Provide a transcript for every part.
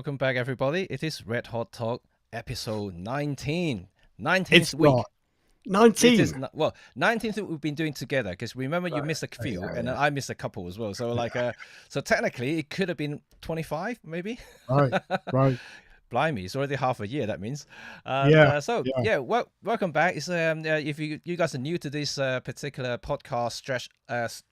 Welcome back, everybody. It is Red Hot Talk, episode 19. 19th It's week. what? 19. It is well, 19th that we've been doing together. Because remember, you missed a few, and then I missed a couple as well. So so technically, it could have been 25, maybe. Right. Blimey, it's already half a year. That means. Welcome back. It's if you guys are new to this particular podcast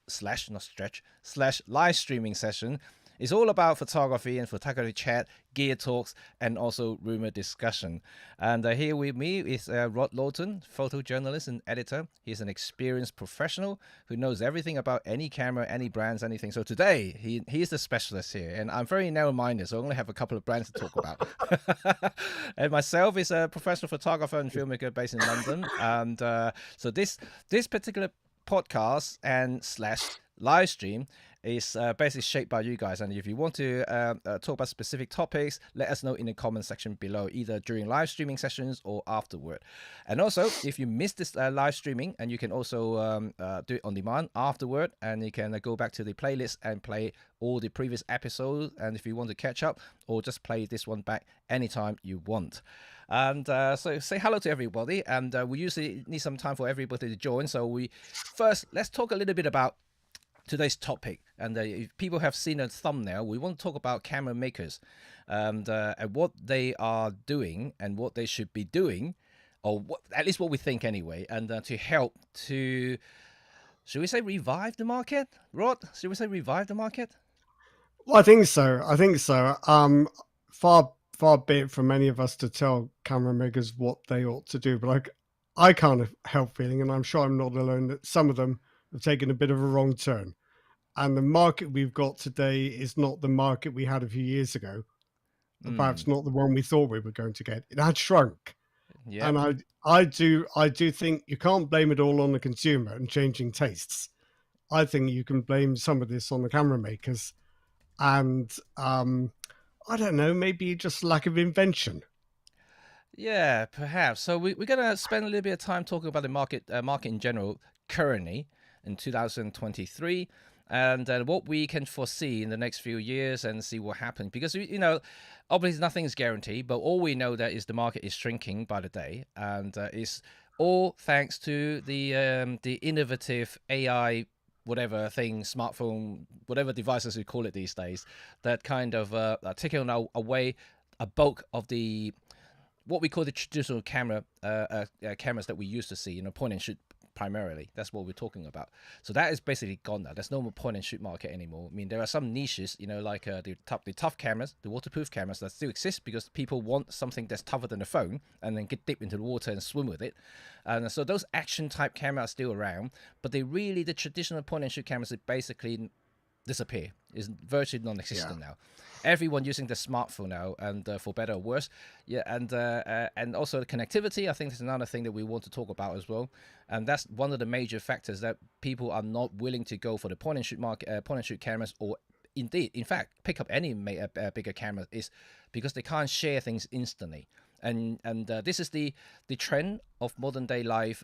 slash live streaming session. It's all about photography and photography chat, gear talks, and also rumor discussion. And here with me is Rod Lawton, photojournalist and editor. He's an experienced professional who knows everything about any camera, any brands, anything. So today, he's the specialist here. And I'm very narrow-minded, so I only have a couple of brands to talk about. And myself is a professional photographer and filmmaker based in London. And so this particular podcast and slash live stream is basically shaped by you guys, and if you want to talk about specific topics, let us know in the comment section below, either during live streaming sessions or afterward. And also, if you missed this live streaming, and you can also do it on demand afterward, and you can go back to the playlist and play all the previous episodes, and if you want to catch up, or just play this one back anytime you want. And so say hello to everybody, and we usually need some time for everybody to join. So let's talk a little bit about today's topic. And if people have seen a thumbnail, we want to talk about camera makers and what they are doing and what they should be doing, or at least what we think anyway, and to help to, should we say, revive the market? Rod, should we say revive the market? Well, I think so. Far be it from any of us to tell camera makers what they ought to do, but I can't help feeling, and I'm sure I'm not alone, that some of them have taken a bit of a wrong turn. And the market we've got today is not the market we had a few years ago. Perhaps not the one we thought we were going to get. It had shrunk. Yeah. And I do think you can't blame it all on the consumer and changing tastes. I think you can blame some of this on the camera makers. And I don't know, maybe just lack of invention. Yeah, perhaps. So we're going to spend a little bit of time talking about the market in general currently in 2023. And what we can foresee in the next few years and see what happens. Because, obviously nothing is guaranteed, but all we know that is the market is shrinking by the day. And it's all thanks to the innovative AI, whatever thing, smartphone, whatever devices we call it these days, that kind of taking away a bulk of what we call the traditional cameras that we used to see, point and shoot. Primarily, that's what we're talking about. So that is basically gone now. There's no more point and shoot market anymore. I mean, there are some niches, like the tough cameras, the waterproof cameras that still exist because people want something that's tougher than a phone and then get deep into the water and swim with it. And so those action type cameras are still around, but the traditional point and shoot cameras are basically disappear. Is virtually non-existent now. Everyone using the smartphone now, and for better or worse. Yeah, and also the connectivity, I think, is another thing that we want to talk about as well. And that's one of the major factors that people are not willing to go for the point and shoot market, point and shoot cameras, or indeed, in fact, pick up any bigger camera, is because they can't share things instantly. And this is the trend of modern day life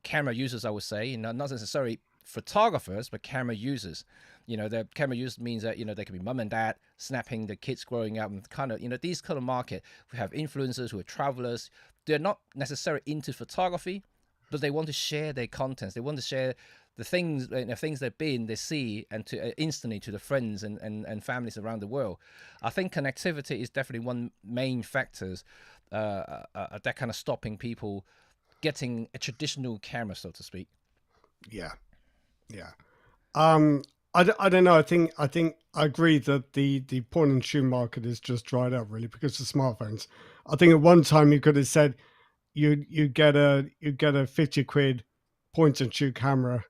camera users, I would say. Not necessarily photographers, but camera users. The camera users means that they can be mum and dad snapping the kids growing up, and kind of these kind of market. We have influencers who are travelers. They're not necessarily into photography, but they want to share their contents. They want to share the things they've been, they see, and to instantly to the friends and families around the world. I think connectivity is definitely one main factors that kind of stopping people getting a traditional camera, so to speak. Yeah. I don't know. I think I agree that the point and shoot market is just dried up really because of smartphones. I think at one time you could have said you get a 50 quid point and shoot camera,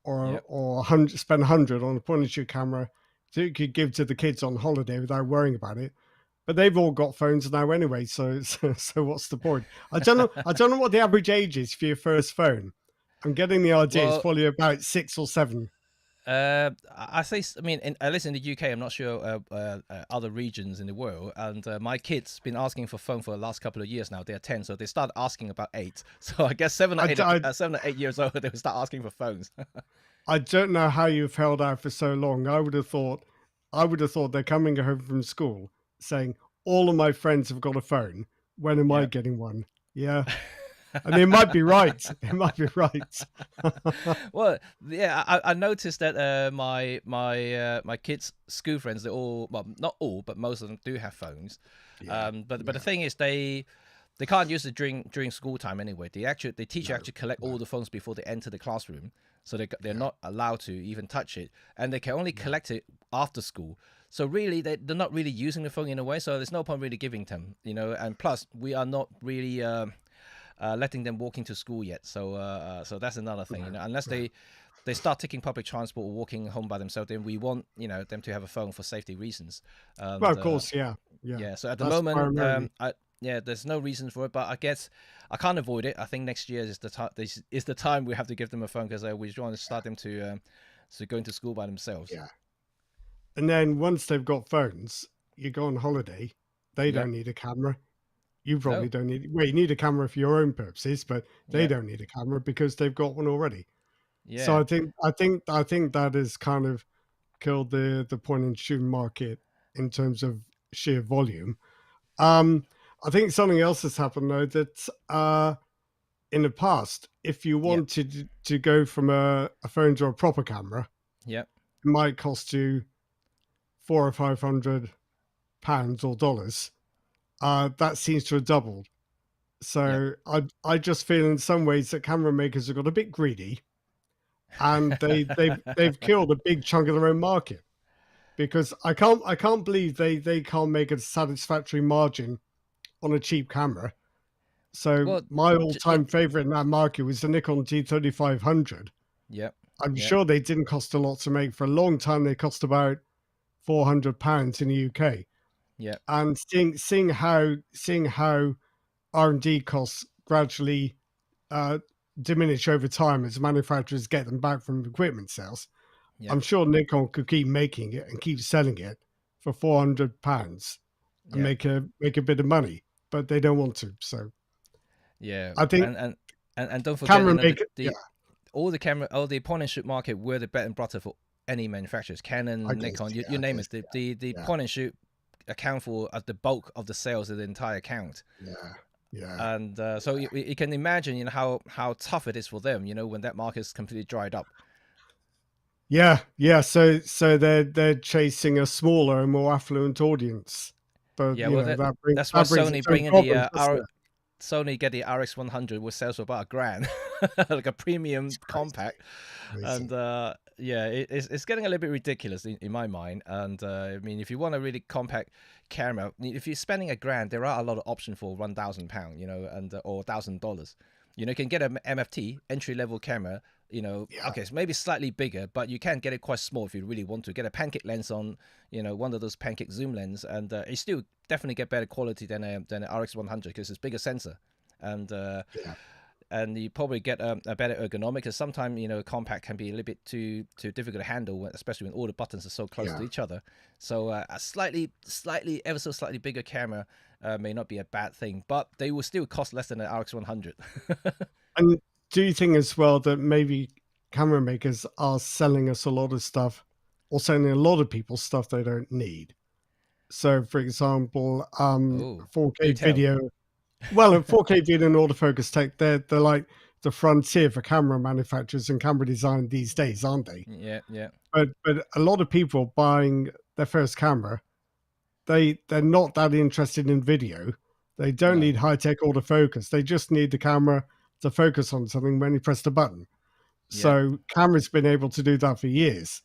or 100, spend 100 on a point and shoot camera so you could give to the kids on holiday without worrying about it. But they've all got phones now anyway, so what's the point? I don't know what the average age is for your first phone. I'm getting the idea it's probably about 6 or 7. I say, at least in the UK, I'm not sure other regions in the world. And my kids been asking for phone for the last couple of years now. They're 10, so they start asking about 8. So I guess 7 or 8 years old, they will start asking for phones. I don't know how you've held out for so long. I would have thought I would have thought they're coming home from school saying, all of my friends have got a phone. When am I Yeah. getting one? Yeah. And they might be right. They might be right. Well, yeah, I noticed that my kids' school friends, they all, well, not all, but most of them do have phones. Yeah. But the thing is, they can't use it during school time anyway. The teacher No, actually collect no, all the phones before they enter the classroom, so they're yeah, not allowed to even touch it, and they can only yeah, collect it after school. So really, they're not really using the phone in a way. So there's no point really giving them, And plus, we are not really letting them walk into school yet. So that's another thing, no, Unless no. they start taking public transport or walking home by themselves, then we want them to have a phone for safety reasons. Well, And of course, yeah, yeah. yeah, so at the That's moment, primarily. yeah, there's no reason for it, but I guess I can't avoid it. I think next year is the time. This is the time we have to give them a phone because we want to start them to go into school by themselves. Yeah. And then once they've got phones, you go on holiday, they Yep. don't need a camera. You probably No. don't need, well, you need a camera for your own purposes, but they Yep. don't need a camera because they've got one already. So Yeah. I think that has kind of killed the point and shoot market in terms of sheer volume. I think something else has happened though, that in the past, if you Yep. wanted to go from a phone to a proper camera, Yep. it might cost you £400 or £500 or dollars. That seems to have doubled. Yep. So I just feel in some ways that camera makers have got a bit greedy, and they've killed a big chunk of their own market, because I can't believe they can't make a satisfactory margin on a cheap camera. So Well, my yeah. all-time favorite in that market was the Nikon T3500. Yep. I'm Yep. sure they didn't cost a lot to make. For a long time, they cost about £400 in the UK. Yep. And seeing how R&D costs gradually uh, diminish over time as manufacturers get them back from equipment sales, Yep. I'm sure Nikon could keep making it and keep selling it for £400 and Yep. make a bit of money, but they don't want to. So Yeah. I think And don't forget, camera maker, yeah, all the point and shoot market were the bread and butter for any manufacturers. I Canon, guess, Nikon, yeah, you I name guess, it. The yeah, point and shoot account for the bulk of the sales of the entire account. yeah, yeah, And so you can imagine, how tough it is for them, when that market is completely dried up. yeah, yeah. So they're chasing a smaller and more affluent audience, but Yeah, well, that's why that brings Sony its own bringing problems, doesn't it? Sony get the RX100 with sales for about £1,000, like a premium It's crazy, compact. And crazy. yeah, it's getting a little bit ridiculous in my mind. And I mean, if you want a really compact camera, if you're spending £1,000, there are a lot of options for £1,000, and or $1,000. You can get an MFT entry level camera. Yeah, Okay, it's maybe slightly bigger, but you can get it quite small if you really want to. Get a pancake lens on, one of those pancake zoom lens, and you still definitely get better quality than an RX100 because it's bigger sensor, and yeah, and you probably get a better ergonomic. Because sometimes compact can be a little bit too difficult to handle, especially when all the buttons are so close yeah. to each other. So a slightly ever so slightly bigger camera may not be a bad thing, but they will still cost less than an RX100. And do you think as well that maybe camera makers are selling us a lot of stuff, or selling a lot of people stuff they don't need? So, for example, Oh, do 4K tell. video. Well, in 4K video and autofocus tech, they're like the frontier for camera manufacturers and camera design these days, aren't they? Yeah, yeah, But a lot of people buying their first camera, they're not that interested in video. They don't no, need high tech autofocus. They just need the camera to focus on something when you press the button. yeah, So camera's been able to do that for years,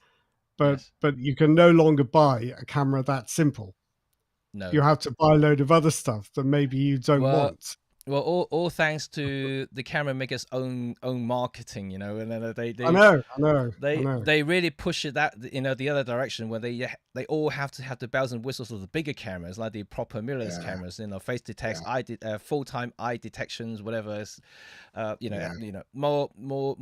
yes, but you can no longer buy a camera that simple. no. You have to buy a load of other stuff that maybe you don't Well, want. well, all thanks to the camera makers' own marketing, and then I know, I know, I they know. they really push it that the other direction where they all have to have the bells and whistles of the bigger cameras, like the proper mirrorless Yeah, cameras, face detects, yeah, full-time eye detections, whatever. yeah, More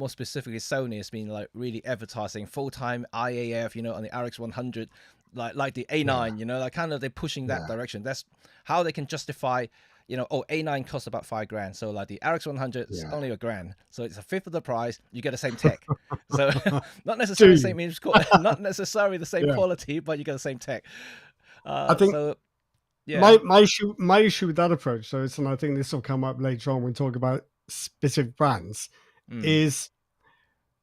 specifically, Sony has been like really advertising full-time IAF, on the RX100, like the yeah, A9, like kind of they're pushing that yeah, direction. That's how they can justify you know, oh, A9 costs about $5,000, so like the RX100 is Yeah. only $1,000, so it's a fifth of the price. You get the same tech, so not Do necessarily the you? same image, not necessarily the same Yeah. quality, but you get the same tech. I think So yeah, my issue with that approach, so it's, and I think this will come up later on when we talk about specific brands, mm, is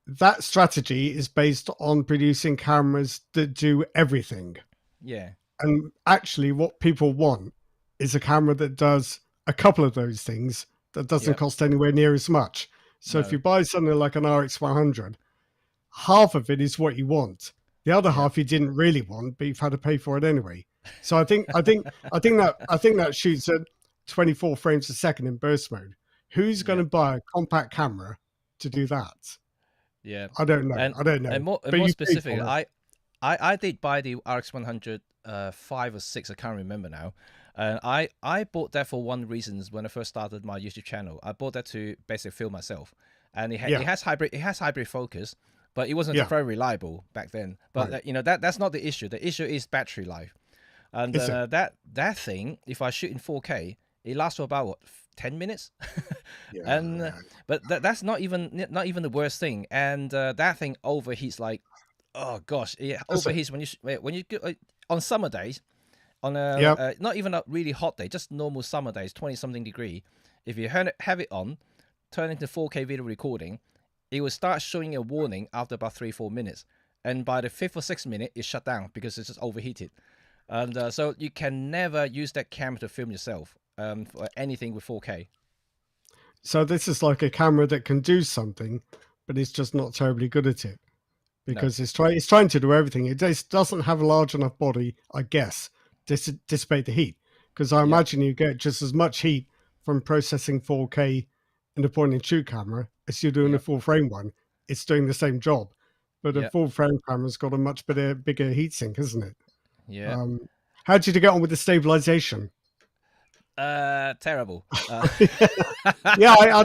that strategy is based on producing cameras that do everything. yeah, And actually, what people want is a camera that does a couple of those things that doesn't yeah, cost anywhere near as much. So if no, you buy something like an RX100, half of it is what you want. The other yeah, half you didn't really want, but you've had to pay for it anyway. So I think that shoots at 24 frames a second in burst mode. Who's going yeah, to buy a compact camera to do that? yeah, I don't know. and I don't know. and But more you paid specifically, for it. I did buy the RX100 5 or 6, I can't remember now. And I bought that for one reason when I first started my YouTube channel. I bought that to basically film myself, and Yeah, it has hybrid focus, but it wasn't yeah, very reliable back then. But right. you know, that's not the issue. The issue is battery life, and Is it? that thing, if I shoot in 4K, it lasts for about what, 10 minutes. Yeah, And yeah. but that's not even the worst thing. And that thing overheats like, oh gosh, it Is it? overheats when you go, on summer days, on a Yep. not even a really hot day, just normal summer days, 20 something degree. If you have it on, turn into 4K video recording, it will start showing a warning after about 3-4 minutes, and by the fifth or sixth minute, it's shut down because it's just overheated. And so you can never use that camera to film yourself for anything with 4K. So this is like a camera that can do something, but it's just not terribly good at it No. because it's trying to do everything. It just doesn't have a large enough body, I guess, to dissipate the heat. Because I Yep. imagine you get just as much heat from processing 4K in a point and shoot camera as you're doing a Yep. full frame one. It's doing the same job, but a Yep. full frame camera's got a much bigger heat sink, isn't it? Yep. Um, how did you get on with the stabilization? Terrible. Yeah, I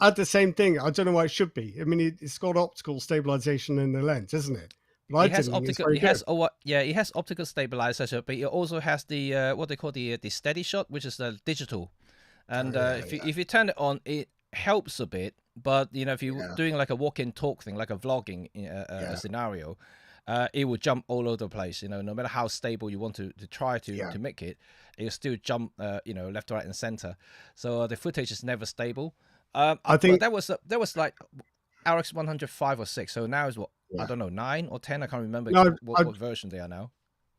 had the same thing. I don't know why it should be. I mean, it's got optical stabilization in the lens, isn't it? But I It has didn't think it's optical. very It has good. oh what? Yeah, it has optical stabilizer, but it also has the what they call the steady shot, which is the digital. Oh And yeah, if you turn it on, it helps a bit. But you know, if you're yeah, doing like a walk-in talk thing, like a vlogging yeah, scenario, it will jump all over the place. You know, no matter how stable you want to try yeah. to make it, it'll still jump. You know, left, right, and center. So the footage is never stable. I But think that was like RX 105 or 6. So now is what, I yeah. don't know, 9 or 10. I can't remember No, what version they are now.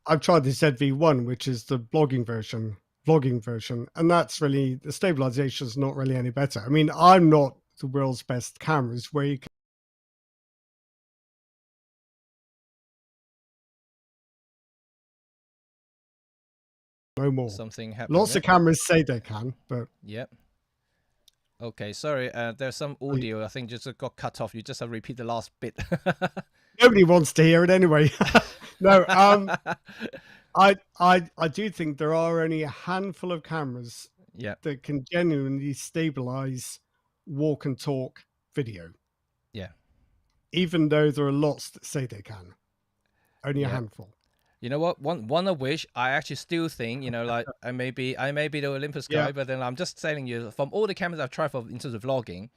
I've tried the ZV-1, which is the vlogging version, and that's really the stabilization is not really any better. I mean, I'm not the world's best cameras where you can no more. Something happened Lots there. of cameras say they can, but Yep. Okay, sorry. There's some I- audio. I think just got cut off. You just have to repeat the last bit. nobody wants to hear it anyway. No, I do think there are only a handful of cameras Yeah, that can genuinely stabilize walk and talk video, yeah, even though there are lots that say they can. Only a yeah. handful. You know what? One of which I actually still think, you know, like I may be the Olympus Yeah, guy, but then I'm just telling you, from all the cameras I've tried for in terms of vlogging,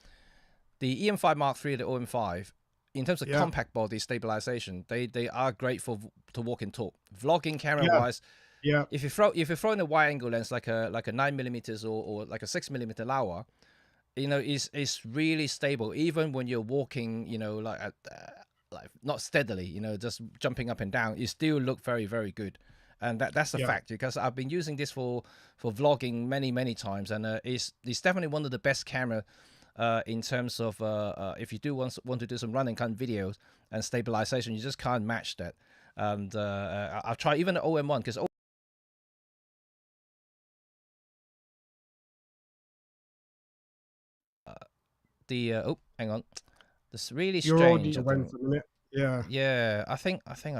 the EM5 Mark III, the OM5, in terms of yeah, compact body stabilization, they are great for to walk and talk. Vlogging camera yeah, wise, yeah, if you throw in a wide angle lens like a 9mm or like a 6mm Laowa, you know, is really stable even when you're walking, you know, like not steadily, you know, just jumping up and down. You still look very, very good. And that's a yeah. fact, because I've been using this for vlogging many times, and it's definitely one of the best camera in terms of if you do want to do some running kind of videos and stabilization. You just can't match that. And I've tried even the OM1, because oh, hang on, this really Your strange. audio I went don't. a minute. Yeah. Yeah, I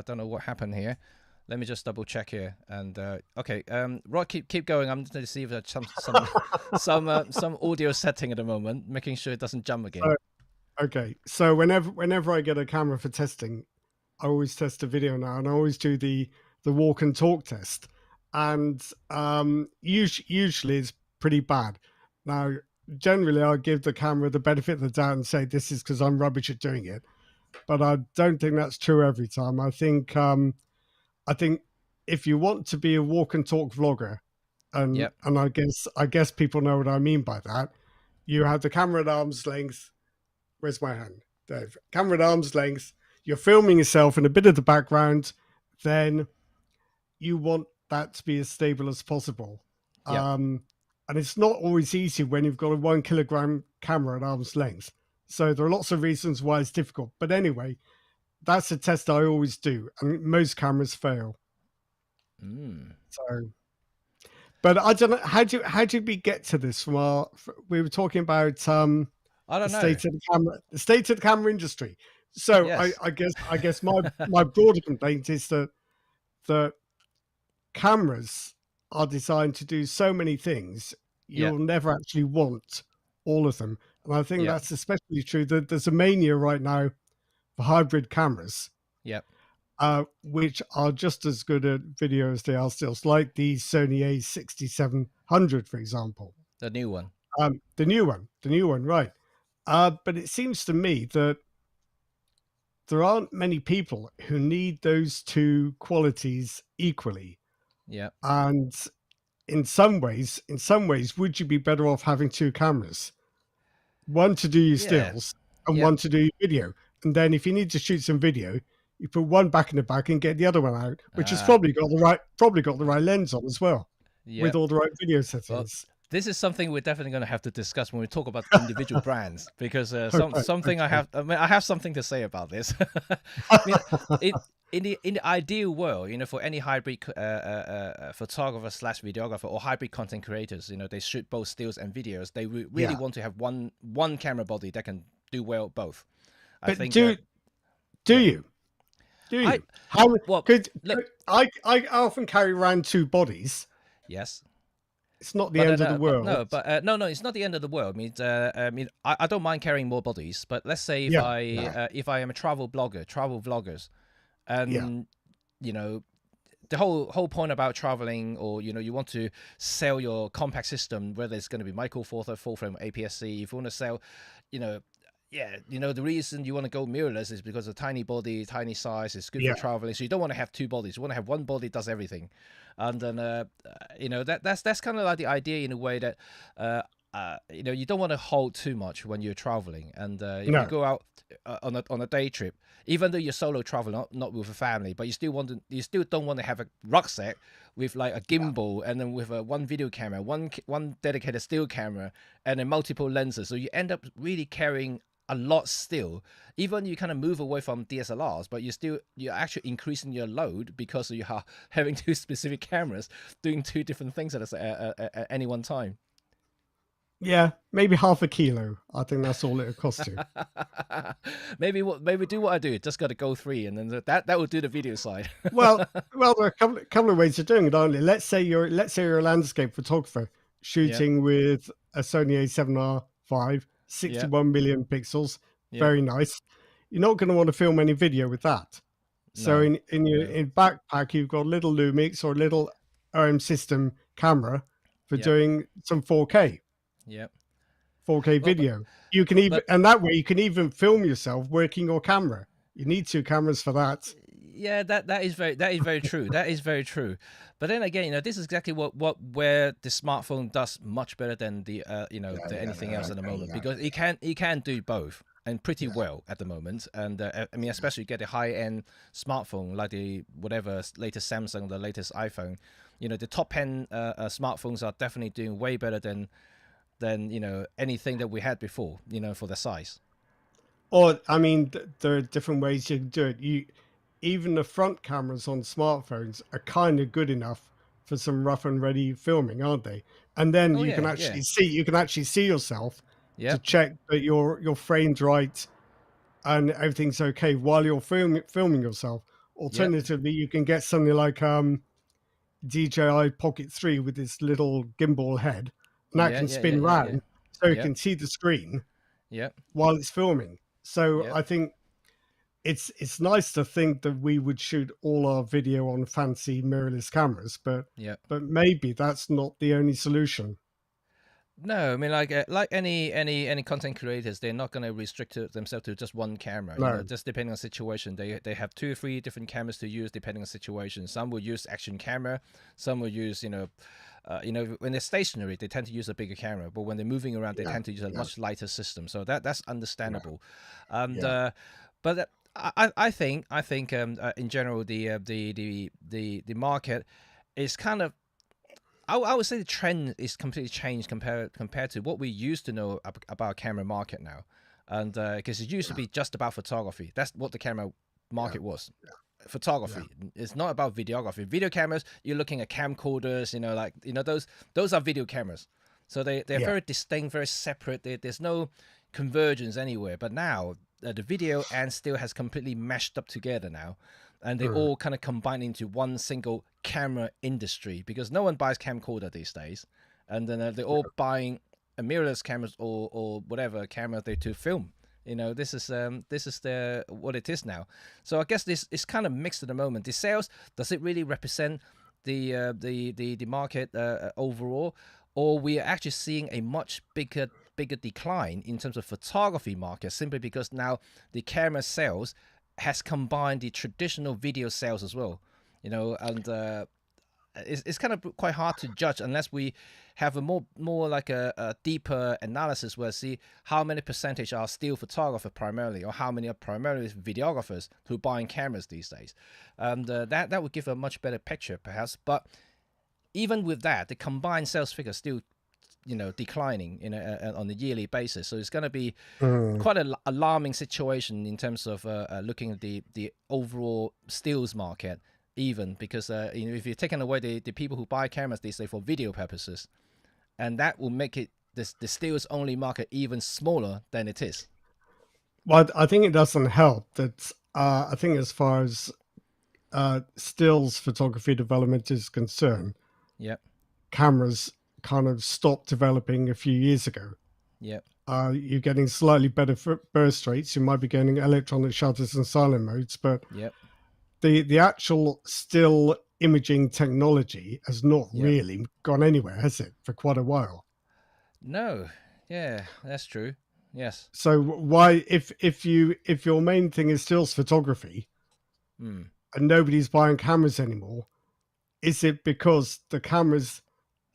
don't know what happened here. Let me just double check here. And okay, Rod, keep going. I'm just going to see if there's some audio setting at the moment, making sure it doesn't jump again. So, okay. So whenever I get a camera for testing, I always test a video now, and I always do the walk and talk test. And usually it's pretty bad. Now, generally, I'll give the camera the benefit of the doubt and say this is because I'm rubbish at doing it, but I don't think that's true every time. I think if you want to be a walk and talk vlogger, and Yep. and I guess people know what I mean by that. You have the camera at arm's length. Where's my hand, Dave? Camera at arm's length. You're filming yourself in a bit of the background. Then you want that to be as stable as possible. Yep. And it's not always easy when you've got a 1 kilogram camera at arm's length. So there are lots of reasons why it's difficult. But anyway, that's a test I always do, and most cameras fail. So, but I don't know how do we get to this? From we were talking about I don't know. The state of the camera industry. So Yes. I guess my broader complaint is that cameras are designed to do so many things, you'll never actually want all of them. And I think that's especially true. There's a mania right now for hybrid cameras, which are just as good at video as they are stills, like the Sony A6700, for example. The new one. The new one, right. But it seems to me that there aren't many people who need those two qualities equally. Yeah. And in some ways, would you be better off having two cameras? One to do your stills and one to do your video. And then if you need to shoot some video, you put one back in the back and get the other one out, which has probably got the right lens on as well, with all the right video settings. Well, this is something we're definitely going to have to discuss when we talk about individual brands, because something I have something to say about this. In the ideal world, for any hybrid photographer / videographer or hybrid content creators, they shoot both stills and videos. They really want to have one camera body that can do well both. I think. Do you? I often carry around two bodies. Yes. It's not the end of the world. No, it's not the end of the world. I don't mind carrying more bodies, but let's say if I am a travel vloggers, and the whole point about traveling, or you want to sell your compact system, whether it's going to be micro four third full frame APS-C, if you want to sell, the reason you want to go mirrorless is because of tiny body, tiny size, it's good for traveling. So you don't want to have two bodies. You want to have one body that does everything. And then, that's kind of like the idea in a way that, you don't want to hold too much when you're traveling. And if you go out on a day trip, even though you're solo traveling, not with a family, but you still don't want to have a rucksack with like a gimbal and then with one video camera, one dedicated still camera, and then multiple lenses. So you end up really carrying a lot still. Even you kind of move away from DSLRs, but you're actually increasing your load because you are having two specific cameras doing two different things at any one time. Yeah, maybe half a kilo. I think that's all it'll cost you. maybe do what I do. Just got to go 3, and then that will do the video side. well, there are a couple of ways of doing it, aren't there? Let's say you're a landscape photographer shooting with a Sony A7R5, 61 million pixels, very nice. You're not going to want to film any video with that. So in your backpack, you've got a little Lumix or a little OM system camera for doing some 4K. 4K video. You can even, and that way you can even film yourself working your camera. You need two cameras for that. Yeah, that is very true. That is very true. But then again, this is exactly where the smartphone does much better than the anything else at the moment, because it can do both and pretty well at the moment. And especially get a high-end smartphone like the latest Samsung, the latest iPhone. The top end smartphones are definitely doing way better than anything that we had before, for the size. Or there are different ways you can do it. Even the front cameras on smartphones are kind of good enough for some rough and ready filming, aren't they? And then you can actually see yourself to check that you're framed right and everything's okay while you're filming yourself. Alternatively, you can get something like DJI Pocket 3 with this little gimbal head, and that can spin round so you can see the screen while it's filming. So I think it's nice to think that we would shoot all our video on fancy mirrorless cameras, but maybe that's not the only solution. No, I mean like any content creators, they're not going to restrict themselves to just one camera. You know, No. just depending on situation, they have 2 or 3 different cameras to use depending on situation. Some will use action camera, some will use when they're stationary, they tend to use a bigger camera, but when they're moving around, they Yeah. tend to use a Yeah. much lighter system. So that's Yeah. understandable. And Yeah. but I think in general the market is kind of I would say the trend is completely changed compared to what we used to know about camera market now, and because it used to Yeah. be just about photography. That's what the camera Yeah. market was. Yeah. Photography. It's not about videography. Video cameras, you're looking at camcorders. Those are video cameras. So they're Yeah. very distinct, very separate. There's no convergence anywhere. But now the video and still has completely mashed up together now, and they Mm. all kind of combine into one single camera industry because no one buys camcorder these days, and then they're all buying a mirrorless cameras or whatever camera they to film. This is the what it is now. So I guess this is kind of mixed at the moment. The sales, does it really represent the market overall, or we are actually seeing a much bigger decline in terms of photography market simply because now the camera sales has combined the traditional video sales as well, and it's kind of quite hard to judge unless we have a more like a deeper analysis where see how many percentage are still photographer primarily or how many are primarily videographers who are buying cameras these days, and that would give a much better picture perhaps. But even with that, the combined sales figure still declining on a yearly basis, so it's going to be Mm. quite an alarming situation in terms of looking at the overall stills market, even because if you're taking away the people who buy cameras these days for video purposes, and that will make it the stills only market even smaller than it is. Well, I think it doesn't help that I think as far as stills photography development is concerned, Yep. cameras kind of stopped developing a few years ago. Yep. You're getting slightly better burst rates. You might be getting electronic shutters and silent modes, but Yep. the actual still imaging technology has not Yep. really gone anywhere, has it, for quite a while? No. Yeah, that's true. Yes. So why, if your main thing is stills photography Hmm. and nobody's buying cameras anymore, is it because the cameras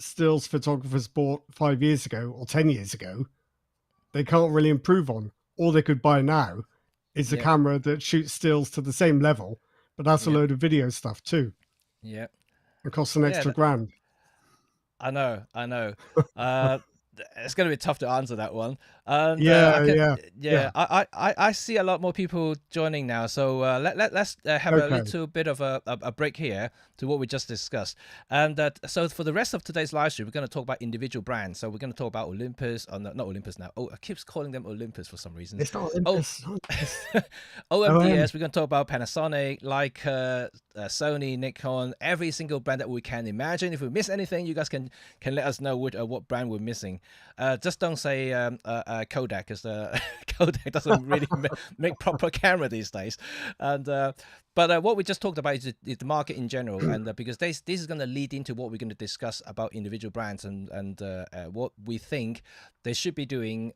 stills photographers bought 5 years ago or 10 years ago they can't really improve on? All they could buy now is a Yep. camera that shoots stills to the same level, but that's a Yep. load of video stuff too. Yep. It costs an Yeah, extra grand. I know, I know. Uh, it's going to be tough to answer that one, and I Yeah, can, yeah, yeah, yeah. I see a lot more people joining now. So let's have a Okay. little bit of a break here to what we just discussed, and so for the rest of today's live stream, we're going to talk about individual brands. So we're going to talk about Olympus, not Olympus now. Oh, I keep calling them Olympus for some reason. It's not Oh, Olympus. Not Olympus. OMDS. We're going to talk about Panasonic, Leica, Sony, Nikon, every single brand that we can imagine. If we miss anything, you guys can let us know what brand we're missing. Just don't say Kodak, because Kodak doesn't really make proper camera these days. And but what we just talked about is the market in general, and because this is going to lead into what we're going to discuss about individual brands and what we think they should be doing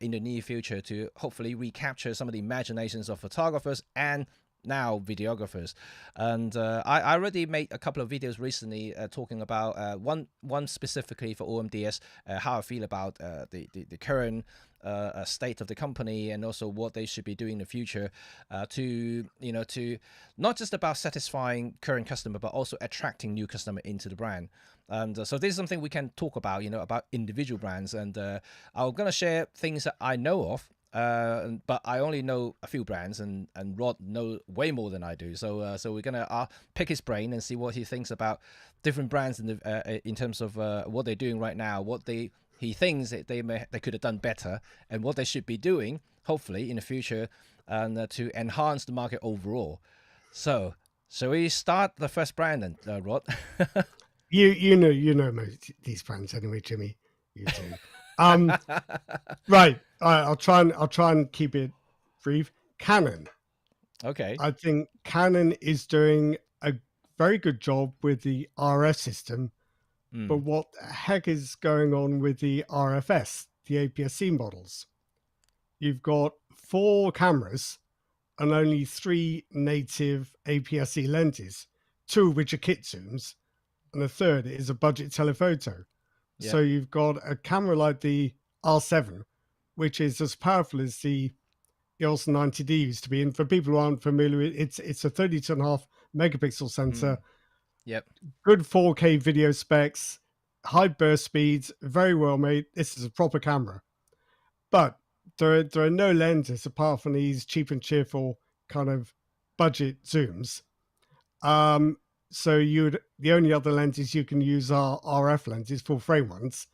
in the near future to hopefully recapture some of the imaginations of photographers and now videographers. And I already made a couple of videos recently talking about one specifically for OMDS, how I feel about the current state of the company and also what they should be doing in the future to not just about satisfying current customer but also attracting new customer into the brand. And so this is something we can talk about about individual brands, and I'm going to share things that I know of, but I only know a few brands, and Rod knows way more than I do. So we're gonna pick his brain and see what he thinks about different brands in terms of what they're doing right now, what he thinks that they could have done better, and what they should be doing hopefully in the future, and to enhance the market overall. So shall we start the first brand then, Rod? You know most these brands anyway, Jimmy. You do. Um, right. I'll try and keep it brief. Canon. Okay. I think Canon is doing a very good job with the RF system, But what the heck is going on with the RFS, the APS-C models? You've got 4 cameras and only 3 native APS-C lenses, 2 of which are kit zooms, and a third is a budget telephoto. Yeah. So you've got a camera like the R7, which is as powerful as the EOS 90D used to be. And for people who aren't familiar, it's a 32.5 megapixel sensor. Yep. Good 4K video specs, high burst speeds, very well made. This is a proper camera. But there are no lenses apart from these cheap and cheerful kind of budget zooms. So the only other lenses you can use are RF lenses, full frame ones,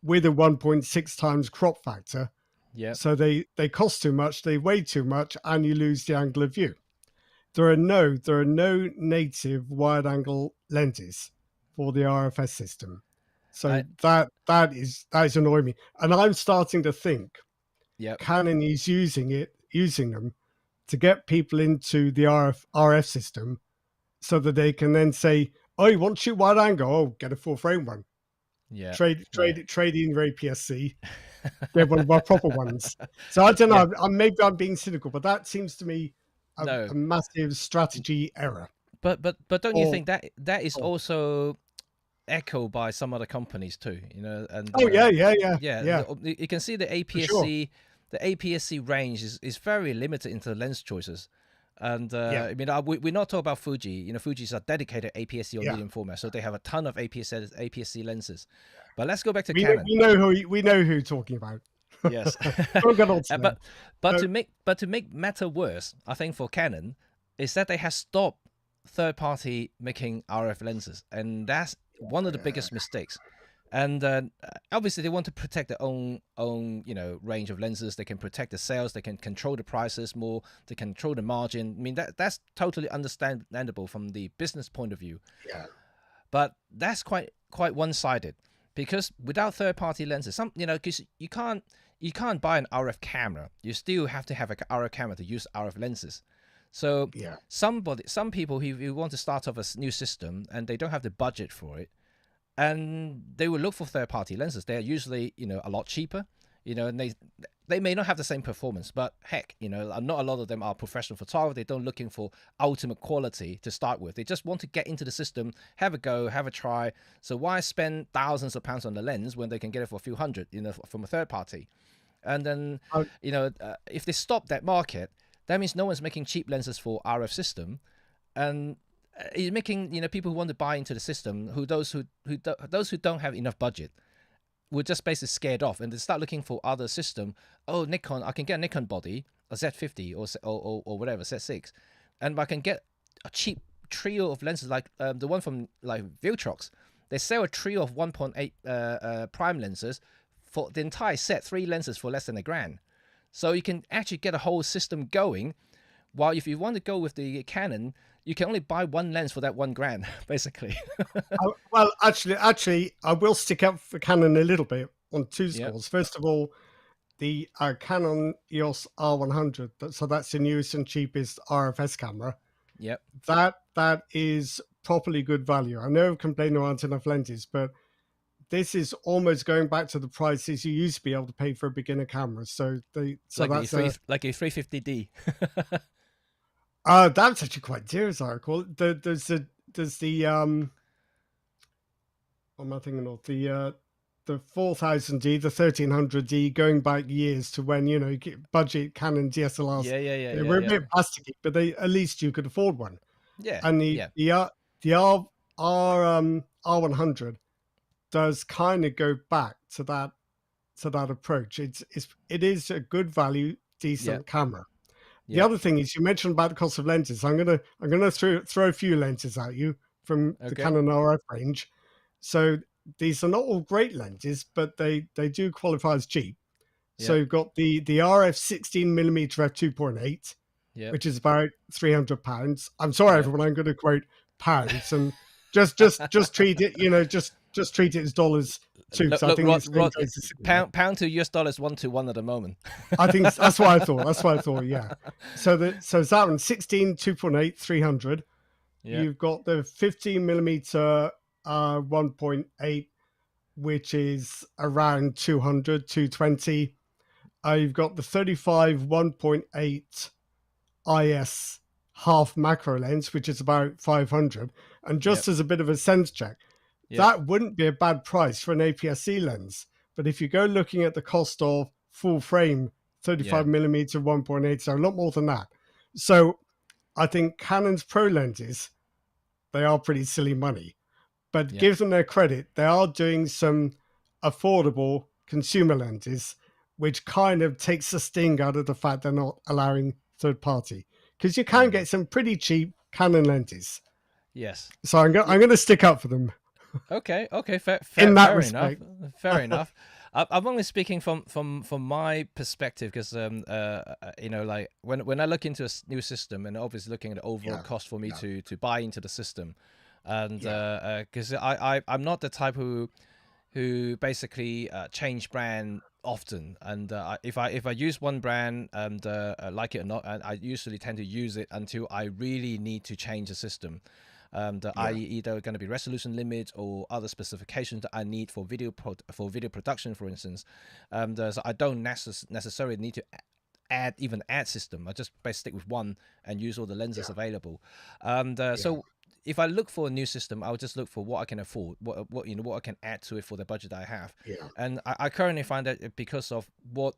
with a 1.6 times crop factor. Yeah. So they cost too much, they weigh too much, and you lose the angle of view. There are no native wide angle lenses for the RFS system. So that is annoying me. And I'm starting to think Canon is using them to get people into the RF system so that they can then say, oh, you want to shoot wide angle? Oh, get a full frame one. Yeah. Trade in your APS-C. Get one of our proper ones. So I don't know. Maybe I'm being cynical, but that seems to me a massive strategy error. But don't you think that is also echoed by some other companies too? You know, and yeah. You can see the APS-C. Sure. The APS-C range is very limited into lens choices. And I mean, we're not talking about Fuji. You know, Fuji's a dedicated APS-C or medium format, so they have a ton of APS-C lenses. But let's go back to Canon. We know who you're talking about. Yes. but to make matter worse, I think for Canon is that they have stopped third party making RF lenses, and that's one of the biggest mistakes. And obviously, they want to protect their own range of lenses. They can protect the sales. They can control the prices more. They can control the margin. I mean, that's totally understandable from the business point of view. Yeah. But that's quite one-sided, because without third-party lenses, because you can't buy an RF camera. You still have to have an RF camera to use RF lenses. So some people who want to start off a new system and they don't have the budget for it, and they will look for third-party lenses. They are usually, a lot cheaper, and they may not have the same performance, but heck, not a lot of them are professional photographers. They don't looking for ultimate quality to start with. They just want to get into the system, have a go, have a try. So why spend thousands of pounds on the lens when they can get it for a few hundred, from a third party? And then, if they stop that market, that means no one's making cheap lenses for RF system, and it's making people who want to buy into the system, those who don't have enough budget, will just basically scared off, and they start looking for other system. Oh, Nikon, I can get a Nikon body, a Z50 or whatever, Z6, and I can get a cheap trio of lenses like the one from like Viltrox. They sell a trio of 1.8 prime lenses for the entire set, 3 lenses for less than $1,000. So you can actually get a whole system going. While if you want to go with the Canon, you can only buy one lens for that $1,000, basically. Well, actually, I will stick up for Canon a little bit on 2 scores. First of all, the Canon EOS R100, so that's the newest and cheapest RFS camera. Yep. That is properly good value. I know I've complained there aren't enough lenses, but this is almost going back to the prices you used to be able to pay for a beginner camera. So that's like a 350D. That's actually quite dear, as I recall. There's the what am I thinking of? The 4000D, the 1300D, going back years to when you get budget Canon DSLRs. They were a bit plasticky, but at least you could afford one. Yeah. And the R100 does kind of go back to that approach. It is a good value, decent camera. The other thing is, you mentioned about the cost of lenses. I'm gonna throw a few lenses at you from the Canon RF range. So these are not all great lenses, but they do qualify as cheap. So you've got the RF 16mm f2.8, which is about £300. I'm sorry, everyone. I'm going to quote pounds, and just treat it. Just treat it as dollars too. Look, pound to US dollars 1-to-1 at the moment. I think that's what I thought. Yeah. So that one 16 2.8 300. You've got the 15mm 1.8, which is around 200, 220. You've got the 35 1.8 IS half macro lens, which is about 500. And Yep. just as a bit of a sense check, Yep. that wouldn't be a bad price for an APS-C lens. But if you go looking at the cost of full frame 35 Yeah. millimeter 1.8, so a lot more than that. So I think Canon's pro lenses, they are pretty silly money, but Yeah. give them their credit. They are doing some affordable consumer lenses, which kind of takes the sting out of the fact they're not allowing third party, because you can Mm. get some pretty cheap Canon lenses. Yes. So I'm going to stick up for them Okay, okay, fair, in fair, that fair enough, respect. fair enough. I'm only speaking from my perspective because you know, like when I look into a new system and obviously looking at the overall Yeah, cost for me yeah, to buy into the system, and yeah, because I'm not the type who basically change brand often, and if I use one brand and like it or not, and I usually tend to use it until I really need to change the system. I yeah, either going to be resolution limits or other specifications that I need for for video production, for instance. So I don't necessarily need to add system. I just basically stick with one and use all the lenses yeah, available. yeah, So if I look for a new system, I'll just look for what I can afford, what you know, what I can add to it for the budget that I have. yeah, And I currently find that because of what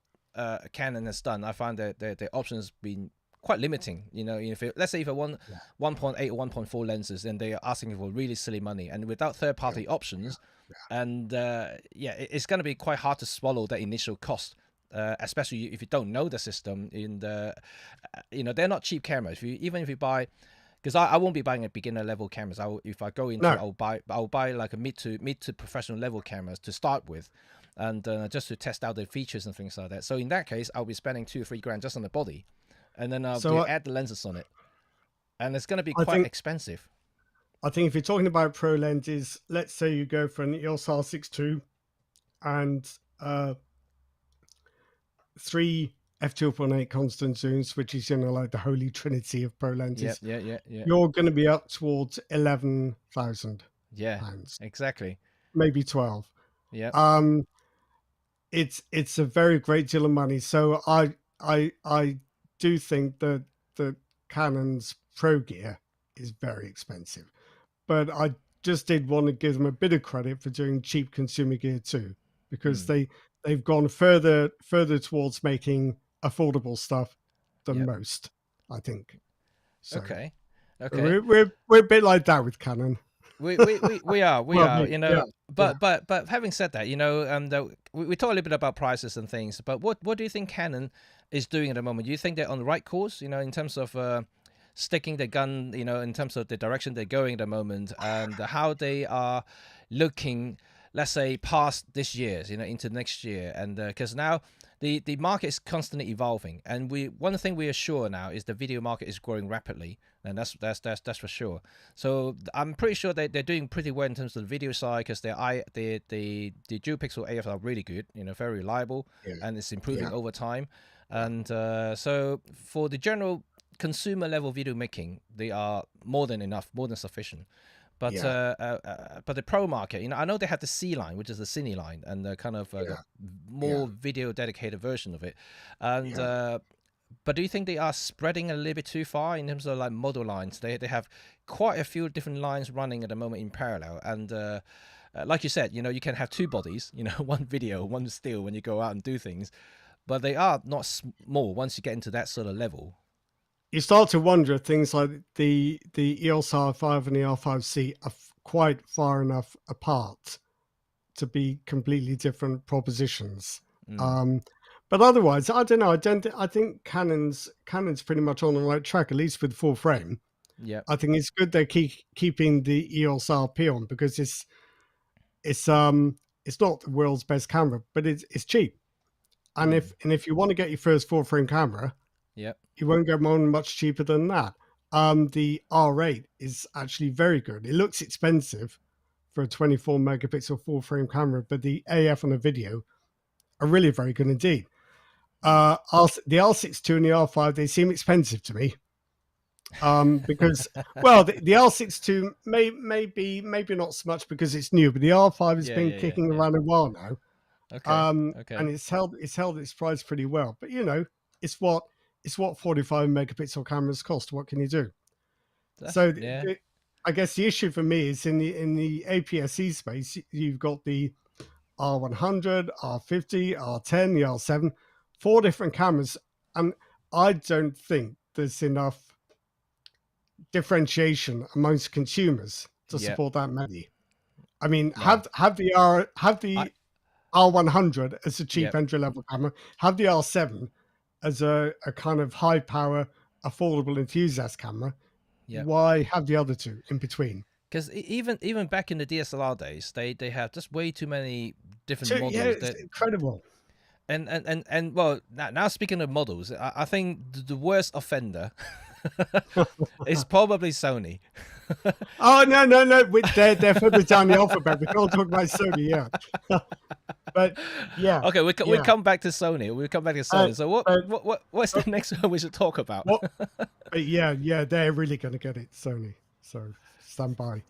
Canon has done, I find that their options been quite limiting. You know, if let's say if I want yeah, 1.8 or 1.4 lenses, then they are asking for really silly money, and without third yeah, party options, yeah, and yeah, it's going to be quite hard to swallow that initial cost. Especially if you don't know the system, in the, you know, they're not cheap cameras. Even if you buy, because I won't be buying a beginner level cameras. If I go into, no. I'll buy like a mid to professional level cameras to start with, and just to test out the features and things like that. So in that case, I'll be spending 2 or 3 grand just on the body, and then I'll So do add the lenses on it, and it's going to be I quite think expensive. if you're talking about pro lenses, let's say you go for an EOS R62 and 3 f2.8 constant zooms, which is, you know, like the holy trinity of pro Yeah, lenses, yeah, yeah, yeah, you're going to be up towards £11,000, yeah. Exactly. maybe 12. Yeah. Um, it's a very great deal of money. So I do think that the Canon's Pro gear is very expensive, but I just did want to give them a bit of credit for doing cheap consumer gear too, because Mm, they've gone further towards making affordable stuff than yeah. most, I think. So Okay. Okay. we're a bit like that with Canon. We Well, are, me, you yeah, know, yeah. but having said that, you know, we talk a little bit about prices and things, but what do you think Canon is doing at the moment? Do you think they're on the right course, you know, in terms of sticking the gun, you know, in terms of the direction they're going at the moment, and how they are looking, let's say, past this year, you know, into next year, and because now the market is constantly evolving, and one thing we are sure now is the video market is growing rapidly, and that's for sure. So I'm pretty sure they're doing pretty well in terms of the video side, because the dual pixel AF are really good, you know, very reliable, Yeah, and it's yeah, improving over time. yeah, And so for the general consumer level video making, they are more than enough, more than sufficient. yeah, But the pro market, you know, I know they have the C line, which is the Cine line, and the kind of the yeah, yeah, more video dedicated version of it. And yeah. but do you think they are spreading a little bit too far in terms of like model lines? They have quite a few different lines running at the moment in parallel, and like you said, you know, you can have two bodies, you know, one video, one still when you go out and do things, but they are not small once you get into that sort of level. You start to wonder if things like the EOS R5 and the R5C are quite far enough apart to be completely different propositions. Mm, Um, but otherwise, I don't know. I think Canon's pretty much on the right track, at least with full frame. yep. I think it's good they're keeping the EOS RP on, because it's it's not the world's best camera, but it's cheap. And Mm, if you want to get your first full frame camera, yep. you won't get one much cheaper than that. The R8 is actually very good. It looks expensive for a 24 megapixel full frame camera, but the AF and the video are really very good indeed. Mm, The R62 and the R5, they seem expensive to me. Because well, the R6 II maybe not so much because it's new, but the R5 has Yeah, been yeah, yeah, kicking yeah. around a while now. Okay, okay. And it's held its price pretty well. But it's what 45 megapixel cameras cost. What can you do? That's So yeah, I guess the issue for me is in the APS-C space. You've got the R100, R50, R10, the R7, 4 different cameras, and I don't think there's enough differentiation amongst consumers to yeah. support that many. I mean, No, have I the R100 as a cheap yep, entry level camera, have the R7 as a kind of high power, affordable enthusiast camera. yep. Why have the other two in between? Because even back in the DSLR days, they have just way too many different So yeah, models it's that incredible. and well now speaking of models, I think the worst offender is probably Sony. Oh no! They're further down the alphabet. We can't talk about Sony yet. But yeah, Okay, we yeah. come back to Sony. We come back to Uh, Sony. So but, what's the but next one we should talk about? what? But yeah, they're really going to get it, Sony. So stand by.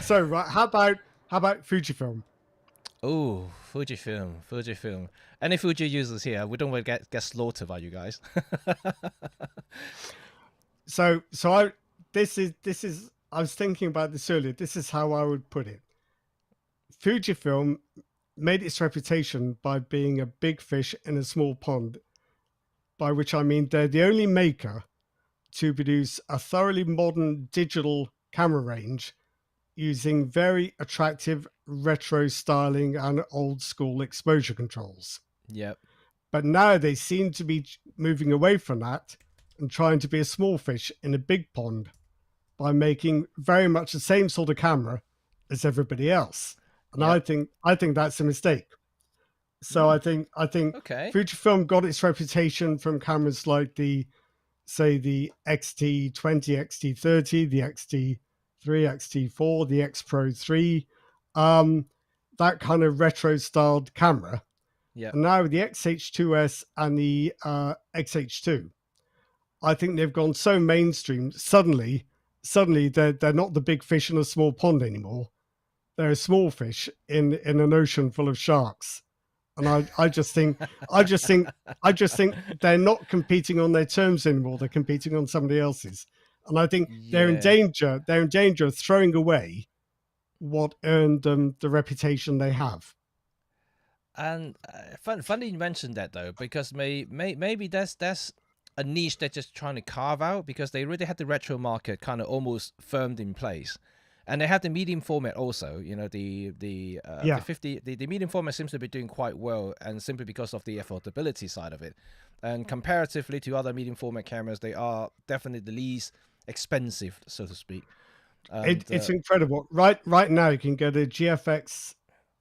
So right, how about Fujifilm? Oh, Fujifilm. Any Fuji users here? We don't want to get slaughtered by you guys. So this is I was thinking about this earlier. This is how I would put it. Fujifilm made its reputation by being a big fish in a small pond, by which I mean they're the only maker to produce a thoroughly modern digital camera range using very attractive retro styling and old school exposure controls. Yep. But now they seem to be moving away from that and trying to be a small fish in a big pond by making very much the same sort of camera as everybody else. And Yep. I think that's a mistake. So I think Okay. Fujifilm got its reputation from cameras like the XT20, XT30, the XT3, XT4, the X Pro 3, that kind of retro styled camera. Yep. And now the XH2S and the XH2, I think they've gone so mainstream. Suddenly they're not the big fish in a small pond anymore. They're a small fish in an ocean full of sharks. And I just think they're not competing on their terms anymore. They're competing on somebody else's. And I think they're in Yeah. danger. They're in danger of throwing away what earned them the reputation they have. And funny you mentioned that though, because maybe that's a niche they're just trying to carve out because they already had the retro market kind of almost firmed in place, and they have the medium format also. You know the Yeah. 50 the medium format seems to be doing quite well, and simply because of the affordability side of it, and comparatively to other medium format cameras, they are definitely the least expensive, so to speak. And It's incredible. Right now you can get a GFX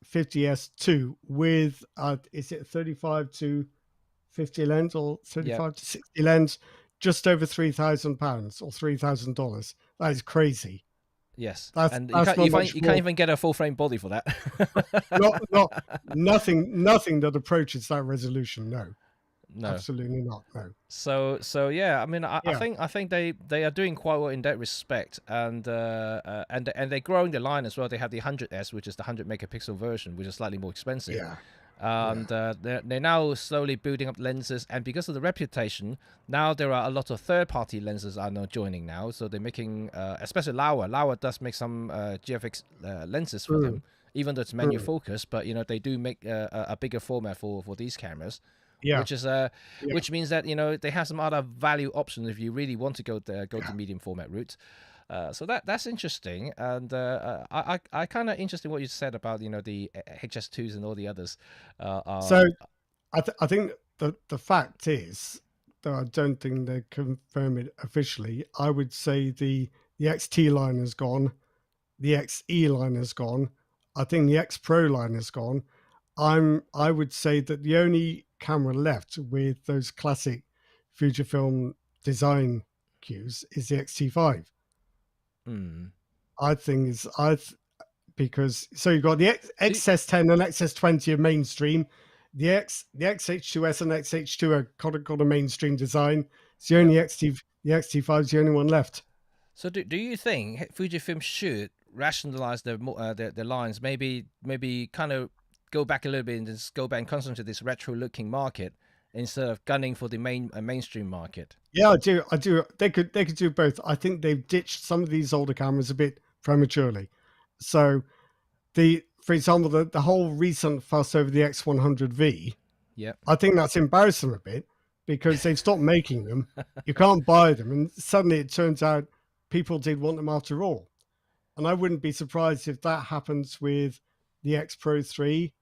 50S2 with is it 35 to 50 lens or yeah, 35 to 60 lens, just over £3,000 or $3,000. That is crazy. yes, That's and that's not much you can't more. even get a full frame body for Not that. not nothing that approaches that resolution. No, No. absolutely not. No. So yeah, I mean, Yeah. I think they are doing quite well in that respect, and they're growing the line as well. They have the 100S, which is the 100 megapixel version, which is slightly more expensive. Yeah. And they're now slowly building up lenses, and because of the reputation, now there are a lot of third-party lenses are now joining now. So they're making, especially Laowa. Laowa does make some GFX lenses for them, even though it's manual focus. But you know they do make a bigger format for these cameras. Yeah. Which is which means that you know they have some other value options if you really want to go the medium format route. So that's interesting, and I kind of interested what you said about you know the HS2s and all the others. So I think the fact is, though I don't think they confirm it officially, I would say the XT line is gone, the XE line is gone. I think the X Pro line is gone. I would say that the only camera left with those classic Fujifilm design cues is the XT5. I think is because so you've got the XS10 and XS20 are mainstream. the XH2S and XH2 are got a mainstream design. It's the Yep. only the XT5 is the only one left. So do you think Fujifilm should rationalize their lines? Maybe kind of go back a little bit and just go back and concentrate this retro looking market instead of gunning for the mainstream market. Yeah, I do. I do. They could do both. I think they've ditched some of these older cameras a bit prematurely. So for example, the whole recent fuss over the X100V, Yep. I think that's embarrassed them a bit because they've stopped making them. You can't buy them, and suddenly it turns out people did want them after all. And I wouldn't be surprised if that happens with the X Pro 3,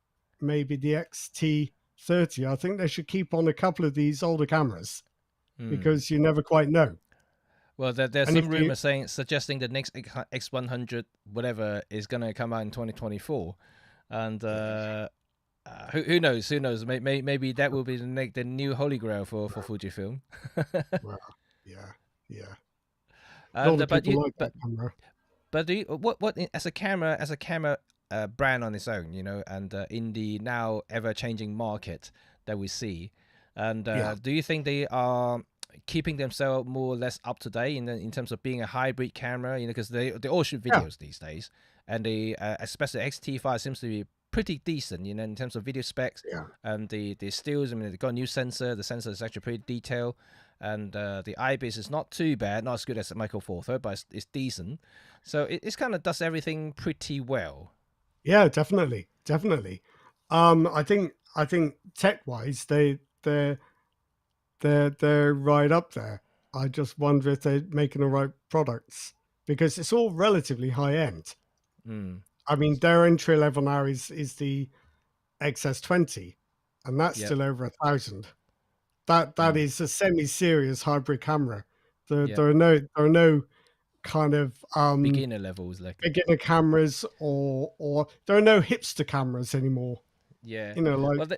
maybe the XT30. I think they should keep on a couple of these older cameras because you never quite know. Well, there's And some if you, rumors suggesting the next X100 whatever is going to come out in 2024, and who knows? Who knows? Maybe that will be the new holy grail for Fujifilm. well, yeah, yeah. And But do you, what as a camera brand on its own, you know, and in the now ever changing market that we see, and do you think they are keeping themselves more or less up to date in terms of being a hybrid camera? You know, because they all shoot videos these days, and they especially XT5 seems to be pretty decent, you know, in terms of video specs and the stills. I mean, they've got a new sensor. The sensor is actually pretty detailed, and the IBIS is not too bad, not as good as the Micro Four Third, but it's decent. So it's kind of does everything pretty well. Yeah, definitely. I think tech wise they're right up there. I just wonder if they're making the right products because it's all relatively high end. I mean, their entry level now is the XS20, and that's still over 1,000. That is a semi-serious hybrid camera. There are no kind of beginner levels, like beginner cameras or there are no hipster cameras anymore. Yeah, you know, like well,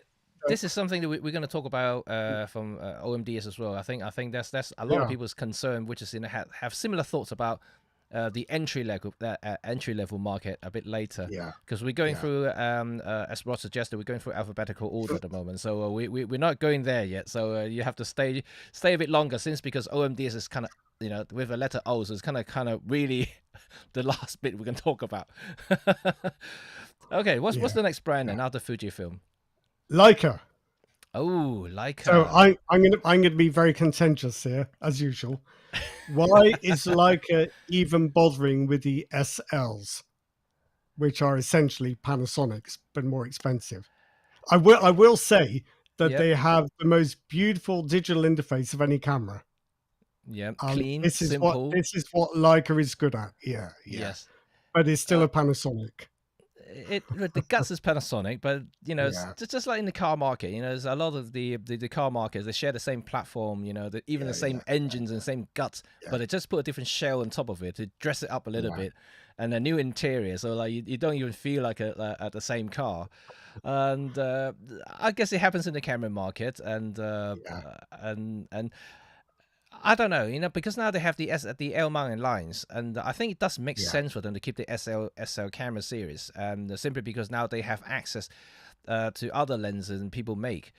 this is something that we're going to talk about from OMDs as well. I think that's a lot of people's concern, which is have similar thoughts about the entry level market a bit later. Because we're going through as Rod suggested, we're going through alphabetical order at the moment. So we're not going there yet. So you have to stay a bit longer because OMDs is kind of, you know, with a letter O, so it's kind of really the last bit we can talk about. Okay, what's the next brand then after Fujifilm? Leica. Oh, Leica. So I'm gonna be very contentious here, as usual. Why is Leica even bothering with the SLs, which are essentially Panasonics but more expensive? I will say that they have the most beautiful digital interface of any camera. Yeah, clean, this is simple. This is what Leica is good at. Yes, but it's still a Panasonic. The guts is Panasonic, but you know, it's just like in the car market, you know, there's a lot of the car markets, they share the same platform, you know, even the same engines and same guts, but they just put a different shell on top of it to dress it up a little bit, and a new interior, so like you don't even feel like the same car. And I guess it happens in the camera market, and I don't know, you know, because now they have the L mounted lines, and I think it does make sense for them to keep the SL camera series, simply because now they have access to other lenses and people make,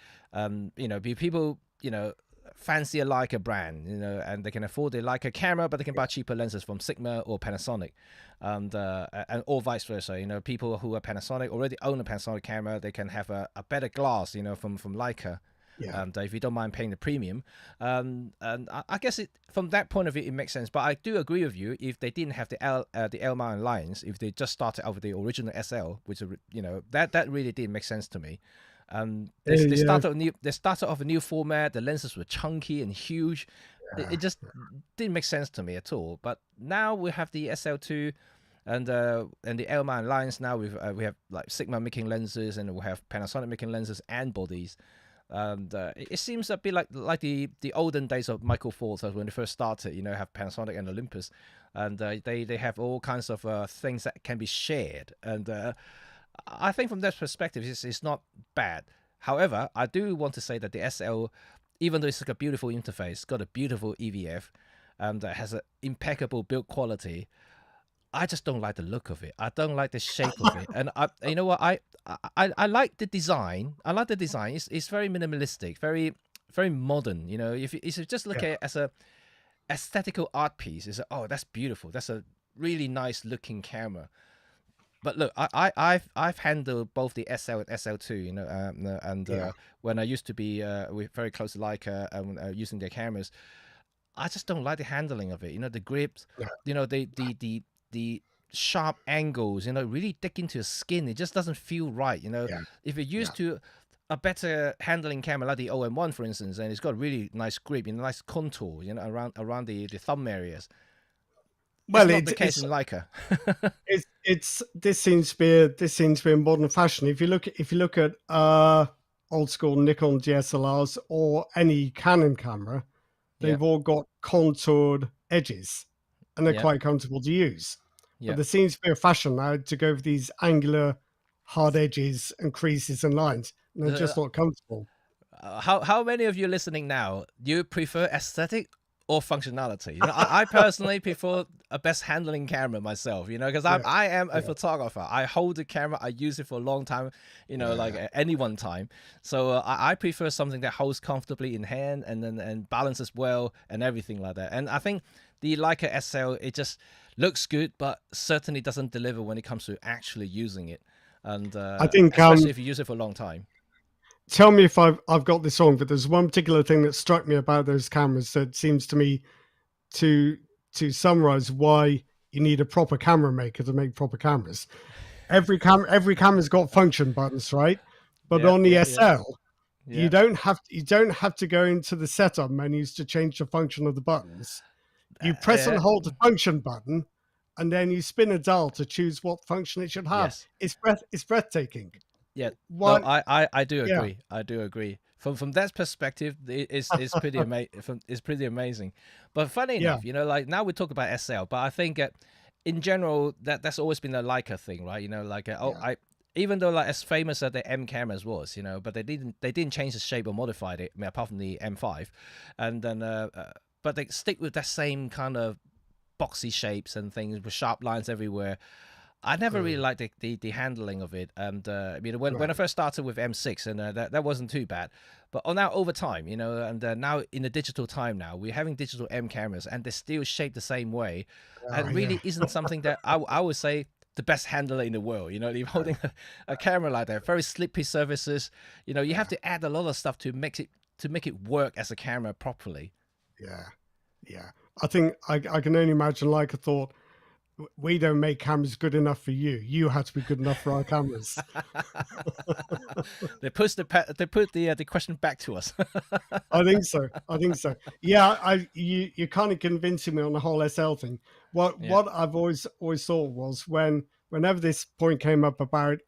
you know, people, you know, fancy a Leica brand, you know, and they can afford the Leica camera, but they can buy cheaper lenses from Sigma or Panasonic, and or vice versa. You know, people who are Panasonic already own a Panasonic camera, they can have a better glass, you know, from Leica. If you don't mind paying the premium, and I guess from that point of view it makes sense. But I do agree with you, if they didn't have the L mounted lines, if they just started out with the original SL, which, you know, that really did make sense to me. They started off a new format. The lenses were chunky and huge. It just didn't make sense to me at all. But now we have the SL2 and the L mounted lines. Now we have like Sigma making lenses, and we have Panasonic making lenses and bodies. And it seems a bit like the olden days of Micro Four Thirds when they first started. You know, have Panasonic and Olympus, and they have all kinds of things that can be shared. And I think from that perspective, it's not bad. However, I do want to say that the SL, even though it's like a beautiful interface, got a beautiful EVF, and has an impeccable build quality, I just don't like the look of it. I don't like the shape of it. And you know what? I like the design. I like the design. It's very minimalistic, very modern. You know, if you just look Yeah, at it as a aesthetical art piece, it's oh, that's beautiful. That's a really nice looking camera. But look, I've handled both the SL and SL2, you know, and yeah, when I used to be very close to Leica using their cameras, I just don't like the handling of it. You know, the grips, yeah, you know, the sharp angles, you know, really dig into your skin. It just doesn't feel right. You know, yeah, if you're yeah. used to a better handling camera like the OM1, for instance, and it's got really nice grip, you know, nice contour, you know, around the thumb areas. It's Well, not the case in Leica. it's this seems to be a modern fashion. If you look at old school Nikon DSLRs or any Canon camera, Yeah, they've all got contoured edges, and they're yeah, quite comfortable to use. But yeah. there seems to be a fashion now to go for these angular, hard edges and creases and lines, and they're just The, not comfortable. how many of you listening now, do you prefer aesthetic or functionality? You know, I personally prefer a best handling camera myself, you know, because Yeah, I am a yeah, photographer. I hold the camera, I use it for a long time, you know, like yeah, at any one time. So I prefer something that holds comfortably in hand and then and balances well and everything like that. And I think the Leica SL, it just looks good, but certainly doesn't deliver when it comes to actually using it. And I think especially if you use it for a long time. tell me if I've got this wrong, but there's one particular thing that struck me about those cameras that seems to me to summarize why you need a proper camera maker to make proper cameras. Every camera's got function buttons, right? But Yeah, on the yeah, yeah, SL, yeah. you don't have to go into the setup menus to change the function of the buttons. You press and Uh, hold the function button, and then you spin a dial to choose what function it should have. yes. It's breathtaking. Yeah, no, Why? I do Yeah, agree. I do agree. From that perspective, it's pretty it's pretty amazing. But funny yeah, enough, you know, like now we talk about SL, but I think in general that's always been a Leica thing, right? You know, like oh, yeah, I even though like as famous as the M cameras was, you know, but they didn't change the shape or modified it, I mean, apart from the M5, and then but they stick with that same kind of boxy shapes and things with sharp lines everywhere. I never really liked the handling of it, and you know when I right, first started with M6, and that wasn't too bad, but now over time, you know, and now in the digital time now, we're having digital M cameras, and they're still shaped the same way, and yeah, really isn't something that I would say the best handler in the world. You know, you're holding a camera like that, very slippy surfaces. You know, you have yeah, to add a lot of stuff to make it work as a camera properly. yeah, yeah. I think I can only imagine. Like I thought, we don't make cameras good enough for you. You have to be good enough for our cameras. They put the question back to us. I think so. I think so. Yeah, you're kind of convincing me on the whole SL thing. Yeah, What I've always thought was whenever this point came up about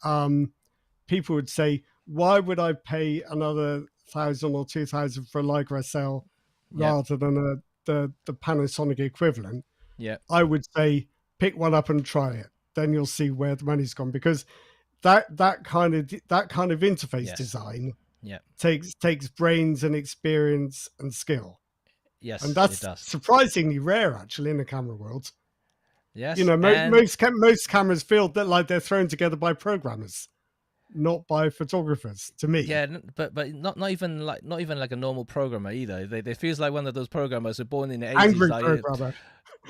people would say, why would I pay another 1,000 or 2,000 for a Leica SL yeah, rather than the Panasonic equivalent? yeah. I would say pick one up and try it. Then you'll see where the money's gone, because that kind of interface Yes. design Yeah. takes brains and experience and skill, and Yes, it that's does. surprisingly rare actually in the camera world. You Yes, know, and most cameras feel that like they're thrown together by programmers, not by photographers. To me, yeah, but not even like a normal programmer either. They feels like one of those programmers who were born in the 80s. angry Like programmer.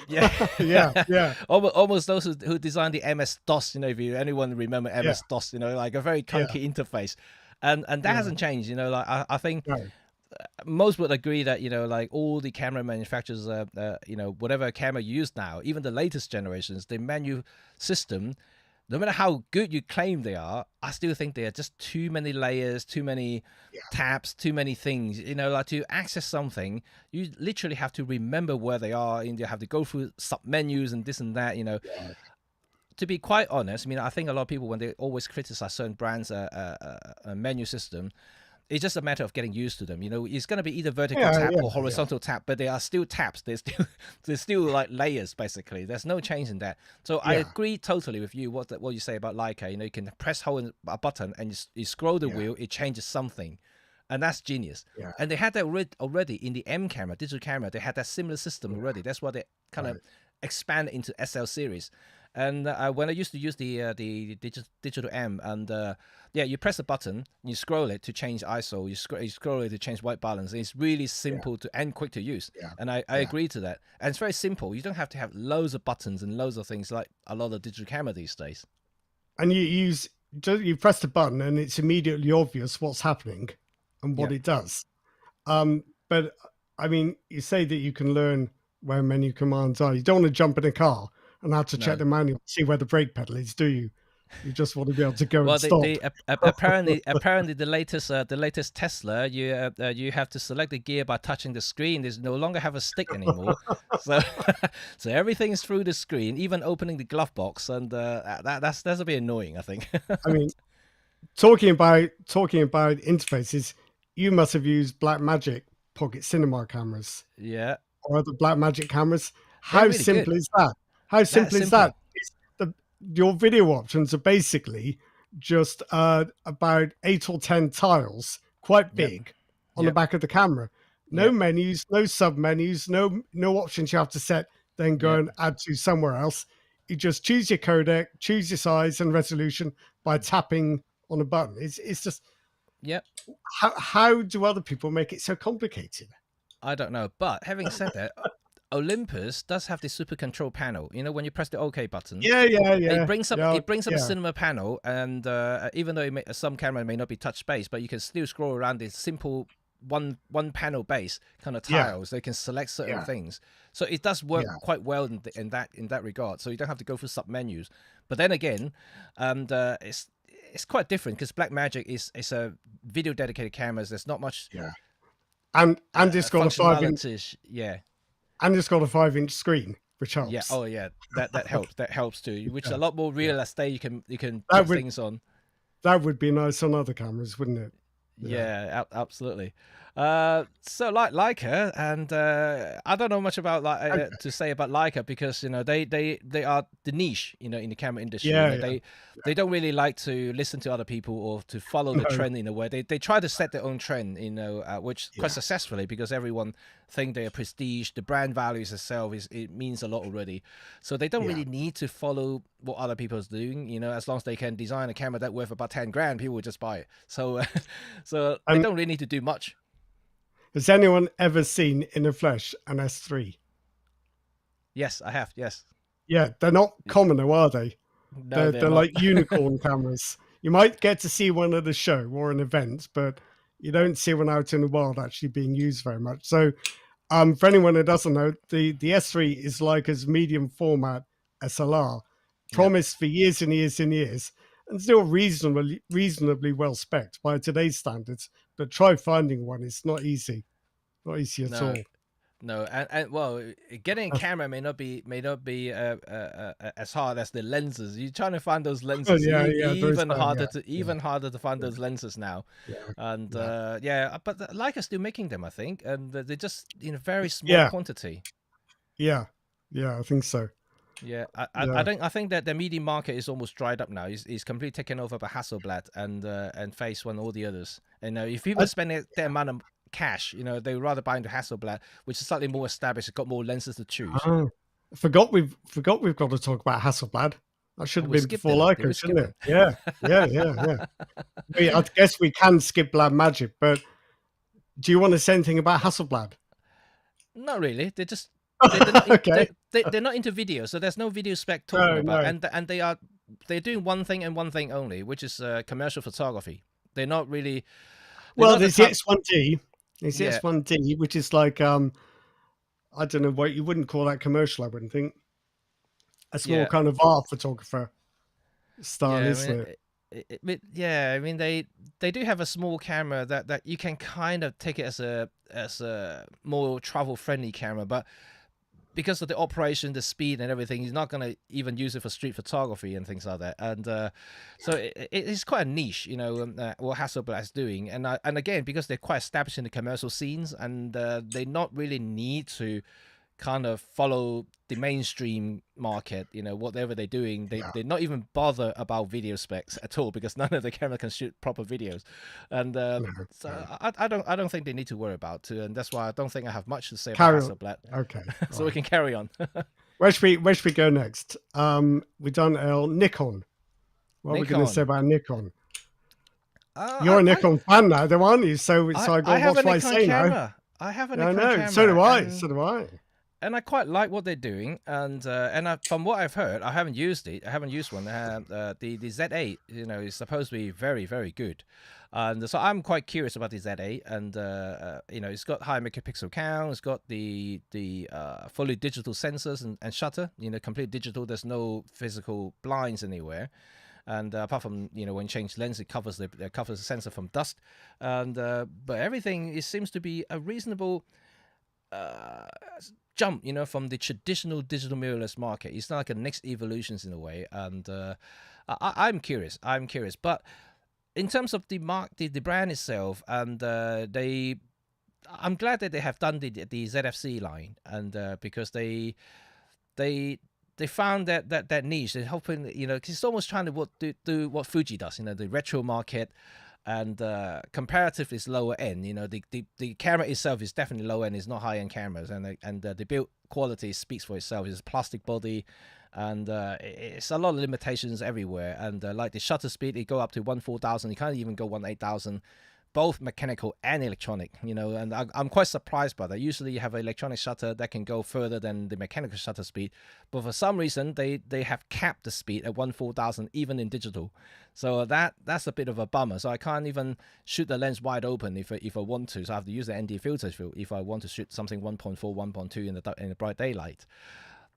yeah, Yeah, yeah, almost those who designed the MS DOS. You know, if you anyone remember yeah, MS DOS, you know, like a very yeah, clunky interface, and that yeah. hasn't changed. You know, like I think No, most would agree that you know like all the camera manufacturers you know whatever camera you use now, even the latest generations, the menu system, no matter how good you claim they are, I still think there are just too many layers, too many yeah, tabs, too many things. You know, like to access something, you literally have to remember where they are, and you have to go through sub menus and this and that. You know, yeah, to be quite honest, I mean, I think a lot of people when they always criticize certain brands' menu system, it's just a matter of getting used to them. You know, it's going to be either vertical yeah, tap yeah, or yeah, horizontal tap, but they are still taps. There's still like layers basically. There's no change in that. So I yeah, agree totally with you what you say about Leica. You know, you can press hold a button and you scroll the yeah, wheel, it changes something, and that's genius. yeah, And they had that already in the M camera, digital camera. They had that similar system yeah, already. That's why they kind of right, expand into SL series. And when I used to use the digital M, and yeah, you press a button, you scroll it to change ISO, you scroll it to change white balance. It's really Yeah, simple to and quick to use. yeah, And I yeah. agree to that. And it's very simple. You don't have to have loads of buttons and loads of things like a lot of digital camera these days. And you press the button, and it's immediately obvious what's happening and what Yeah. it does. But I mean, you say that you can learn where menu commands are. You don't want to jump in a car and have to check No. the manual, see where the brake pedal is, do you? You just want to be able to go and Well, stop. apparently the latest Tesla, you have to select the gear by touching the screen. There's no longer have a stick anymore, so so everything is through the screen, even opening the glove box, and that's a bit annoying, I think. I mean, talking about interfaces, you must have used Blackmagic Pocket Cinema cameras Yeah, or other Blackmagic cameras. they're How really good. simple is that? How That simple is simple. that? It's your video options are basically just about 8 or 10 tiles, quite Yep, big, on the yep, back of the camera. No yep, menus, no sub menus, no options you have to set, then go yep, and add to somewhere else. You just choose your codec, choose your size and resolution by tapping on a button. It's just yep. how do other people make it so complicated? I don't know, but having said that, Olympus does have the super control panel. You know, when you press the OK button, Yeah, yeah, yeah, yeah, it brings up a yeah, cinema panel, and even though some camera may not be touch based, but you can still scroll around this simple one panel base kind of yeah, tiles. They can select certain yeah, things, so it does work yeah. quite well in that regard. So you don't have to go through sub menus. But then again, and it's quite different because Blackmagic is a video dedicated cameras. There's not much Yeah. And it's got a 5 inch functionality. Yeah. and it's got a 5 inch screen, which Yeah. helps. Oh, yeah. That helps. That helps too. Which is Yeah, a lot more yeah. real estate you can That put would things on. be nice on other cameras, wouldn't it? Yeah. Yeah, absolutely. So like Leica, and I don't know much about Okay. to say about Leica because you know they are the niche, you know, in the camera industry. You Yeah, know, yeah. they don't really like to listen to other people or to follow the No. trend in a way. They try to set their own trend, you know, which quite Yeah. successfully because everyone think they are prestige. The brand values itself it means a lot already, so they don't Yeah. really need to follow what other people are doing. You know, as long as they can design a camera that worth about 10 grand, people will just buy it. So so they And don't really need to do much. has anyone ever seen in the flesh an S3? Yes, I have. Yes. Yeah, they're not common though, are they? No, they're They're not. like unicorn cameras. You might get to see one at a show or an event, but you don't see one out in the wild actually being used very much. So for anyone who doesn't know, the S3 is like as medium format SLR, Yep. promised for years and years and years, and still reasonably well spec'd by today's standards. But try finding one; it's not easy at No, all. no, and well, getting a camera may not be as hard as the lenses. You're trying to find those lenses Yeah, yeah, there is even that. harder Yeah, to yeah, find yeah, those lenses now. yeah, And yeah, yeah, but Leica's still making them, I think, and they're just in a very small yeah, quantity. yeah, yeah. I think so. Yeah, Yeah. I think that the medium market is almost dried up now. It's completely taken over by Hasselblad and Face One, all the others. And if people I, are spending that amount of cash, you know, they would rather buy into Hasselblad, which is slightly more established. It's got more lenses to choose. oh, forgot we've got to talk about Hasselblad. That should Oh, have we been skipped before them. Did we Leica, skip shouldn't them? it? Yeah, yeah, yeah, yeah. I guess we can skip Blad Magic, but do you want to say anything about Hasselblad? Not really. They're not Okay. they're not into video, so there's no video spec talking No, about. no. And they're doing one thing and one thing only, which is commercial photography. They're not really they're Well, not the there's the type. X1D. There's the Yeah, X1D, which is like I don't know what you wouldn't call that commercial. I wouldn't think. It's more yeah. kind of art photographer style, Yeah, I isn't mean, it? yeah, I mean they do have a small camera that you can kind of take it as a more travel friendly camera, but because of the operation, the speed and everything, he's not gonna even use it for street photography and things like that. And so it's quite a niche, you know, what Hasselblad's doing. And again, because they're quite established in the commercial scenes, and they not really need to kind of follow the mainstream market, you know, whatever they're doing, Yeah. they not even bother about video specs at all because none of the camera can shoot proper videos. And No, so no. I don't think they need to worry about it, and that's why I don't think I have much to say about Carry on. Hasselblad. Okay. So All we right. can carry on. where should we go next? We done Nikon. What are we going to say Nikon. about Nikon? Uh, You're a I, I Nikon fan now, though, aren't you? So I got I to have a watch what I Nikon say now. camera. I have a Yeah, I Nikon know. So camera, do I. So do I. and I quite like what they're doing. And from what I've heard, I haven't used it. I haven't used one. The Z8, is supposed to be very, very good. And so I'm quite curious about the Z8, and it's got high megapixel count. It's got the fully digital sensors and shutter. Complete digital. There's no physical blinds anywhere. And apart from when you change lens, it covers the sensor from dust. And but everything, it seems to be a reasonable uh, jump, from the traditional digital mirrorless market. It's not like a next evolutions in a way. And I'm curious. I'm curious. But in terms of the brand itself, and I'm glad that they have done the ZFC line, and because they found that niche. They're hoping, 'cause it's almost trying to do what Fuji does, the retro market, and comparatively it's lower end. The camera itself is definitely low end. It's not high end cameras, and the build quality speaks for itself. It's a plastic body, and it's a lot of limitations everywhere. And like the shutter speed, it go up to 1/4000. You can't even go 1/8000. Both mechanical and electronic, and I'm quite surprised by that. Usually you have an electronic shutter that can go further than the mechanical shutter speed, but for some reason they have capped the speed at 1/4000 even in digital. So that's a bit of a bummer. So I can't even shoot the lens wide open if I want to. So I have to use the ND filter if I want to shoot something 1.4, 1.2 in the bright daylight.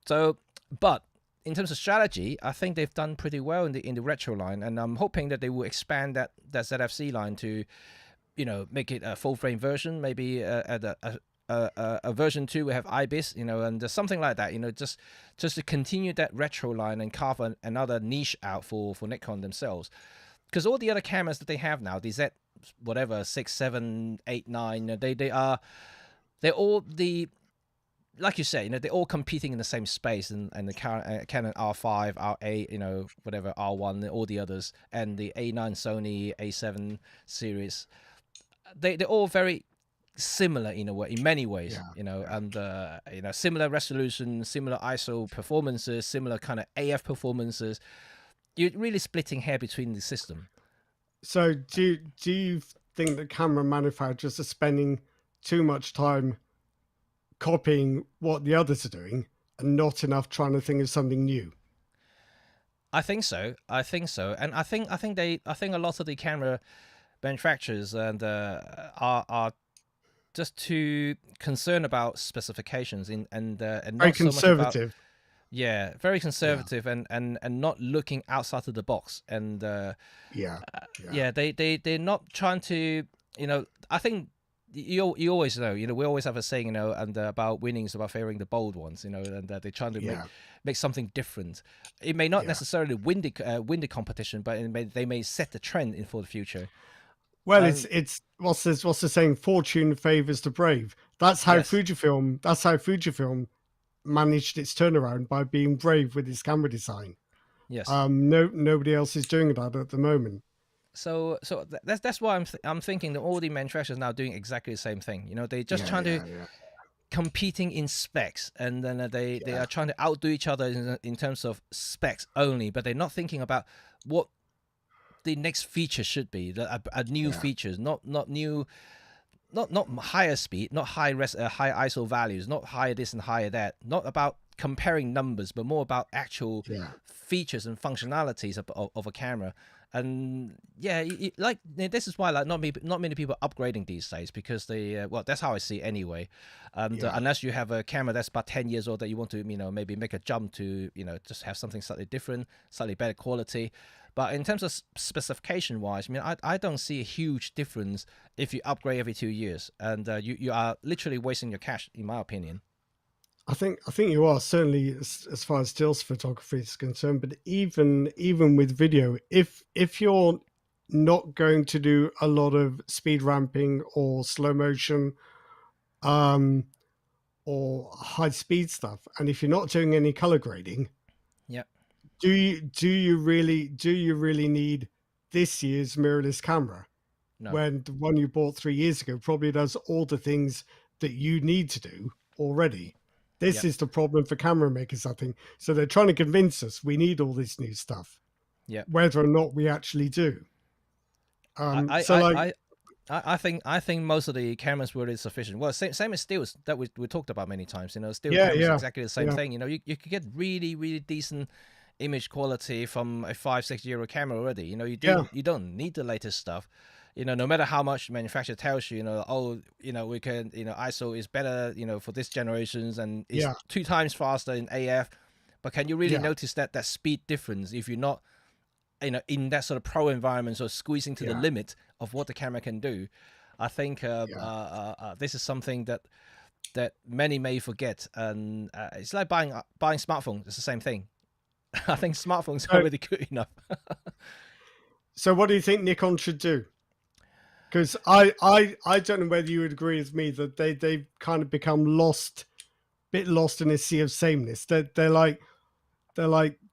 So, but in terms of strategy, I think they've done pretty well in the retro line, and I'm hoping that they will expand that ZFC line to make it a full frame version, maybe at a version 2 we have IBIS, and something like that, just to continue that retro line and carve another niche out for Nikon themselves. Because all the other cameras that they have now, the Z whatever 6, 7, 8, 9, they're all like you say, they're all competing in the same space, and the Canon R5, R8, whatever, R1, all the others, and the A9 Sony A7 series. They're all very similar in a way, in many ways, and similar resolution, similar ISO performances, similar kind of AF performances. You're really splitting hair between the system. So do you think that camera manufacturers are spending too much time copying what the others are doing and not enough trying to think of something new? I think so. And I think a lot of the camera manufacturers and are just too concerned about specifications and Very not so much about conservative. very conservative and not looking outside of the box. And Yeah. they're not trying to, I think you always know, we always have a saying, and about winning is about favoring the bold ones, and they're trying to make something different. It may not necessarily win the competition, but they may set the trend for the future. Well, it's what's the saying? Fortune favors the brave. That's how Yes. Fujifilm managed its turnaround, by being brave with its camera design. Yes. Nobody else is doing that at the moment. So that's why I'm thinking that all the manufacturers now doing exactly the same thing. They're just trying to competing in specs, and then they are trying to outdo each other in terms of specs only, but they're not thinking about what the next feature should be, a new features, not new, not higher speed, not high ISO values, not higher this and higher that, not about comparing numbers, but more about actual features and functionalities of a camera. And this is why not many people are upgrading these days, because that's how I see it anyway. Unless you have a camera that's about 10 years old that you want to maybe make a jump to just have something slightly different, slightly better quality. But in terms of specification wise, I don't see a huge difference if you upgrade every 2 years, and you are literally wasting your cash, in my opinion. I think you are, certainly as far as stills photography is concerned. But even with video, if you're not going to do a lot of speed ramping or slow motion, or high speed stuff, and if you're not doing any color grading, do you really need this year's mirrorless camera? No. When the one you bought 3 years ago probably does all the things that you need to do already. This Yep. is the problem for camera makers, I think. So they're trying to convince us we need all this new stuff, Yep. whether or not we actually do. I I So I like, I I think most of the cameras were sufficient. Well, same as stills that we talked about many times. Still yeah, cameras yeah, exactly the same yeah, thing. You could get really decent image quality from a 5 6 euro camera already. yeah, You don't need the latest stuff. No matter how much the manufacturer tells you, oh, we can, ISO is better, for this generations and it's yeah, 2 times faster in AF. But can you really yeah, notice that speed difference if you're not, in that sort of pro environment, so squeezing to the yeah, limit of what the camera can do? I think yeah. this is something that many may forget, and it's like buying smartphones. It's the same thing. I think smartphones are So, already good enough. so what do you think Nikon should do? Because I don't know whether you would agree with me that they've kind of become bit lost in a sea of sameness. They're like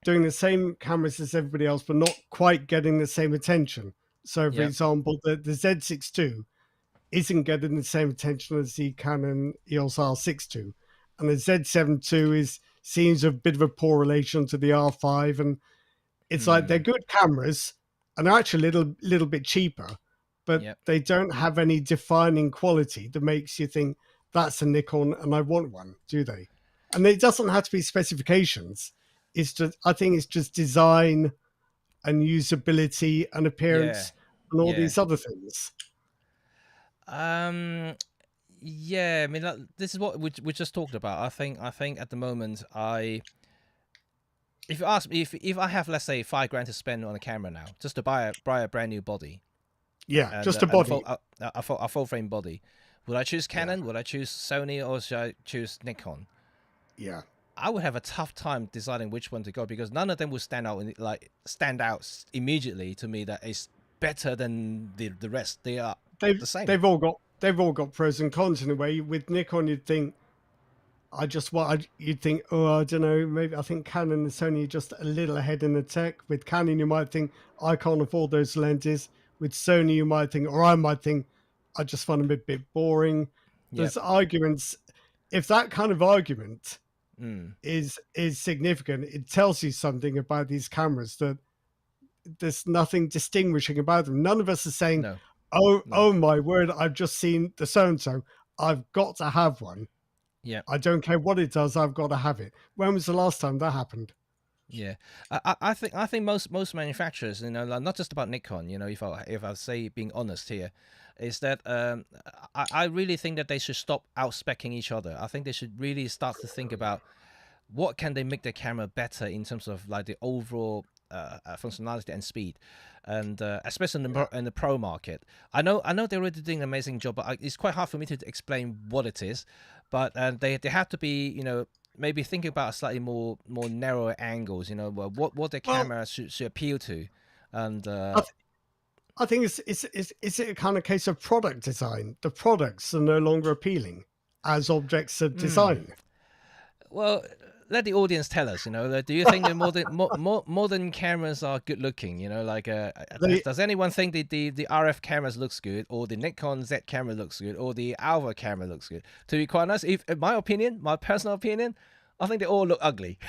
doing the same cameras as everybody else, but not quite getting the same attention. So, for Yep. example, the Z6 II isn't getting the same attention as the Canon EOS R6 II, and the Z7 II seems a bit of a poor relation to the R5, and it's like they're Mm. good cameras and they're actually a little bit cheaper, but Yep. they don't have any defining quality that makes you think that's a Nikon and I want one, do they? And it doesn't have to be specifications. It's just, I think it's just design and usability and Yeah. appearance and all Yeah. these other things. Um. Yeah. I mean, this is what we just talked about. I think at the moment, if you ask me, if I have, let's say, 5 grand to spend on a camera now, just to buy a brand new body, Yeah, and just a and body. a full frame body, would I choose Yeah, Canon? Would I choose Sony? Or should I choose Nikon? yeah. I would have a tough time deciding which one to go, because none of them will stand out immediately to me that is better than the rest. They are They've the same. they've all got pros and cons in a way. With Nikon, you'd think you'd think, oh, I don't know, maybe I think Canon and Sony are just a little ahead in the tech. With Canon, you might think I can't afford those lenses. With Sony, you might think, or I might think, I just find them a bit boring. Yep. There's arguments. If that kind of argument Mm. is significant, it tells you something about these cameras, that there's nothing distinguishing about them. None of us are saying, No. oh, No. oh my word, I've just seen the so and so. I've got to have one. Yep. I don't care what it does. I've got to have it. When was the last time that happened? Yeah, I think most manufacturers, like, not just about Nikon, if I say, being honest here, is that I really think that they should stop out-specking each other. I think they should really start to think about what can they make their camera better in terms of, like, the overall functionality and speed, and especially Yeah, in the pro market. I know they're already doing an amazing job, but it's quite hard for me to explain what it is. But they have to be, maybe thinking about slightly more narrower angles. What the well, camera should appeal to, and I, th- I think it's a kind of case of product design. The products are no longer appealing as objects of mm, design. well, let the audience tell us. Do you think the modern cameras are good looking? Like, They does anyone think the RF cameras looks good, or the Nikon Z camera looks good, or the Alpha camera looks good? To be quite honest, if in my opinion, my personal opinion, I think they all look ugly.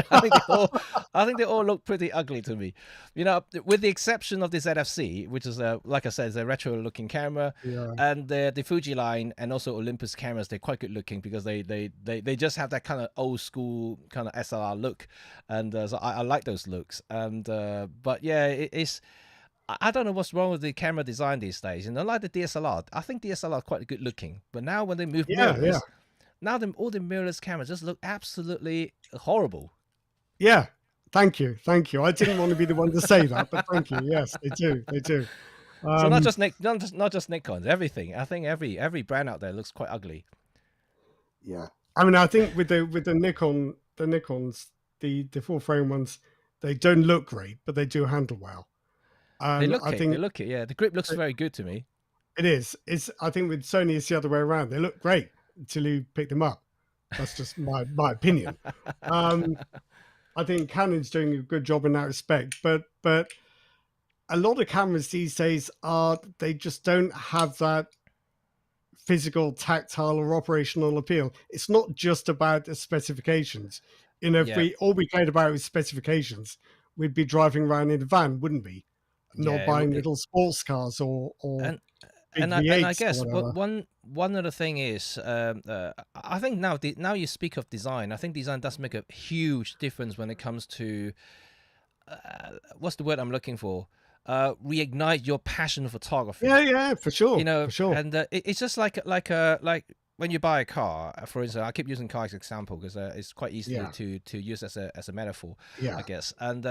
I think they all look pretty ugly to me. With the exception of the ZFC, which is, like I said, is a retro-looking camera, yeah. and the Fuji line and also Olympus cameras. They're quite good looking, because they just have that kind of old school kind of SLR look, and so I like those looks. And but yeah, it's. I don't know what's wrong with the camera design these days. Like the DSLR. I think DSLR are quite good looking, but now when they move Yeah, yeah, mirrorless, now all the mirrorless cameras just look absolutely horrible. yeah. Thank you, thank you. I didn't want to be the one to say that, but thank you. Yes, they do, they do. So not Um, just not just Nikons, everything. I think every brand out there looks quite ugly. yeah. I mean, I think with the Nikons, the full frame ones, they don't look great, but they do handle well. They And look I it. They think look it. Yeah, the grip looks it very good to me. it is. It's I think with Sony, it's the other way around. They look great until you pick them up. That's just my opinion. Um, I think Canon's doing a good job in that respect, but a lot of cameras these days they just don't have that physical, tactile, or operational appeal. It's not just about the specifications. You know, if Yeah, all we cared about was specifications, we'd be driving around in a van, wouldn't we? Not yeah. buying little sports cars or And big and I V8s or guess whatever. one other thing is, I think now you speak of design. I think design does make a huge difference when it comes to what's the word I'm looking for? Reignite your passion for photography. Yeah, for sure, for sure. And it's just like when you buy a car. For instance, I keep using car as an example because it's quite easy Yeah, to use as a metaphor, yeah, I guess. And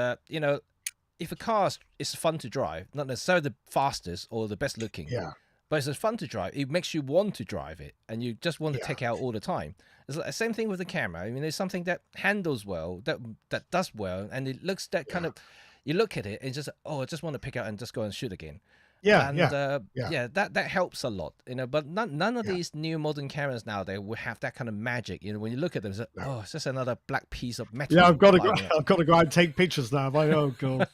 if a car is fun to drive, not necessarily the fastest or the best looking, yeah, but it's fun to drive. It makes you want to drive it, and you just want to yeah, take it out all the time. It's like the same thing with the camera. I mean, there's something that handles well, that does well, and it looks that kind yeah, of. You look at it and just, oh, I just want to pick out and just go and shoot again. yeah, And yeah, yeah, yeah, that helps a lot, But none of yeah. these new modern cameras nowadays will have that kind of magic. When you look at them, it's like, No. oh, it's just another black piece of Yeah, metal I've got to go. lying I've got to go out and take pictures now. Oh god.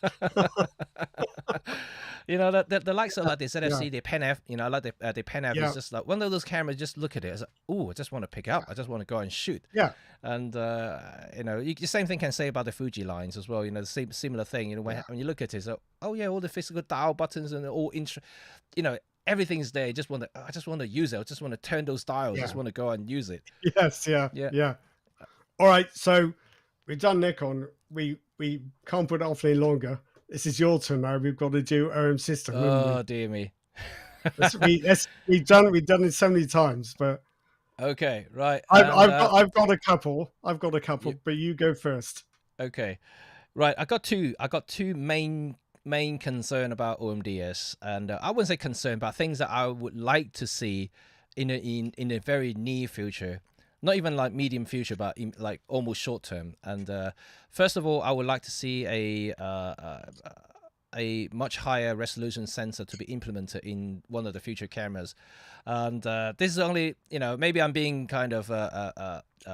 The likes of like the Yeah, ZFC, the Pen F, like the Pen F is yeah, just like one of those cameras. Just look at it, it's like, oh, I just want to pick up. I just want to go and shoot. yeah, And the same thing can say about the Fuji lines as well. The same similar thing. yeah, When you look at it, so oh yeah, all the physical dial buttons and all everything's there. I just want to use it. I just want to turn those dials. yeah. Just want to go and use it. Yes, yeah, Yeah. yeah. All right, so we've done Nikon. We can't put it off any longer. This is your turn now. We've got to do OM system, haven't Oh we? dear me. We've done it so many times, but Okay, right. And I've got a couple. I've got a couple, yeah, but you go first. okay. Right, I got two main concern about OMDS, and I wouldn't say concern, but things that I would like to see in a very near future, not even like medium future, but in like almost short term. And first of all, I would like to see a much higher resolution sensor to be implemented in one of the future cameras. And this is only, maybe I'm being kind of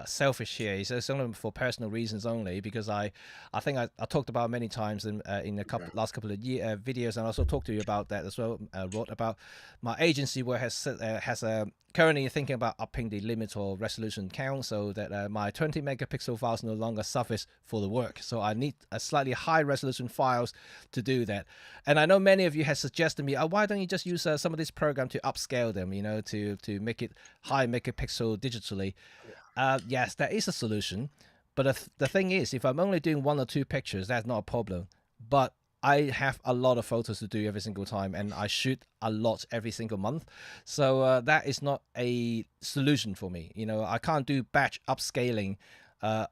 selfish here. It's only for personal reasons only, because I think I talked about many times in last couple of videos, and I also talked to you about that as well. Wrote about my agency where has currently thinking about upping the limit or resolution count so that my 20 megapixel files no longer suffice for the work. So I need a slightly high resolution files to do that. And I know many of you have suggested me, why don't you just use some of this program to upscale them, to make it high megapixel digitally. Yes, that is a solution. But the thing is, if I'm only doing 1 or 2 pictures, that's not a problem. But I have a lot of photos to do every single time, and I shoot a lot every single month. So that is not a solution for me. I can't do batch upscaling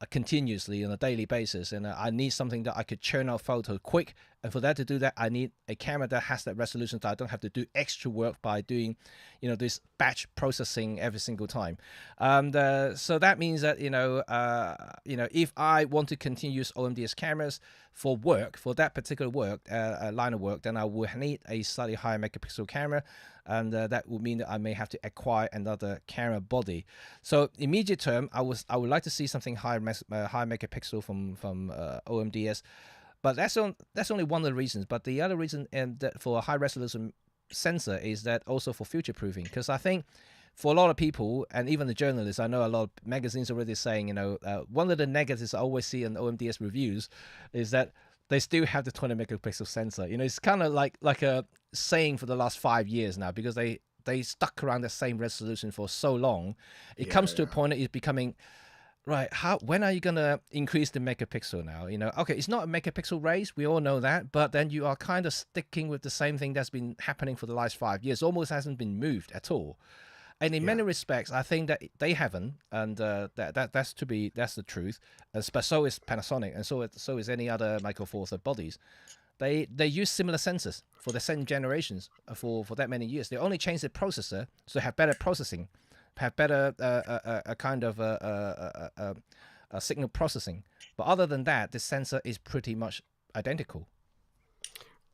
continuously on a daily basis, and I need something that I could churn out photos quick. And for that to do that, I need a camera that has that resolution, so I don't have to do extra work by doing, this batch processing every single time. So that means that if I want to continue use OMDS cameras for work, for that particular work line of work, then I will need a slightly higher megapixel camera, and that would mean that I may have to acquire another camera body. So immediate term, I would like to see something high megapixel from OMDS. But that's only one of the reasons. But the other reason, that for a high resolution sensor, is that also for future proofing. Because I think for a lot of people, and even the journalists, I know a lot of magazines already saying, one of the negatives I always see in OMDS reviews is that they still have the 20 megapixel sensor. It's kind of like a saying for the last 5 years now, because they stuck around the same resolution for so long. It comes to a point that it's becoming, right, when are you going to increase the megapixel now? Okay, it's not a megapixel race, we all know that, but then you are kind of sticking with the same thing that's been happening for the last 5 years. Almost hasn't been moved at all. And in many respects, I think that they haven't, and that's the truth. But so is Panasonic, and so is any other Micro Four Thirds bodies. They use similar sensors for the same generations for that many years. They only change the processor to have better processing, have better a kind of signal processing. But other than that, the sensor is pretty much identical.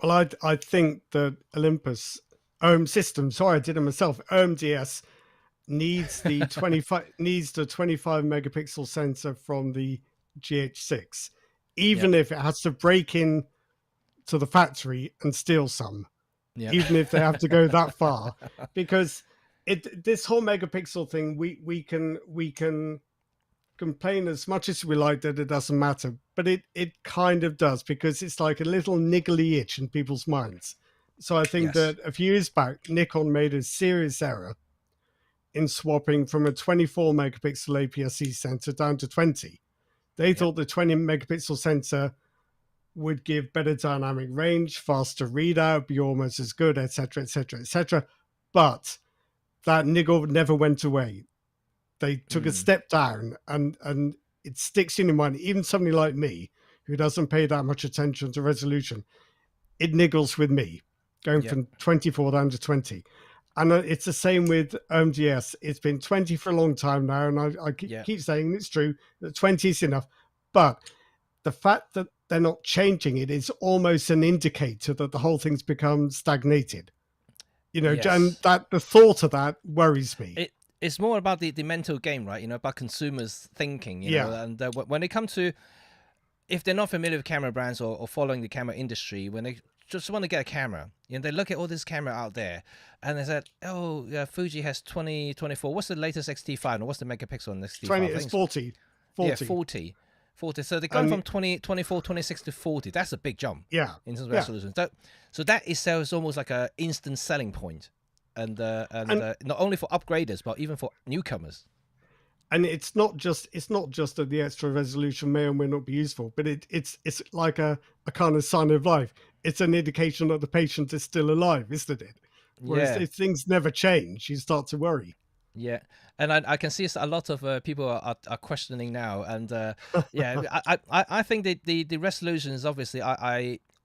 Well, I think that Olympus system. Sorry, I did it myself. OMDS needs the 25 megapixel sensor from the GH6, even if it has to break in to the factory and steal some. Yeah. Even if they have to go that far, because this whole megapixel thing, we can complain as much as we like that it doesn't matter, but it kind of does, because it's like a little niggly itch in people's minds. So I think Yes. that a few years back, Nikon made a serious error in swapping from a 24 megapixel APS-C sensor down to 20. They Yep. thought the 20 megapixel sensor would give better dynamic range, faster readout, be almost as good, etc., etc., etc. But that niggle never went away. They took a step down, and it sticks in your mind. Even somebody like me, who doesn't pay that much attention to resolution, it niggles with me, going Yep. from 24 down to 20. And it's the same with OMDS. It's been 20 for a long time now, and I Yep. keep saying it's true that 20 is enough. But the fact that they're not changing it is almost an indicator that the whole thing's become stagnated. You know, and Yes. that the thought of that worries me. It's more about the mental game, right? You know, about consumers thinking, you know, Yeah. and when they come to, if they're not familiar with camera brands or following the camera industry, when they just want to get a camera, you know, they look at all this camera out there and they said, oh, yeah, Fuji has 2024. What's the latest X-T5? And what's the megapixel on the X-T5? 20, it's 40. Yeah, 40. So they're going And from 20, 24, 26 to 40. That's a big jump yeah, in terms of yeah. resolution. So that itself is almost like a instant selling point. And not only for upgraders, but even for newcomers. And it's not just that the extra resolution may or may not be useful, but it's like a kind of sign of life. It's an indication that the patient is still alive, isn't it? Whereas Yeah. if things never change, you start to worry. Yeah, and I can see a lot of people are questioning now, and yeah, I think the resolution is obviously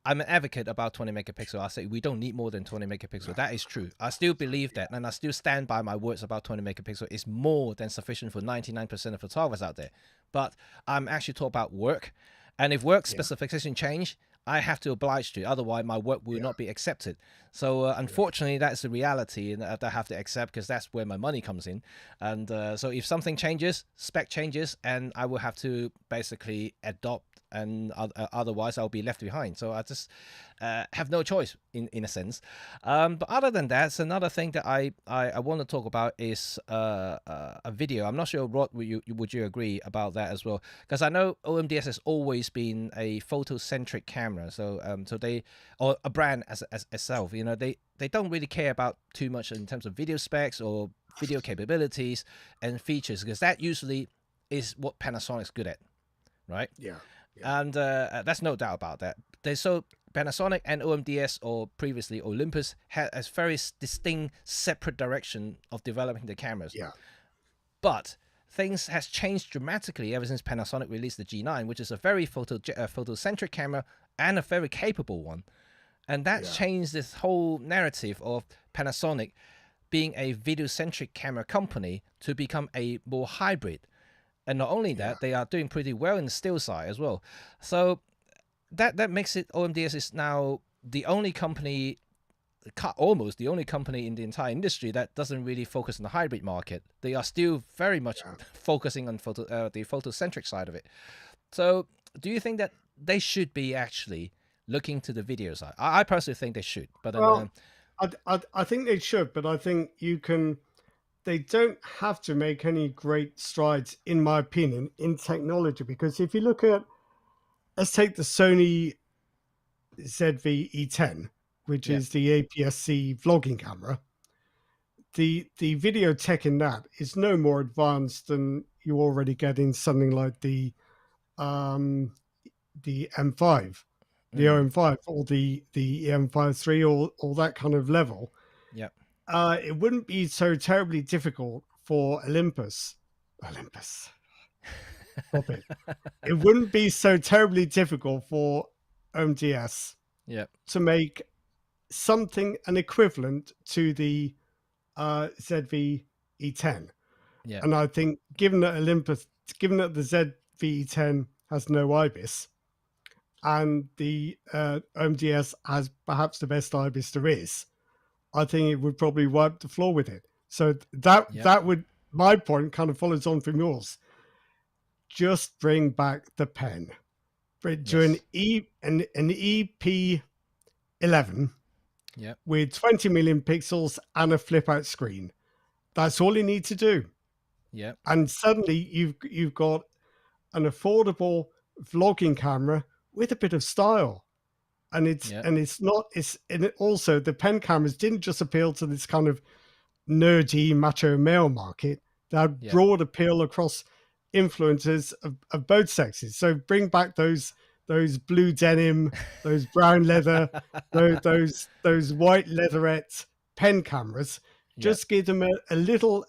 I'm an advocate about 20 megapixel. I say we don't need more than 20 megapixel. That is true. I still believe that, and I still stand by my words about 20 megapixel is more than sufficient for 99% of photographers out there. But I'm actually talking about work, and if work specification change, I have to oblige to. Otherwise, my work will not be accepted. So unfortunately, that's the reality, and I have to accept because that's where my money comes in. And so if something changes, spec changes, and I will have to basically adopt. And otherwise, I'll be left behind. So I just have no choice, in a sense. But other than that, it's another thing that I want to talk about is a video. I'm not sure, Rod, would you agree about that as well? Because I know OMDS has always been a photocentric camera. So so they, or a brand as itself, you know, they don't really care about too much in terms of video specs or video capabilities and features, because that usually is what Panasonic's good at, right? Yeah. And that's no doubt about that. So Panasonic and OMDS, or previously Olympus, had a very distinct, separate direction of developing the cameras. Yeah. But things has changed dramatically ever since Panasonic released the G9, which is a very photocentric camera and a very capable one. And that changed this whole narrative of Panasonic being a video-centric camera company to become a more hybrid. And not only that, they are doing pretty well in the still side as well. So that makes it, OMDS is now the only company, almost the only company in the entire industry that doesn't really focus on the hybrid market. They are still very much focusing on the photocentric side of it. So do you think that they should be actually looking to the video side? I personally think they should. But Well, I think they should, but I think they don't have to make any great strides, in my opinion, in technology. Because if you look at, let's take the Sony ZV-E10, which is the APS-C vlogging camera. The video tech in that is no more advanced than you already get in something like the M5, the OM5, or the M5 III, or that kind of level. Yeah. It wouldn't be so terribly difficult for Olympus. Stop it. It wouldn't be so terribly difficult for OMDS to make something an equivalent to the ZV-E10. Yeah. And I think given that the ZV-E10 has no IBIS, and the OMDS has perhaps the best IBIS there is, I think it would probably wipe the floor with it. So that would, my point kind of follows on from yours. Just bring back the pen. Do an EP11 with 20 million pixels and a flip out screen. That's all you need to do. Yeah. And suddenly you've got an affordable vlogging camera with a bit of style. And Yeah. it's not, it's, and it also, the pen cameras didn't just appeal to this kind of nerdy macho male market. They had Yeah. broad appeal across influencers of both sexes. So bring back those blue denim, those brown leather, those white leatherette pen cameras. Yeah. Just give them a little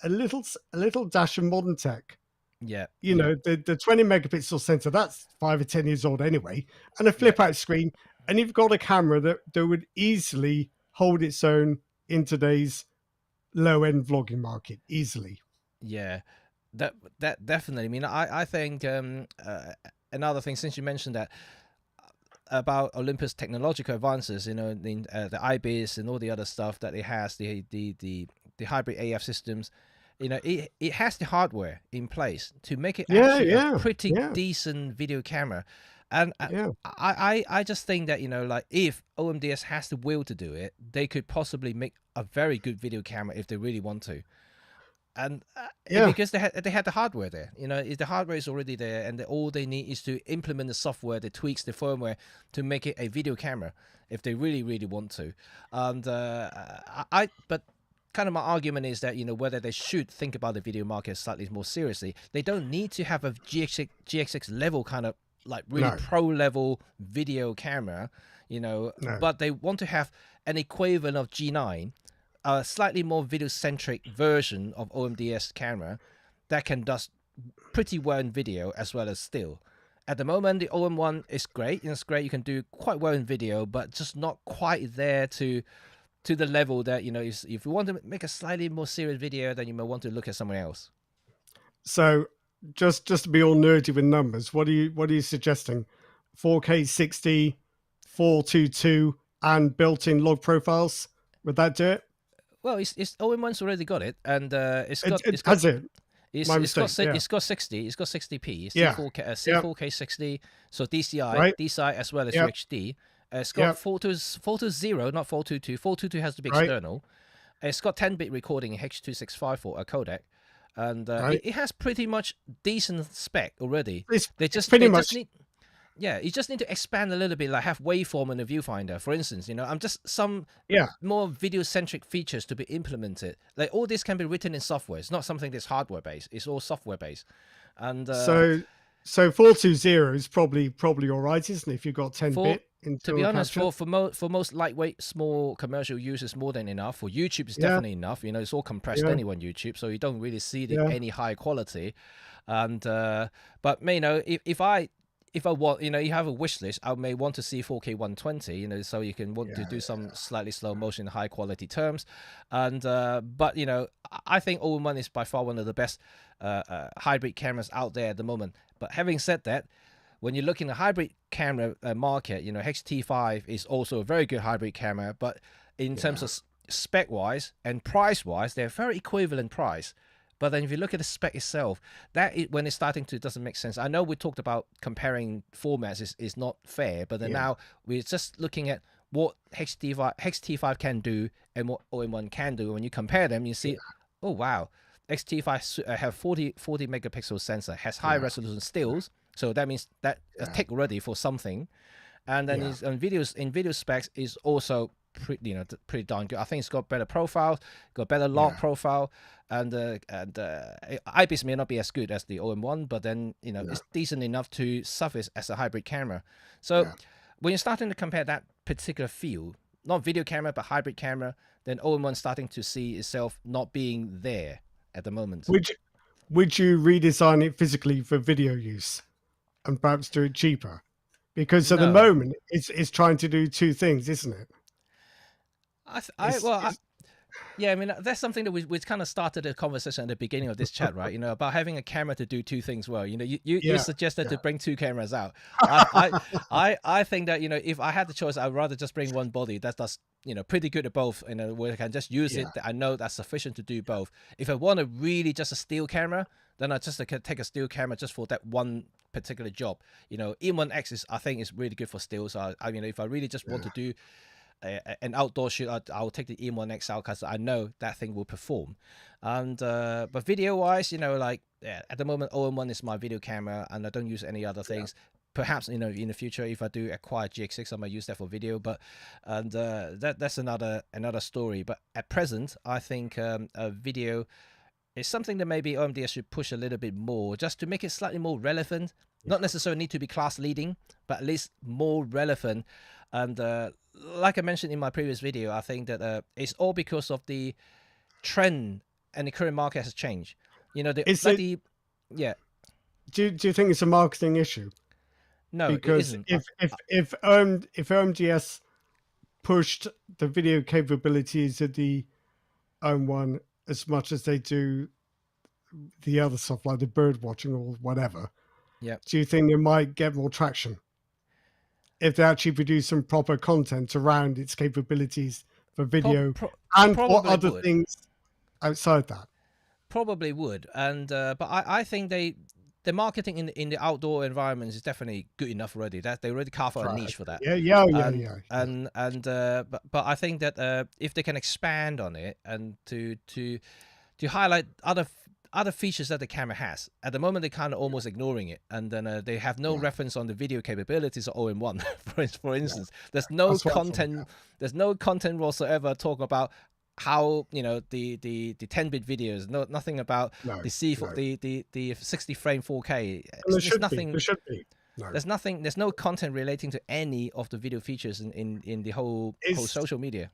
dash of modern tech. Yeah. You Yeah. know, the 20 megapixel sensor, that's 5 or 10 years old anyway, and a Yeah. flip out screen, and you've got a camera that would easily hold its own in today's low end vlogging market easily. Yeah. That definitely. I mean, I think another thing, since you mentioned that about Olympus technological advances, you know, the IBIS and all the other stuff that it has, the hybrid AF systems, you know, it has the hardware in place to make it actually a pretty decent video camera. And I just think that, you know, like if OMDS has the will to do it, they could possibly make a very good video camera if they really want to. And because they had the hardware there, you know, if the hardware is already there, and all they need is to implement the software, the tweaks, the firmware to make it a video camera, if they really want to. And but kind of my argument is that, you know, whether they should think about the video market slightly more seriously. They don't need to have a GX6 level kind of like really pro level video camera, you know, but they want to have an equivalent of G9. A slightly more video-centric version of OMDS camera that can do pretty well in video as well as still. At the moment, the OM1 is great. It's great. You can do quite well in video, but just not quite there to the level that, you know, if you want to make a slightly more serious video, then you may want to look at someone else. So just to be all nerdy with numbers, what are you suggesting? 4K 60, 422, and built-in log profiles? Would that do it? Well, it's OM1's already got it, and it's got 60. It's got 60p. It's C4K 60. So DCI as well as UHD. It's got photo 0, not 422. 422 has to be external. It's got 10-bit recording in H.265 a codec, and it has pretty much decent spec already. You just need to expand a little bit, like have waveform in the viewfinder, for instance. You know, I'm just some more video-centric features to be implemented. Like all this can be written in software. It's not something that's hardware-based. It's all software-based. And so 420 is probably all right, isn't it? If you've got 10-bit. To be honest, for most lightweight, small commercial users, more than enough. For YouTube, it's definitely enough. You know, it's all compressed anyway on YouTube, so you don't really see any high quality. And but you know, if I want, you know, you have a wish list, I may want to see 4K 120, you know, so you can want to do some slightly slow motion, high quality terms. And but you know, I think OM1 is by far one of the best hybrid cameras out there at the moment. But having said that, when you look in the hybrid camera market, you know, HT5 is also a very good hybrid camera, but in terms of spec wise and price wise, they're very equivalent price. But then if you look at the spec itself, when it's starting to, doesn't make sense. I know we talked about comparing formats is not fair, but then now we're just looking at what HT5 can do and what OM1 can do. When you compare them, you see, oh wow, HT5 have 40 megapixel sensor, has high resolution stills, so that means that a tick already for something. And then in video specs is also pretty darn good. I think it's got better profile, got better log profile, and IBIS may not be as good as the OM1, but then it's decent enough to surface as a hybrid camera. So when you're starting to compare that particular field, not video camera but hybrid camera, then OM1 starting to see itself not being there at the moment. Would you redesign it physically for video use and perhaps do it cheaper? Because at the moment it's trying to do two things, isn't it? I mean, that's something that we kind of started a conversation at the beginning of this chat, right? About having a camera to do two things well. You suggested to bring two cameras out. I think that if I had the choice, I'd rather just bring one body that does pretty good at both. Where I can just use it. I know that's sufficient to do both. If I want to really just a still camera, then I just take a still camera just for that one particular job. E1X I think is really good for still. So I mean, if I really just want to do an outdoor shoot, I'll take the EP019 because I know that thing will perform. And but video wise, like at the moment, OM1 is my video camera, and I don't use any other things. Perhaps in the future, if I do acquire GX6, I might use that for video. But that's another story. But at present, I think a video is something that maybe OMDS should push a little bit more, just to make it slightly more relevant. Not necessarily need to be class leading, but at least more relevant. And like I mentioned in my previous video, I think that it's all because of the trend and the current market has changed. Yeah. Do you think it's a marketing issue? No, because it isn't. if OMDS pushed the video capabilities of the OM1 as much as they do the other stuff like the bird watching or whatever, do you think it might get more traction if they actually produce some proper content around its capabilities for video and for other things outside that? Probably would, and but I think the marketing in the outdoor environments is definitely good enough already. That they already carve out a niche for that. But I think that if they can expand on it and to highlight other features that the camera has. At the moment, they're kind of almost ignoring it, and then they have no reference on the video capabilities of OM1. for instance, there's no content. There's no content whatsoever talk about how the 10-bit videos. Nothing about the 60 frame 4K. There nothing. There should be. No. There's nothing. There's no content relating to any of the video features in the whole social media.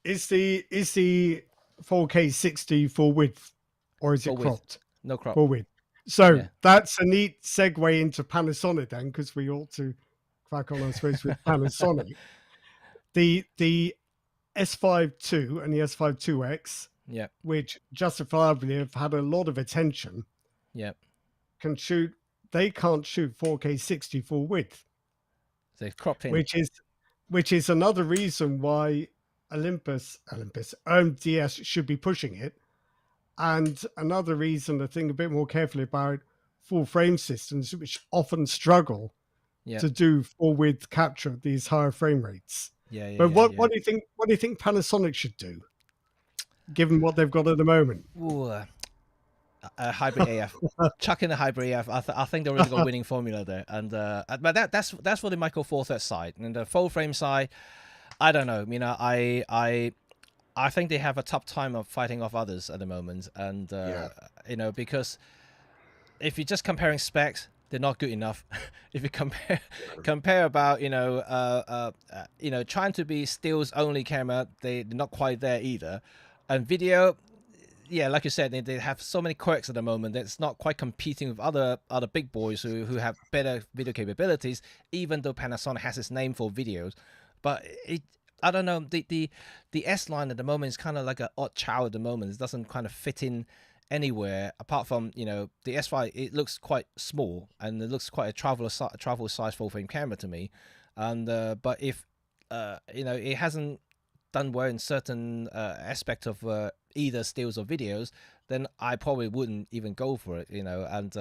Is the 4K 60 full width? Or is it cropped? No crop. Full width. So that's a neat segue into Panasonic then, because we ought to crack on, I suppose, with Panasonic. The S5 II and the S5 IIX, which justifiably have had a lot of attention, they can't shoot 4K 60 full width. They've cropped in. Which is another reason why OMDS should be pushing it. And another reason to think a bit more carefully about full frame systems, which often struggle to do full width capture at these higher frame rates. But what do you think? What do you think Panasonic should do, given what they've got at the moment? Ooh, a hybrid AF. Chuck in a hybrid AF. I think they've already got a winning formula there. And but that's for the Micro Four Thirds side, and the full frame side, I don't know. I think they have a tough time of fighting off others at the moment, and because if you're just comparing specs, they're not good enough. If you compare about trying to be stills only camera, they're not quite there either, and video, like you said, they have so many quirks at the moment that it's not quite competing with other big boys who have better video capabilities, even though Panasonic has its name for videos, but I don't know, the S line at the moment is kind of like an odd child at the moment. It doesn't kind of fit in anywhere apart from the S5. It looks quite small and it looks quite a travel size full frame camera to me, and but if it hasn't done well in certain aspect of either stills or videos, then I probably wouldn't even go for it, and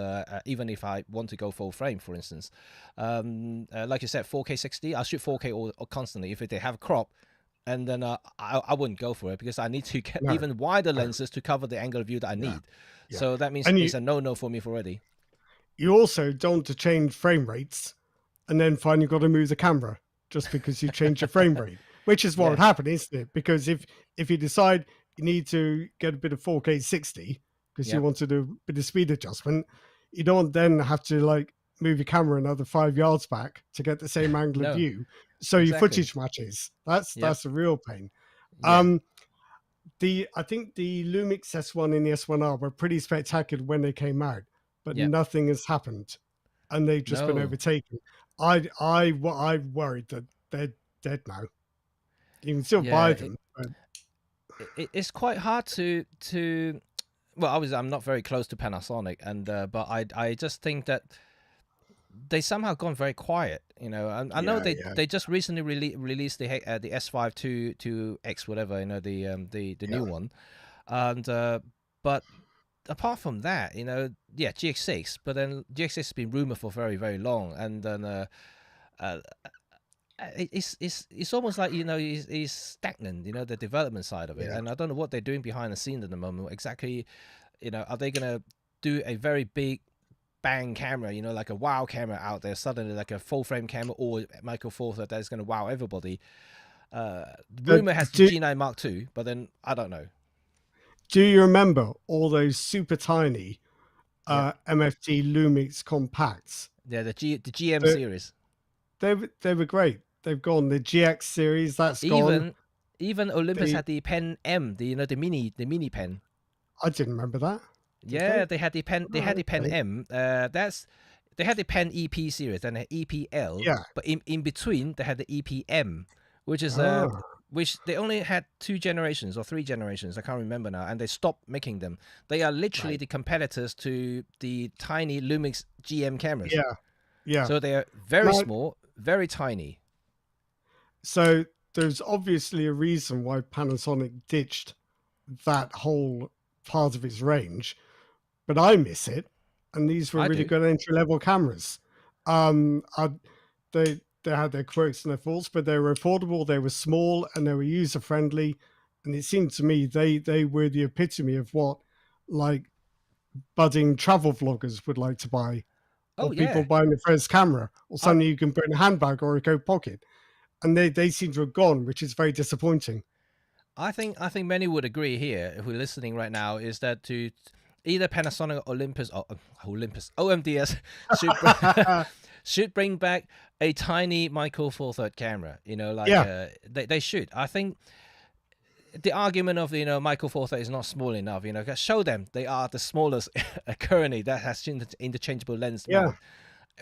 even if I want to go full frame, for instance. Like you said, 4K 60, I shoot 4K or constantly. If they have a crop, and then I wouldn't go for it because I need to get even wider lenses to cover the angle of view that I need. So that means it's a no-no for me already. You also don't want to change frame rates and then find you've got to move the camera just because you change your frame rate, which is what would happen, isn't it? Because if you decide you need to get a bit of 4K 60 because you want to do a bit of speed adjustment, you don't then have to move your camera another 5 yards back to get the same angle of view, so your footage matches. That's a real pain. I think the Lumix S1 and the S1R were pretty spectacular when they came out, but nothing has happened, and they've just been overtaken. I worried that they're dead now. You can still buy them. It's quite hard to well, obviously I'm not very close to Panasonic, and but I just think that they somehow gone very quiet, and I know they just recently released the S5 2X whatever, the new one, and but apart from that, GX6, but then GX6 has been rumored for very, very long, and then It's almost like, you know, it's stagnant, you know, the development side of it, Yeah. and I don't know what they're doing behind the scenes at the moment exactly. You know, are they gonna do a very big bang camera, you know, like a wow camera out there suddenly, like a full frame camera or Michael Four Third that's going to wow everybody? uh Uh, Rumor has the do G9 Mark II, but then I don't know. Do you remember all those super tiny Yeah, MFT Lumix compacts? yeah, the GM They, series. they were great. They've gone. The GX series, that's gone. even even Olympus The had the Pen M, the, you know, the mini pen. I didn't remember that. Did Yeah, they? they had the pen. They had Oh, the Pen okay. M. That's they had the Pen EP series and the EPL, Yeah. but in between they had the EPM, which is Ah, which they only had 2 generations or 3 generations. I can't remember now, and they stopped making them. They are literally right. the competitors to the tiny Lumix GM cameras. Yeah. Yeah. So they are very Now, small, very tiny. so there's obviously a reason why Panasonic ditched that whole part of its range, but I miss it. And these were I really do. good entry level cameras. I, they had their quirks and their faults, but they were affordable, they were small, and they were user friendly. And it seemed to me they were the epitome of what like budding travel vloggers would like to buy, Oh or people yeah, buying their first camera, or I something you can put in a handbag or a coat pocket. And they seem to have gone, which is very disappointing. I think many would agree here who are listening right now is that to either Panasonic or Olympus or Olympus OMDS should should bring back a tiny Michael Four Third camera. You know, like Yeah, they should. I think the argument of, you know, Michael Four Third is not small enough. You know, show them they are the smallest currently that has interchangeable lens yeah, mount,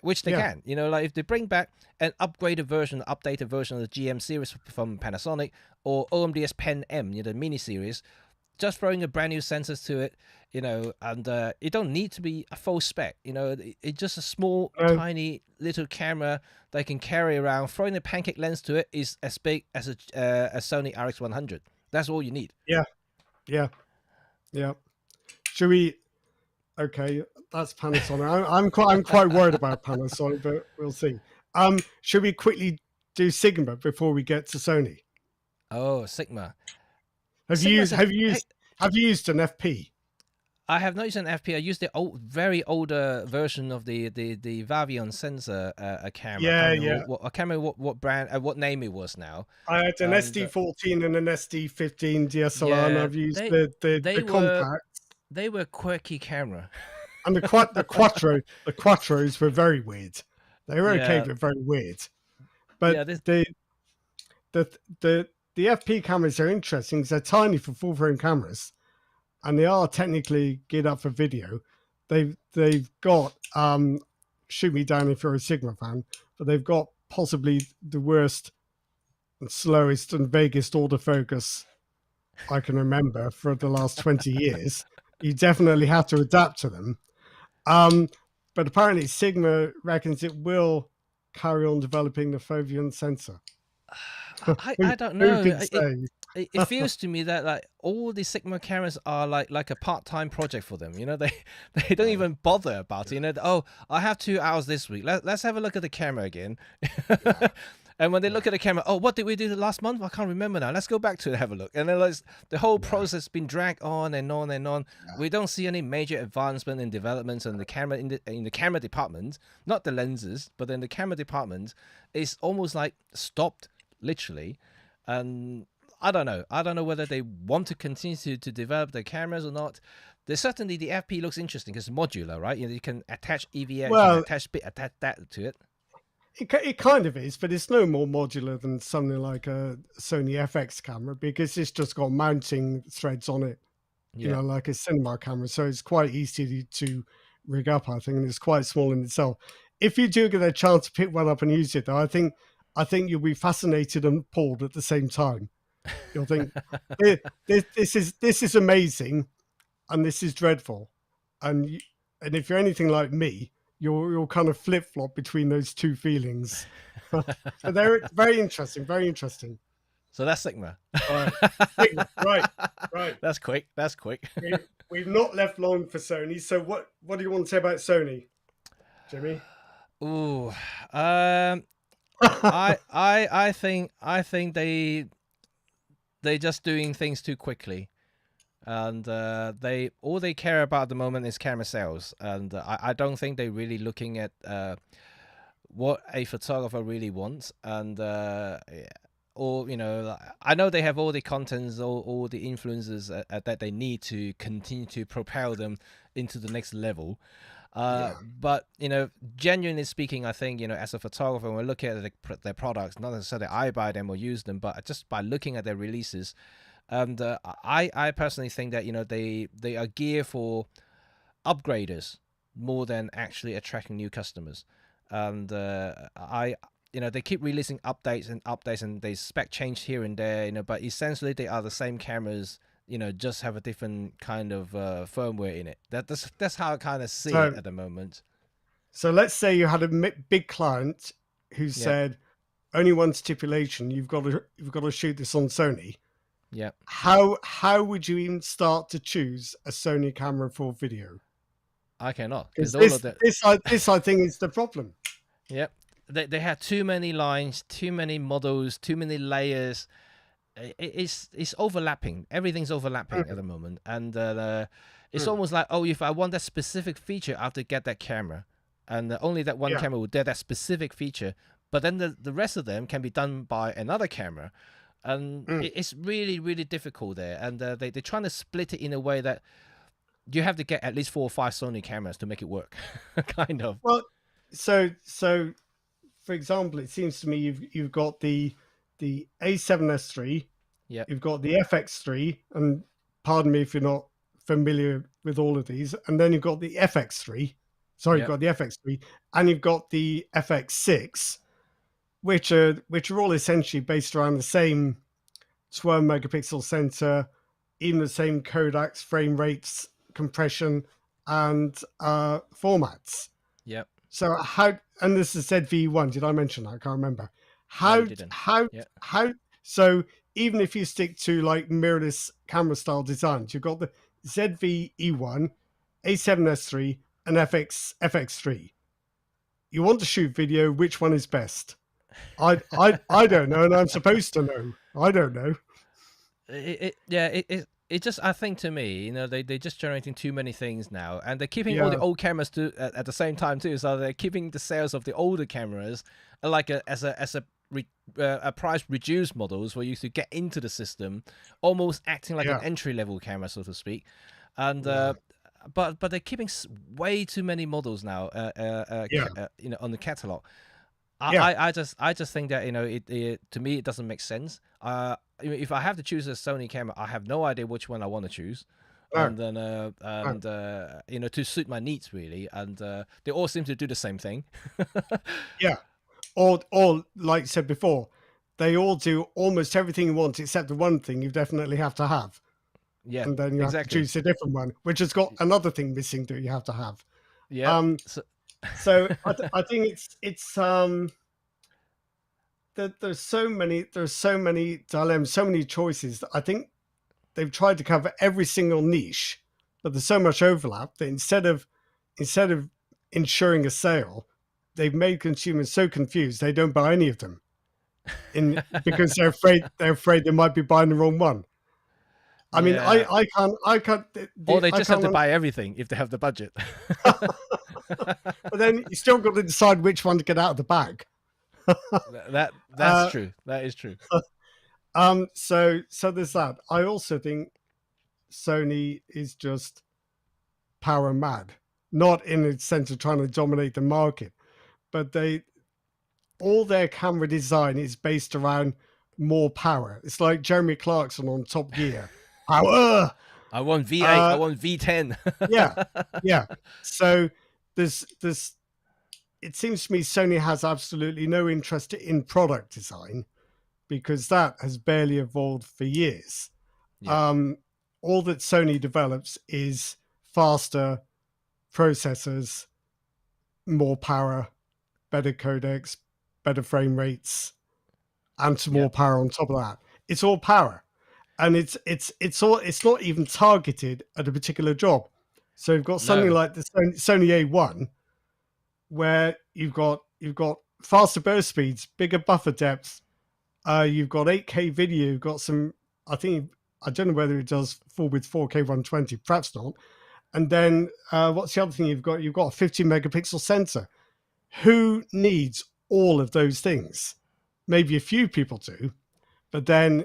which they yeah, can. You know, like if they bring back an updated version of the GM series from Panasonic or OMDS Pen M, you know, the mini series, just throwing a brand new sensors to it, you know, and it don't need to be a full spec. You know, it's just a small, no, tiny little camera they can carry around. Throwing a pancake lens to it is as big as a Sony RX100. That's all you need. yeah, yeah, yeah. Should we? Okay, that's Panasonic. I'm quite worried about Panasonic, but we'll see. Should we quickly do Sigma before we get to Sony? Oh, Sigma. Have you Sigma's used a have you hey, used have you used an FP? I have not used an FP. I used the very older version of the Vavion sensor camera. I can't Yeah, remember yeah. what brand, what name it was now. I had an And SD14 and an SD15 DSLR, and yeah, I've used they the they were compact they were quirky camera. and the Quattro. The Quattros were very weird. They were okay, Yeah, but very weird. But yeah. This the the the FP cameras are interesting because they're tiny for full frame cameras, and they are technically geared up for video. They've got shoot me down if you're a Sigma fan, but they've got possibly the worst and slowest and vaguest autofocus I can remember for the last 20 years. You definitely have to adapt to them. Um, but apparently Sigma reckons it will carry on developing the foveon sensor. I don't Who know. can say? It feels to me that like all the Sigma cameras are like a part-time project for them. You know, they don't Right. even bother about it. You know, oh, I have 2 hours this week. Let's have a look at the camera again. Yeah, And when they yeah, look at the camera, oh, what did we do the last month? I can't remember now. Let's go back to it, have a look. And then like, the whole yeah, process been dragged on and on and on. yeah. We don't see any major advancement in developments in the camera in the camera department, not the lenses, but in the camera department, it's almost like stopped literally. And I don't know. I don't know whether they want to continue to develop their cameras or not. There's certainly the FP looks interesting because it's modular, right? You know, you can attach EVA, you can Well, attach that to it. it kind of is, but it's no more modular than something like a Sony FX camera because it's just got mounting threads on it, you Yeah. know, like a cinema camera. So it's quite easy to rig up, I think, and it's quite small in itself. If you do get a chance to pick one up and use it, though, I think you'll be fascinated and appalled at the same time. You'll think this is amazing, and this is dreadful, and if you're anything like me, you'll kind of flip flop between those two feelings. So they're very interesting, very interesting. So that's Sigma. All right, Sigma, right, right. That's quick. That's quick. We've not left long for Sony. So what do you want to say about Sony, Jimmy? Ooh, um, I think they just doing things too quickly, and they all they care about at the moment is camera sales, and I don't think they really looking at what a photographer really wants, and yeah, or I know they have all the contents, all the influences that they need to continue to propel them into the next level. Yeah. But genuinely speaking, I think as a photographer, when we look at their products, not necessarily I buy them or use them, but just by looking at their releases, and I personally think that they are geared for upgraders more than actually attracting new customers. And they keep releasing updates and updates, and they spec change here and there, but essentially they are the same cameras, just have a different kind of firmware in it. That's how I kind of see it So at the moment. so let's say you had a big client who Yep. said only one stipulation: you've got to shoot this on Sony. Yep. How would you even start to choose a Sony camera for video? I cannot, Because because all of that. this I think is the problem. Yep. They have too many lines, too many models, too many layers. It's overlapping. Everything's overlapping at the moment, and it's Mm. almost like, oh, if I want that specific feature, I have to get that camera, and only that one Yeah. camera will do that specific feature. But then the rest of them can be done by another camera, and Mm. it's really really difficult there. And they're trying to split it in a way that you have to get at least 4 or 5 Sony cameras to make it work, kind of. Well, so for example, it seems to me you've got the A7S3, Yep. you've got the FX3, and pardon me if you're not familiar with all of these, and then you've got the FX3. Sorry, you've Yep. got the FX3, and you've got the FX6, which are all essentially based around the same 12 megapixel sensor, even the same codecs, frame rates, compression, and formats. Yep. So how, and this is ZV1. Did I mention that? I can't remember. No, you How didn't. how Yep. how so even if you stick to like mirrorless camera style designs, you've got the ZV-E1, A7S3, and FX3. You want to shoot video, which one is best? I don't know, and I'm supposed to know. I don't know. It just, I think, to me, they're just generating too many things now, and they're keeping all the Yeah, old cameras to at the same time too. So they're keeping the sales of the older cameras like a price reduced models where you could get into the system, almost acting like an yeah, entry level camera, so to speak. And yeah, but they're keeping way too many models now, yeah, on the catalog. yeah. I just think that it to me it doesn't make sense. If I have to choose a Sony camera, I have no idea which one I want to choose, No, and then no. to suit my needs really, and they all seem to do the same thing. Yeah. Or like I said before, they all do almost everything you want except the one thing you definitely have to have, Yeah, and then you have to exactly. choose a different one, which has got another thing missing that you have to have. Yep. Um, So, so I think it's there's so many dilemmas, so many choices. I think they've tried to cover every single niche, but there's so much overlap that instead of ensuring a sale, they've made consumers so confused they don't buy any of them. Because they're afraid they might be buying the wrong one. I mean, yeah. Or they I just have to can't. buy everything if they have the budget. But then you still got to decide which one to get out of the bag. That's Uh, true. That is true. so there's that. I also think Sony is just power mad, not in the sense of trying to dominate the market, but all their camera design is based around more power. It's like Jeremy Clarkson on Top Gear. Power. I want V8. I Uh, want V10. yeah, yeah. So there's it seems to me Sony has absolutely no interest in product design because that has barely evolved for years. Yep. Um, all that Sony develops is faster processors, more power, better codecs, better frame rates, and some more Yep. power on top of that. It's all power, and it's not even targeted at a particular job. So you've got something No. like the Sony A1, where you've got faster burst speeds, bigger buffer depth. You've got 8K video. You've got some. I don't know whether it does full with 4K 120. Perhaps not. And then what's the other thing you've got? You've got a 50 megapixel sensor. Who needs all of those things? Maybe a few people do, but then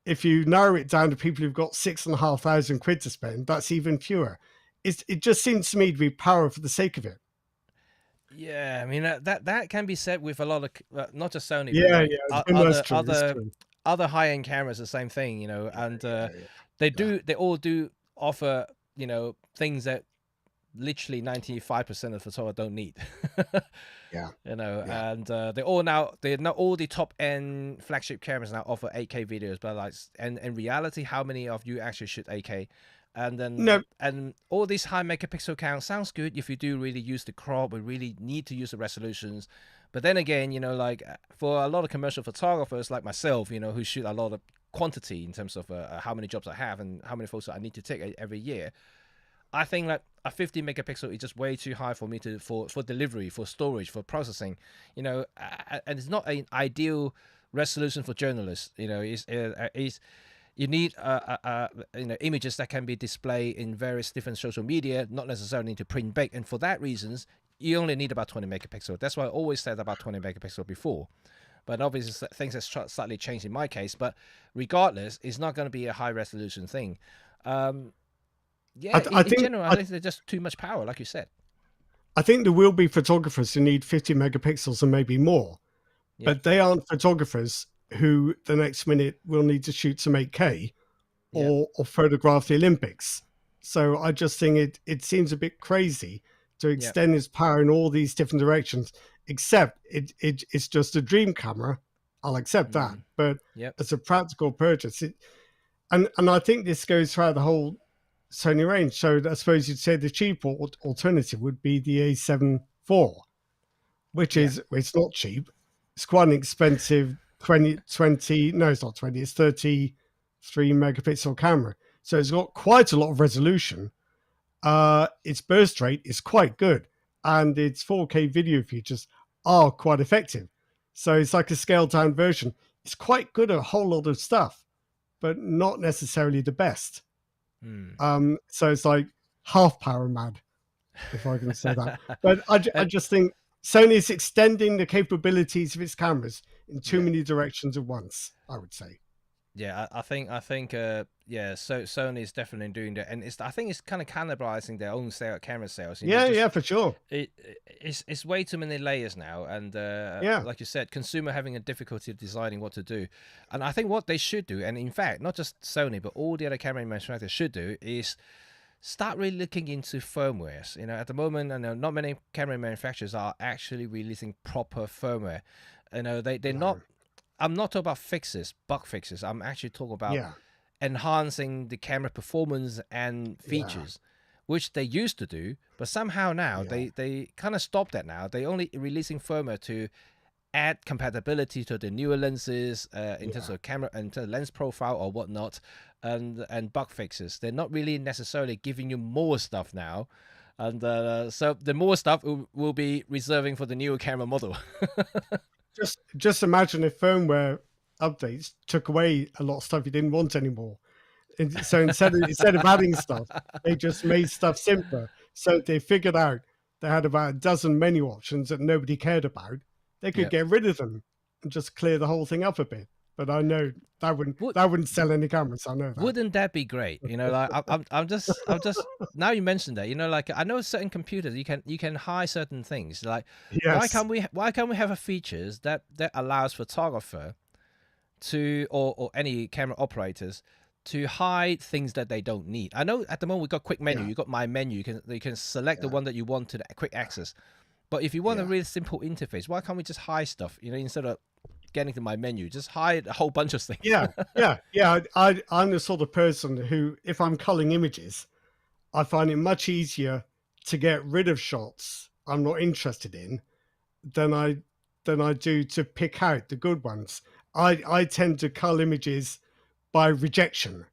if you narrow it down to people who've got £6,500 to spend, that's even fewer. It just seems to me to be power for the sake of it. Yeah, I mean that can be said with a lot of not just Sony, but Yeah, like yeah, that's true. That's true. other high-end cameras, the same thing, you know, and they all do offer, you know, things that literally 95% of photographers don't need. Yeah, You know, yeah. and they're now all the top end flagship cameras now offer 8K videos, but like, and in reality, how many of you actually shoot 8K? And then No, and all these high megapixel counts sounds good if you do really use the crop, we really need to use the resolutions. But then again, you know, like for a lot of commercial photographers like myself, you know, who shoot a lot of quantity in terms of how many jobs I have and how many photos I need to take every year, I think like a 50 megapixel is just way too high for me to for delivery, for storage, for processing, you know, and it's not an ideal resolution for journalists. You know, is you need you know, images that can be displayed in various different social media, not necessarily to print big. And for that reasons, you only need about 20 megapixel. That's why I always said about 20 megapixel before. But obviously things have slightly changed in my case. But regardless, it's not going to be a high resolution thing. Yeah, I in think general, I think there's just too much power, like you said. I think there will be photographers who need 50 megapixels and maybe more, Yeah, but they aren't photographers who the next minute will need to shoot some 8K yeah, or photograph the Olympics. So I just think it seems a bit crazy to yeah, extend its power in all these different directions. Except it's just a dream camera. I'll accept that, but yep, as a practical purchase, and I think this goes throughout the whole Sony range. So I suppose you'd say the cheap alternative would be the A7 IV, which yeah, is, it's not cheap. It's quite an expensive 20, no, it's not 20, it's 33 megapixel camera. So it's got quite a lot of resolution. Its burst rate is quite good, and its 4K video features are quite effective. So it's like a scaled down version. It's quite good at a whole lot of stuff, but not necessarily the best. So it's like half power mad, if I can say that. But I and just think Sony is extending the capabilities of its cameras in too yeah, many directions at once, I would say. yeah. I think yeah. So Sony is definitely doing that, and I think it's kind of cannibalizing their own camera sales. You know, Yeah, just yeah, for sure. it's way too many layers now, and Yeah, like you said, consumer having a difficulty of deciding what to do. And I think what they should do, and in fact, not just Sony, but all the other camera manufacturers should do, is start really looking into firmwares. You know, at the moment, I know not many camera manufacturers are actually releasing proper firmware. You know, they're not. no, I'm not talking about fixes, bug fixes. I'm actually talking about yeah, enhancing the camera performance and yeah, features, which they used to do, but somehow now yeah, they kind of stopped that. Now they only releasing firmware to add compatibility to the newer lenses in terms yeah. of camera and lens profile or whatnot, and bug fixes. They're not really necessarily giving you more stuff now, and so the more stuff will be reserving for the newer camera model. Just imagine if firmware updates took away a lot of stuff you didn't want anymore. And so instead of adding stuff, they just made stuff simpler. So they figured out they had about a dozen menu options that nobody cared about. They could Yeah. get rid of them and just clear the whole thing up a bit. But I know Would that wouldn't sell any cameras. I know that. wouldn't that be great? You know, like I'm just now you mentioned that. You know, like I know certain computers you can hide certain things. Like Yes. why can't we have a features that allows photographer to or any camera operators to hide things that they don't need. I know at the moment we got quick menu. Yeah. You got my menu. You can select the Yeah. one that you want to the quick access. But if you want a Yeah. really simple interface, why can't we just hide stuff? You know, instead of getting to my menu, just hide a whole bunch of things. Yeah. Yeah. Yeah. I'm the sort of person who, if I'm culling images, I find it much easier to get rid of shots I'm not interested in than I do to pick out the good ones. I tend to cull images by rejection,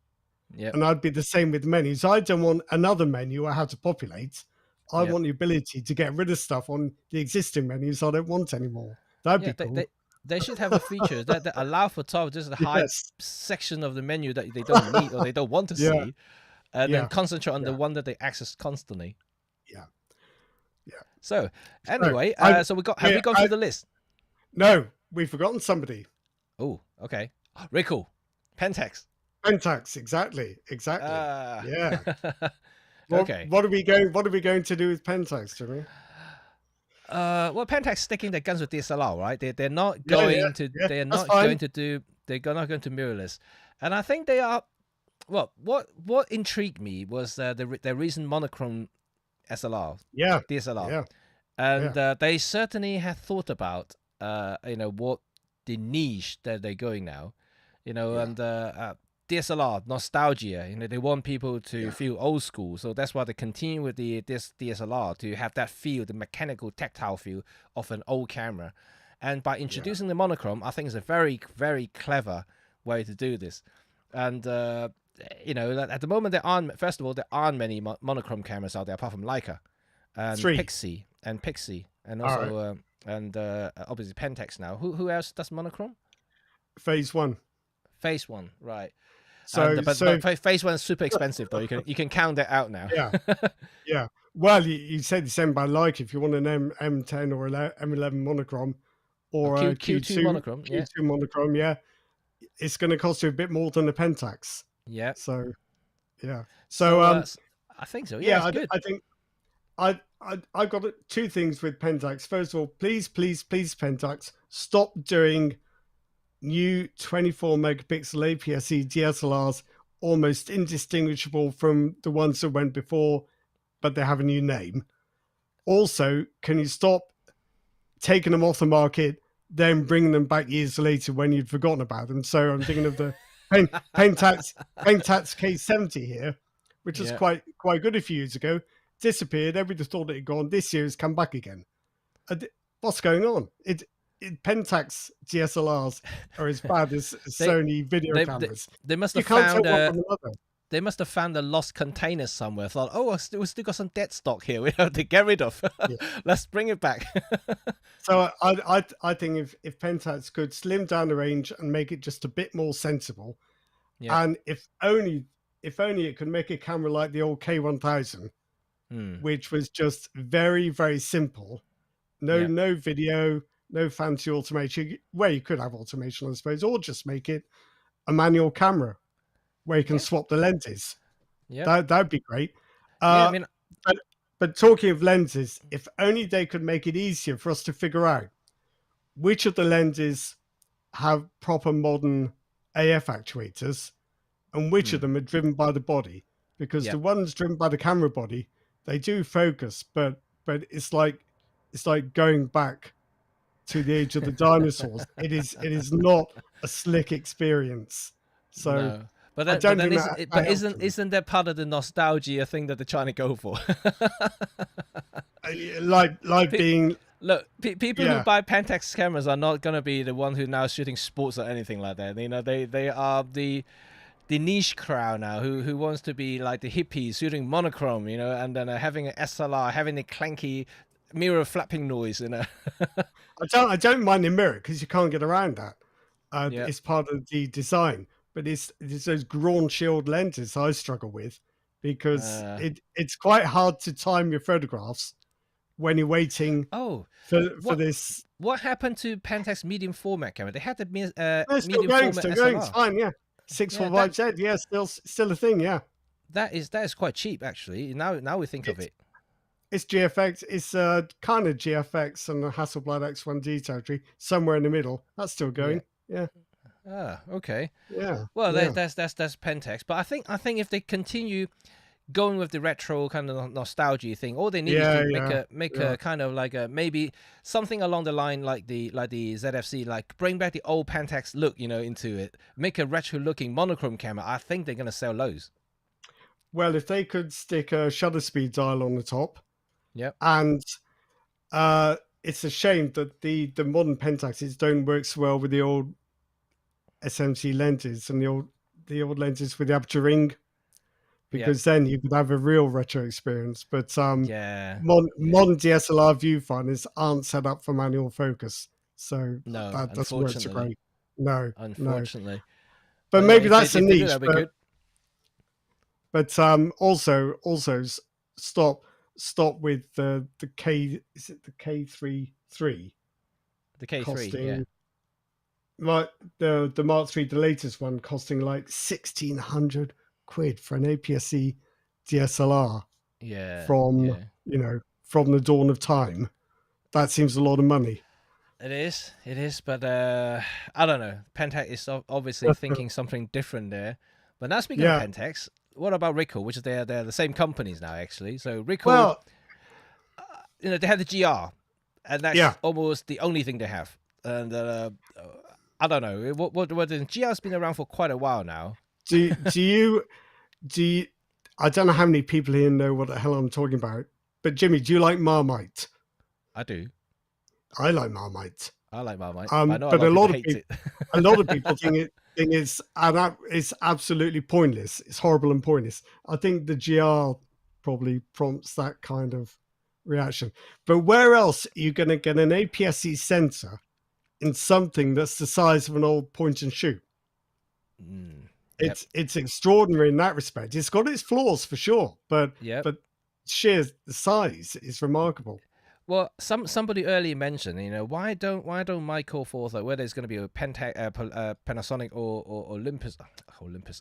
Yep. and I'd be the same with menus. I don't want another menu I have to populate. I want the ability to get rid of stuff on the existing menus I don't want anymore. That'd Yeah, be cool. they should have a feature that allow photographers to hide Yes. section of the menu that they don't need or they don't want to Yeah. see, and then Yeah. concentrate on the Yeah. one that they access constantly. Yeah. Yeah. So So anyway, I so have we gone through the list? no, we've forgotten somebody. Oh, okay. Rico, Pentax. Pentax, exactly. Yeah. Okay. What are we going to do with Pentax, Jimmy? Well, Pentax sticking their guns with DSLR, right? They're not Yeah, going to. yeah, They're that's not fine. going to do. They're not going to mirrorless, and I think they are. Well, what intrigued me was their recent monochrome SLR, Yeah. DSLR, Yeah. and they certainly have thought about what the niche that they're going now, Yeah. and DSLR nostalgia. They want people to feel old school, so that's why they continue with this DSLR to have that feel, the mechanical, tactile feel of an old camera. And by introducing the monochrome, I think it's a very, very clever way to do this. And at the moment there aren't many monochrome cameras out there apart from Leica, and 3. Pixie, and also obviously Pentax now. Who else does monochrome? Phase 1. Phase 1, right? So, But phase 1 is super expensive though. You can count that out now. Yeah. Yeah. Well, you said the same about Leica. If you want an M10 or M11 monochrome or a Q2 monochrome, Q2 monochrome, yeah, it's going to cost you a bit more than a Pentax. Yeah. So, yeah. I think so. Yeah, it's good. I think I've got 2 things with Pentax. First of all, please, Pentax, stop doing new 24 megapixel APS-C DSLRs almost indistinguishable from the ones that went before, but they have a new name. Also, can you stop taking them off the market, then bringing them back years later when you'd forgotten about them? So I'm thinking of the Pentax K70 here, which was quite good a few years ago. Disappeared. Everybody thought it had gone. This year it's come back again. What's going on? Pentax DSLRs are as bad as Sony video cameras. They must have found they must have found a lost container somewhere. Thought, we still got some dead stock here. We have to get rid of. Let's bring it back. So I think if Pentax could slim down the range and make it just a bit more sensible, and if only it could make a camera like the old K1000, which was just very, very simple. No video, no fancy automation. Where you could have automation, I suppose, or just make it a manual camera where you can swap the lenses. Yeah, that'd be great. But talking of lenses, if only they could make it easier for us to figure out which of the lenses have proper modern AF actuators and which of them are driven by the body, because the ones driven by the camera body, they do focus, but it's like going back to the age of the dinosaurs. It is not a slick experience. So, no. But isn't that part of the nostalgia thing that they're trying to go for? Being look, people who buy Pentax cameras are not gonna be the one who now shooting sports or anything like that. They are the niche crowd now who wants to be like the hippies shooting monochrome, and then having an SLR, having a clanky mirror flapping noise. I don't mind the mirror because you can't get around that. It's part of the design, but it's those Grand Shield lenses I struggle with, because it's quite hard to time your photographs when you're waiting for this. What happened to Pentax medium format camera? They had the medium format SLR. Going, it's fine, 645Z, still a thing, That is quite cheap actually. Now we think of it. It's GFX. It's kind of GFX and the Hasselblad X1D territory, somewhere in the middle. That's still going. Yeah. Okay. Yeah. Well, that's Pentax. But I think if they continue going with the retro kind of nostalgia thing, all they need is to make a kind of like maybe something along the line like the ZFC, like bring back the old Pentax look, into it. Make a retro looking monochrome camera. I think they're gonna sell loads. Well, if they could stick a shutter speed dial on the top. Yeah. And it's a shame that the modern Pentaxes don't work so well with the old SMC lenses and the old lenses with the aperture ring. Yeah. because then you could have a real retro experience. But Yeah. Yeah. modern DSLR viewfinders aren't set up for manual focus, so No, that doesn't work so unfortunately. great. No, no. Unfortunately. But But yeah, maybe that's a if they do, niche. that'd be good. But also stop with the K. Is it the K33 The K3, yeah. costing? Like the Mark III, the latest one, costing like 1,600 quid for an APS-C DSLR Yeah. from Yeah. from the dawn of time. That seems a lot of money. It is, but I don't know. Pentax is obviously thinking something different there. But now speaking of Yeah. Pentax, what about Ricoh, which is they're the same companies now actually. So Ricoh, Well, they have the GR, and yeah. that's almost the only thing they have. And I don't know what the GR's been around for quite a while now. Do you I don't know how many people here know what the hell I'm talking about. But Jimmy, do you like Marmite? I do. I like Marmite. I like Marmite. But I know But a lot of people hate it. a lot of people think it's absolutely pointless. It's horrible and pointless. I think the GR probably prompts that kind of reaction. But where else are you going to get an APS-C sensor in something that's the size of an old point and shoot? Yep. It's extraordinary in that respect. It's got its flaws for sure, but sheer size is remarkable. Well, somebody earlier mentioned, why don't Michael Forth, whether it's going to be a Panasonic or Olympus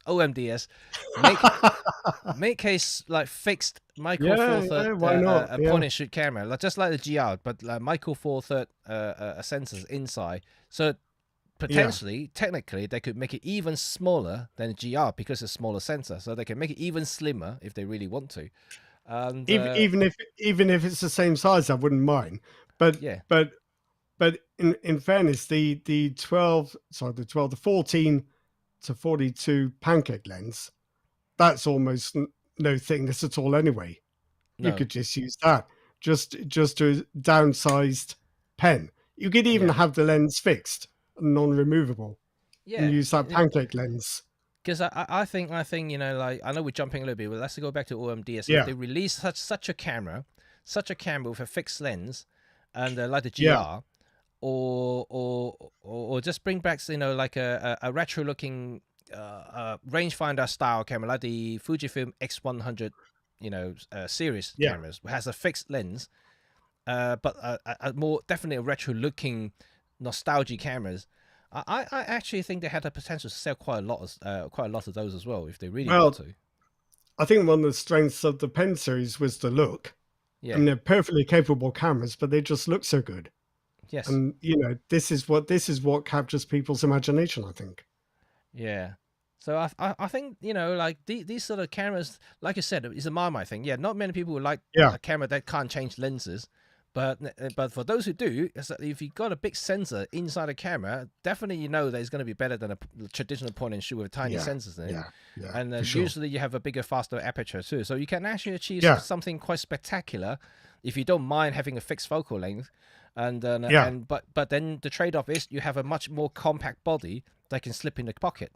OMDS, make a like fixed Michael Four Third point and shoot camera, just like the GR, but like Michael Four Third sensors inside. So potentially, technically, they could make it even smaller than the GR because it's a smaller sensor, so they can make it even slimmer if they really want to. And even if it's the same size, I wouldn't mind. But yeah, but in fairness, the 14 to 42 pancake lens, that's almost no thickness at all anyway. You could just use that, just a downsized pen. You could even have the lens fixed, non-removable, and use that pancake lens. Because I think like I know we're jumping a little bit, but let's go back to OMDS. If they release such a camera with a fixed lens, and like the GR, or just bring back like a retro looking rangefinder style camera like the Fujifilm X100 series cameras, has a fixed lens, but a more definitely a retro looking nostalgic cameras. I actually think they had the potential to sell quite a lot of those as well if they really want to. I think one of the strengths of the Pen series was the look. Yeah, I mean, they're perfectly capable cameras, but they just look so good. Yes, and this is what captures people's imagination, I think. Yeah, so I think like these sort of cameras, like you said, is a Marmite thing. Yeah, not many people would like a camera that can't change lenses. But for those who do, if you've got a big sensor inside a camera, definitely that it's going to be better than a traditional point and shoot with tiny sensors in it. And then usually you have a bigger, faster aperture too. So you can actually achieve something quite spectacular if you don't mind having a fixed focal length. And but then the trade-off is you have a much more compact body that can slip in the pocket.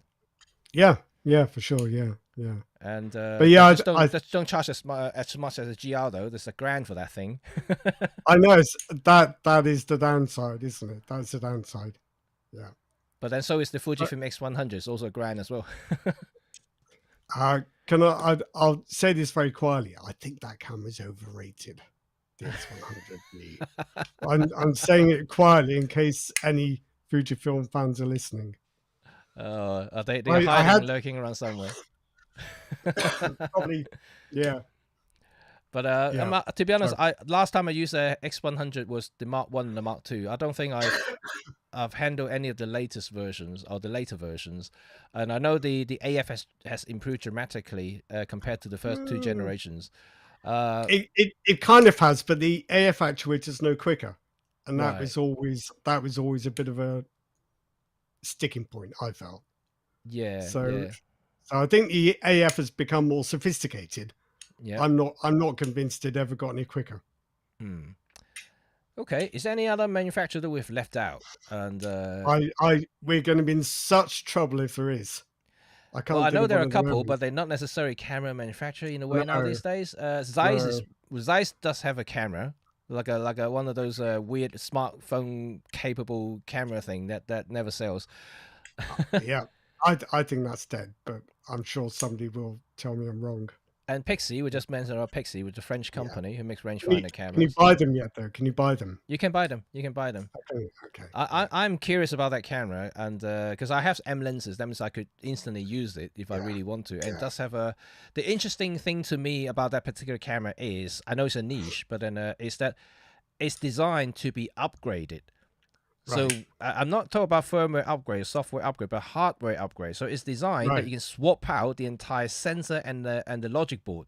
Yeah, for sure. Yeah. And but yeah, don't charge as much as a GR though. There's $1,000 for that thing. I know that is the downside, isn't it? That's the downside. Yeah. But then so is the Fujifilm X100. It's also $1,000 as well. I'll say this very quietly. I think that camera's overrated. The X100D. I'm saying it quietly in case any Fujifilm fans are listening. Are they hiding, lurking around somewhere? Probably, yeah. But to be honest, last time I used a X100 was the Mark 1 and the Mark 2. I don't think I've handled any of the latest versions or the later versions, and I know the AF has improved dramatically compared to the first two generations. It kind of has, but the AF actuator's no quicker, and that was always a bit of a sticking point, I felt. So I think the AF has become more sophisticated. I'm not convinced it ever got any quicker. Okay, is there any other manufacturer that we've left out? And we're going to be in such trouble if there is. I Well, can't I think know of there one are a at the couple, moment. but they're not necessarily camera manufacturer in a way now No, these days. no. Zeiss does have a camera, like a one of those weird smartphone capable camera thing that never sells. Yeah, I think that's dead, but I'm sure somebody will tell me I'm wrong. And Pixie, we just mentioned about Pixie, which is a French Yeah. company who makes Can rangefinder you cameras. buy them yet though? Can you buy them? You can buy them. You can buy them. Okay. Okay. Yeah. I'm curious about that camera, and because I have M lenses, that means I could instantly use it if I Yeah. really want to. And it Yeah. does have a. The interesting thing to me about that particular camera is, I know it's a niche, but then is that it's designed to be upgraded. So Right. I'm not talking about firmware upgrade, software upgrade, but hardware upgrade. So it's designed that Right. you can swap out the entire sensor and the logic board.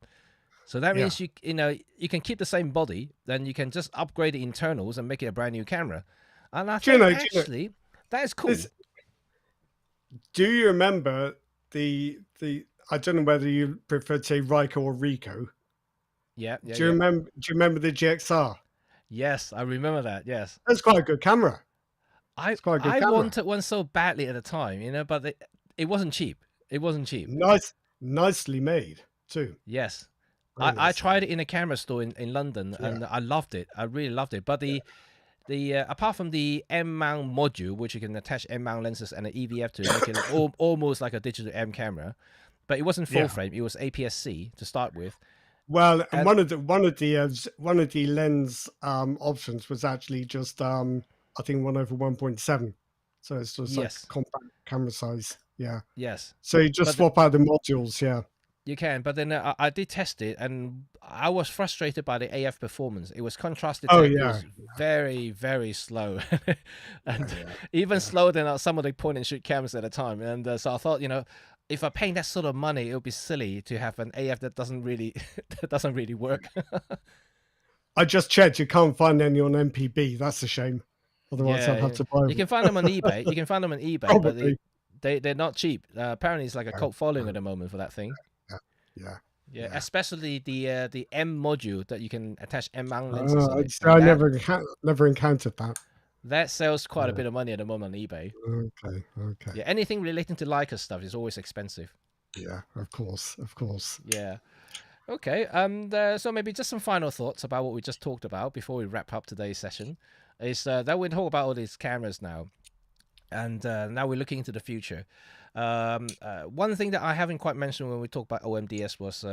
So that Yeah. means you know you can keep the same body, then you can just upgrade the internals and make it a brand new camera. And I think Do you know actually that is cool. this? Do you remember the? I don't know whether you prefer to say Rico or Rico. Yeah, yeah, Do you yeah. remember? Do you remember the GXR? Yes, I remember that. Yes, That's quite a good camera. It's quite a good I camera. wanted one so badly at the time, you know, but it wasn't cheap. It wasn't cheap. Nicely made too. Yes. Very I nicely tried made. it in a camera store in London, Yeah. and I loved it. I really loved it. But the apart from the M mount module, which you can attach M mount lenses and an EVF to make it almost like a digital M camera, but it wasn't full Yeah. frame. It was APS-C to start with. Well, and And one of the lens options was actually just I think 1/1.7, so it's just like yes, compact camera size. Yeah, yes, so you just but swap out the modules. Yeah, you can. But then I did test it, and I was frustrated by the AF performance. It was contrast oh detect. It yeah, was very, very slow, and yeah, even yeah. slower than some of the point and shoot cameras at the time. And so I thought, you know, if I'm paying that sort of money, it would be silly to have an AF that doesn't really that doesn't really work. I just checked. You can't find any on MPB. That's a shame. Otherwise, I'd Yeah, have yeah. to buy You them. can find them on eBay. You can find them on eBay, but Probably. they're not cheap. Apparently, it's like a Yeah, cult following at the moment for that thing. yeah, yeah, Yeah, yeah. especially the M module that you can attach M mount lenses on it, I and that never encountered that. that sells quite a Yeah. bit of money at the moment on eBay. Okay, okay. Yeah, anything relating to Leica stuff is always expensive. Yeah, of course, of course. Yeah. Okay. So maybe just some final thoughts about what we just talked about before we wrap up today's session. Is that we talk about all these cameras now, and now we're looking into the future. One thing that I haven't quite mentioned when we talk about OMDS was,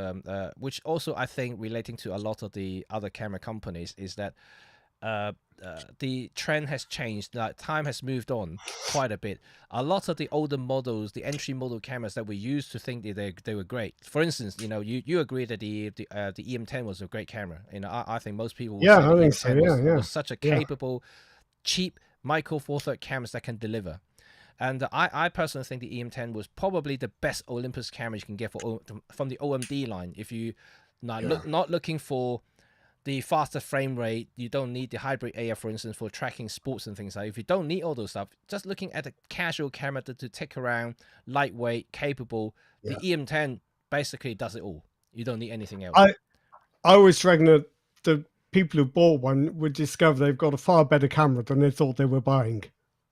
which also I think relating to a lot of the other camera companies, is that the trend has changed. Like time has moved on quite a bit. A lot of the older models, the entry model cameras that we used to think that they were great. For instance, you know, you agree that the EM10 was a great camera. You know, I think most people would Yeah, say the I think so. EM10 Yeah, was such a yeah, capable, cheap micro four third cameras that can deliver. And I personally think the EM10 was probably the best Olympus camera you can get from the OMD line. If you not looking for the faster frame rate, you don't need the hybrid AF, for instance, for tracking sports and things like that. If you don't need all those stuff, just looking at a casual camera to take around, lightweight, capable, yeah. the EM10 basically does it all. You don't need anything else. I always reckon that the people who bought one would discover they've got a far better camera than they thought they were buying.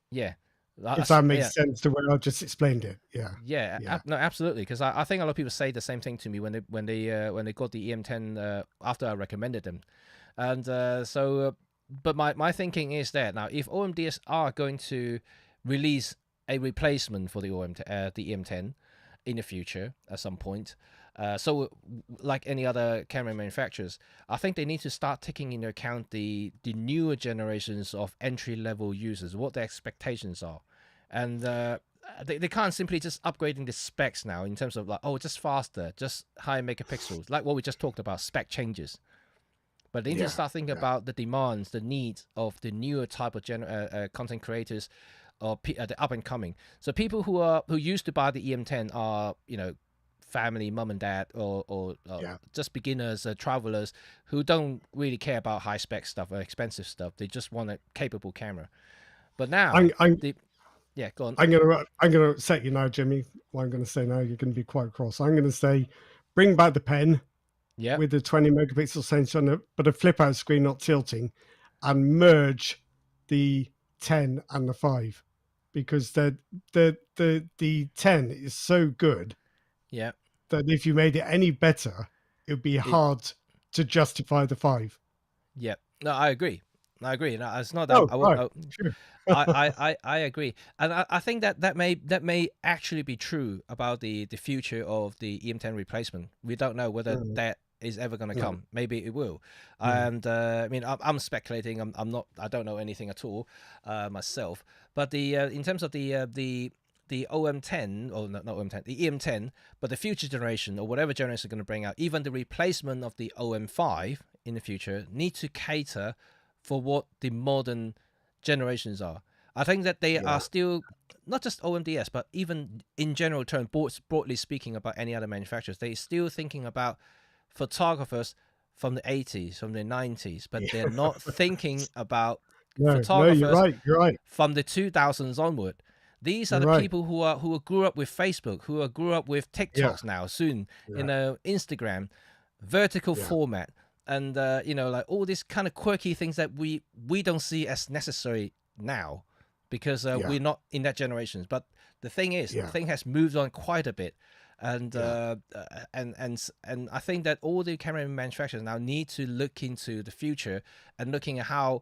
Yeah. If that makes sense the way I just explained it. Yeah. Yeah, Yeah. no, absolutely. Because I think a lot of people say the same thing to me when they got the EM10 after I recommended them, and but my thinking is that now if OMDs are going to release a replacement for the the EM10 in the future at some point, so like any other camera manufacturers, I think they need to start taking into account the newer generations of entry level users, what their expectations are. And they can't simply just upgrading the specs now in terms of like, oh, just faster, just higher megapixels, like what we just talked about, spec changes. But they need to start thinking about the demands, the needs of the newer type of content creators, or the up and coming. So people who used to buy the EM10 are, you know, family, mum and dad, or just beginners, travelers who don't really care about high spec stuff or expensive stuff. They just want a capable camera. But now yeah, go on. I'm gonna set you now, Jimmy. What I'm gonna say now, you're gonna be quite cross. I'm gonna say, bring back the pen, with the 20 megapixel sensor on it, but a flip out screen, not tilting, and merge the 10 and the 5. because the 10 is so good Yeah. that if you made it any better, it would be It, hard to justify the 5. yeah. No, I agree. I agree. No, it's not that Oh, right. Sure. I agree, and I think that that may actually be true about the future of the EM10 replacement. We don't know whether No, that is ever going to no, come. Maybe it will, no. and I mean I'm speculating. I'm not. I don't know anything at all myself. But the in terms of the OM10 or not OM10, the EM10, but the future generation or whatever generation is going to bring out, even the replacement of the OM5 in the future need to cater for what the modern generations are. I think that they are Yeah, still not just OMDS, but even in general terms, broadly speaking, about any other manufacturers, they're still thinking about photographers from the 80s, from the 90s, but they're yeah. not thinking about No, no, you're photographers right. You're right. from the 2000s onward. These are You're the right. people who grew up with Facebook, who grew up with Yeah, TikToks now, soon, yeah, Instagram, vertical yeah, format, and like all these kind of quirky things that we don't see as necessary now, because yeah, we're not in that generation. But the thing is, the yeah, thing has moved on quite a bit, and yeah, and I think that all the camera manufacturers now need to look into the future and looking at how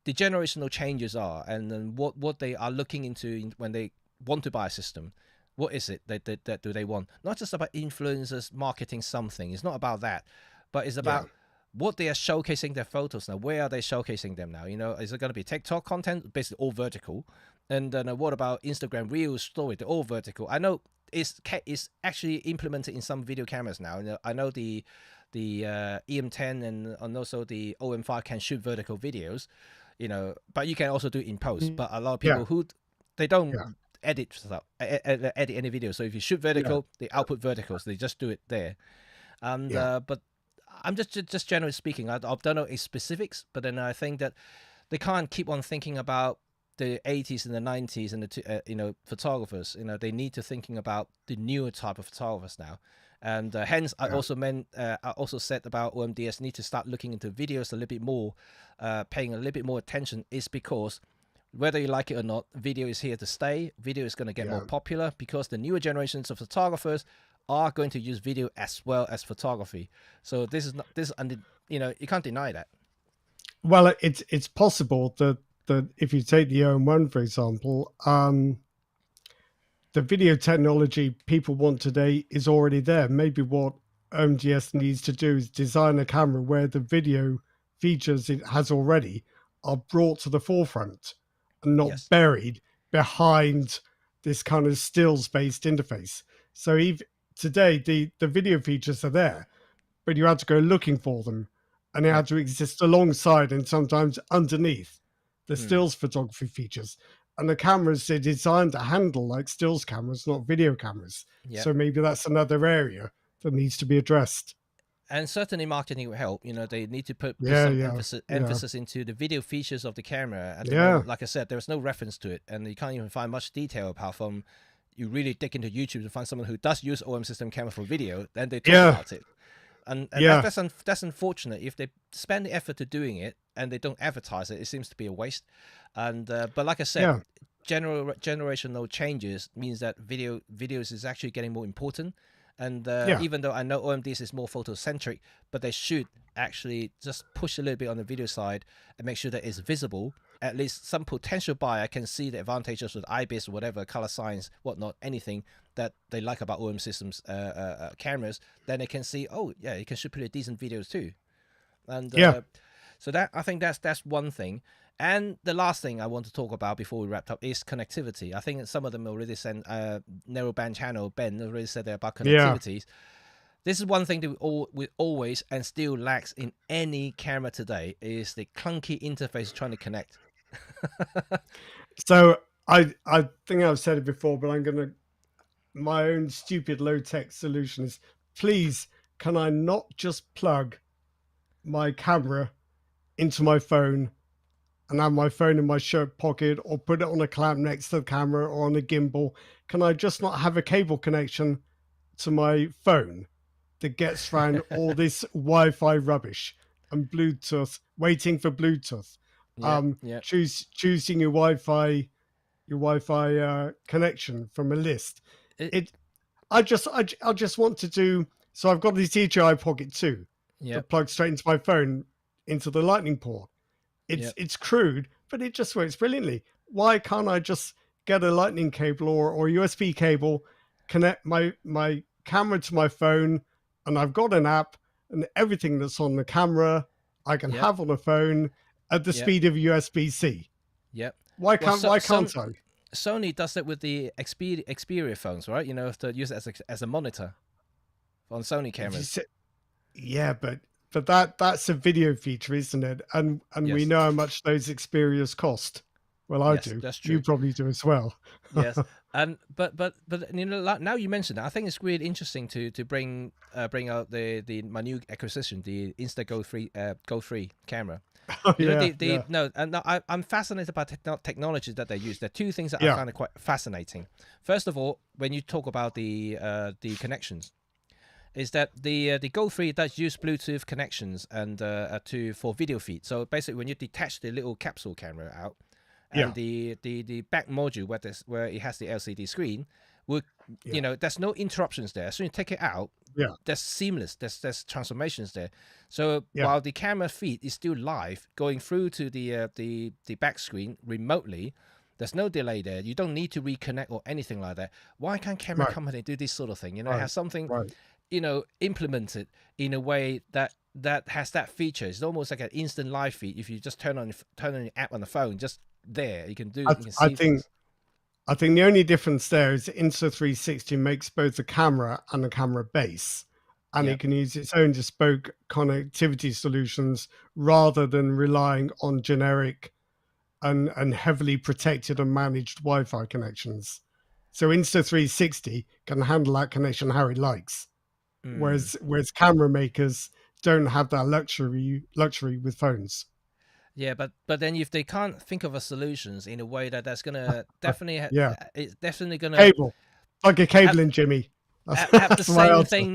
the generational changes are, and then what they are looking into when they want to buy a system. What is it that do they want? Not just about influencers marketing something. It's not about that, but it's yeah. about what they are showcasing their photos now. Where are they showcasing them now? Is it going to be TikTok content, basically all vertical? And then what about Instagram Reels story? They're all vertical. I know it's actually implemented in some video cameras now. I know the EM10 and also the OM5 can shoot vertical videos, but you can also do it in post. But a lot of Yeah, people who they don't yeah, edit stuff, edit any video. So if you shoot yeah, vertical, they output vertical. So they just do it there. And yeah, but I'm just generally speaking. I don't know its specifics, but then I think that they can't keep on thinking about the 80s and the 90s and the photographers. They need to thinking about the newer type of photographers now. And hence I yeah, also said about OMDS need to start looking into videos a little bit more, paying a little bit more attention, is because whether you like it or not, video is here to stay. Video is going to get more yeah. popular because the newer generations of photographers are going to use video as well as photography. So this is not this and you can't deny that. Well, it's possible that if you take the OM1 for example, the video technology people want today is already there. Maybe what OMGS needs to do is design a camera where the video features it has already are brought to the forefront and not Yes. buried behind this kind of stills based interface. So even today the video features are there, but you had to go looking for them, and they Yeah. had to exist alongside and sometimes underneath the Hmm. stills photography features. And the cameras are designed to handle like stills cameras, not video cameras. Yeah. So maybe that's another area that needs to be addressed. And certainly marketing will help. They need to put Yeah, some yeah, emphasis yeah, emphasis into the video features of the camera. At the yeah, moment, like I said, there's no reference to it, and you can't even find much detail apart from you really dig into YouTube to find someone who does use OM system camera for video, then they talk yeah, about it. And yeah, that's unfortunate. If they spend the effort to doing it and they don't advertise it, it seems to be a waste. And but like I said, yeah, generational changes means that videos is actually getting more important. And yeah, even though I know OMDs is more photocentric, but they should actually just push a little bit on the video side and make sure that it's visible. At least some potential buyer can see the advantages with IBIS, whatever, color science, whatnot, anything that they like about OM systems cameras. Then they can see, oh yeah, you can shoot pretty decent videos too. And yeah. so that I think that's one thing. And the last thing I want to talk about before we wrap up is connectivity. I think some of them already said narrowband channel. Ben already said that about Yeah. connectivities. This is one thing that we always and still lacks in any camera today is the clunky interface trying to connect. So I think I've said it before, but I'm gonna my own stupid low tech solution is please can I not just plug my camera into my phone and have my phone in my shirt pocket or put it on a clamp next to the camera or on a gimbal? Can I just not have a cable connection to my phone that gets around all this Wi-Fi rubbish and Bluetooth, waiting for Bluetooth? Yeah, yeah, Choosing your Wi-Fi, Wi-Fi connection from a list. It, I just want to do. So I've got the DJI Pocket 2 that yep, plugs straight into my phone into the Lightning port. yep, It's crude, but it just works brilliantly. Why can't I just get a Lightning cable or USB cable, connect my camera to my phone, and I've got an app and everything that's on the camera I can yep, have on a phone at the yep, speed of USB-C. yep. Why Well, can't I? Sony does it with the Xperia phones, right? You know, to use it as a monitor on Sony cameras. Yeah, but that's a video feature, isn't it? And we Yes, know how much those Xperias cost. Well, I yes, do. that's You true. probably do as well. Yes, and but you know, like, now you mentioned that, I think it's really interesting to bring out the my new acquisition, the Insta Go 3 camera. Oh, You know, yeah, the yeah, no, and I'm fascinated by technologies that they use. There are two things that I yeah, find quite fascinating. First of all, when you talk about the connections, is that the Go 3 does use Bluetooth connections and for video feed. So basically, when you detach the little capsule camera out, yeah, and the back module where it has the LCD screen, will, yeah, there's no interruptions there. As soon as you take it out, yeah, there's seamless. There's transformations there. So yeah. while the camera feed is still live, going through to the back screen remotely, there's no delay there. You don't need to reconnect or anything like that. Why can't camera Right, company do this sort of thing? You know, right, have something, right. implemented in a way that has that feature. It's almost like an instant live feed. If you just turn on your app on the phone, just there, you can I, you can I see think things. I think the only difference there is Insta360 makes both the camera and the camera base, and it Yep. can use its own bespoke connectivity solutions rather than relying on generic and heavily protected and managed Wi-Fi connections. So Insta360 can handle that connection how it likes, Mm. whereas camera makers don't have that luxury with phones. Yeah, but then if they can't think of a solutions in a way that's gonna definitely Yeah, it's definitely gonna cable. Plug a have cable in, Jimmy. have the That's my same answer.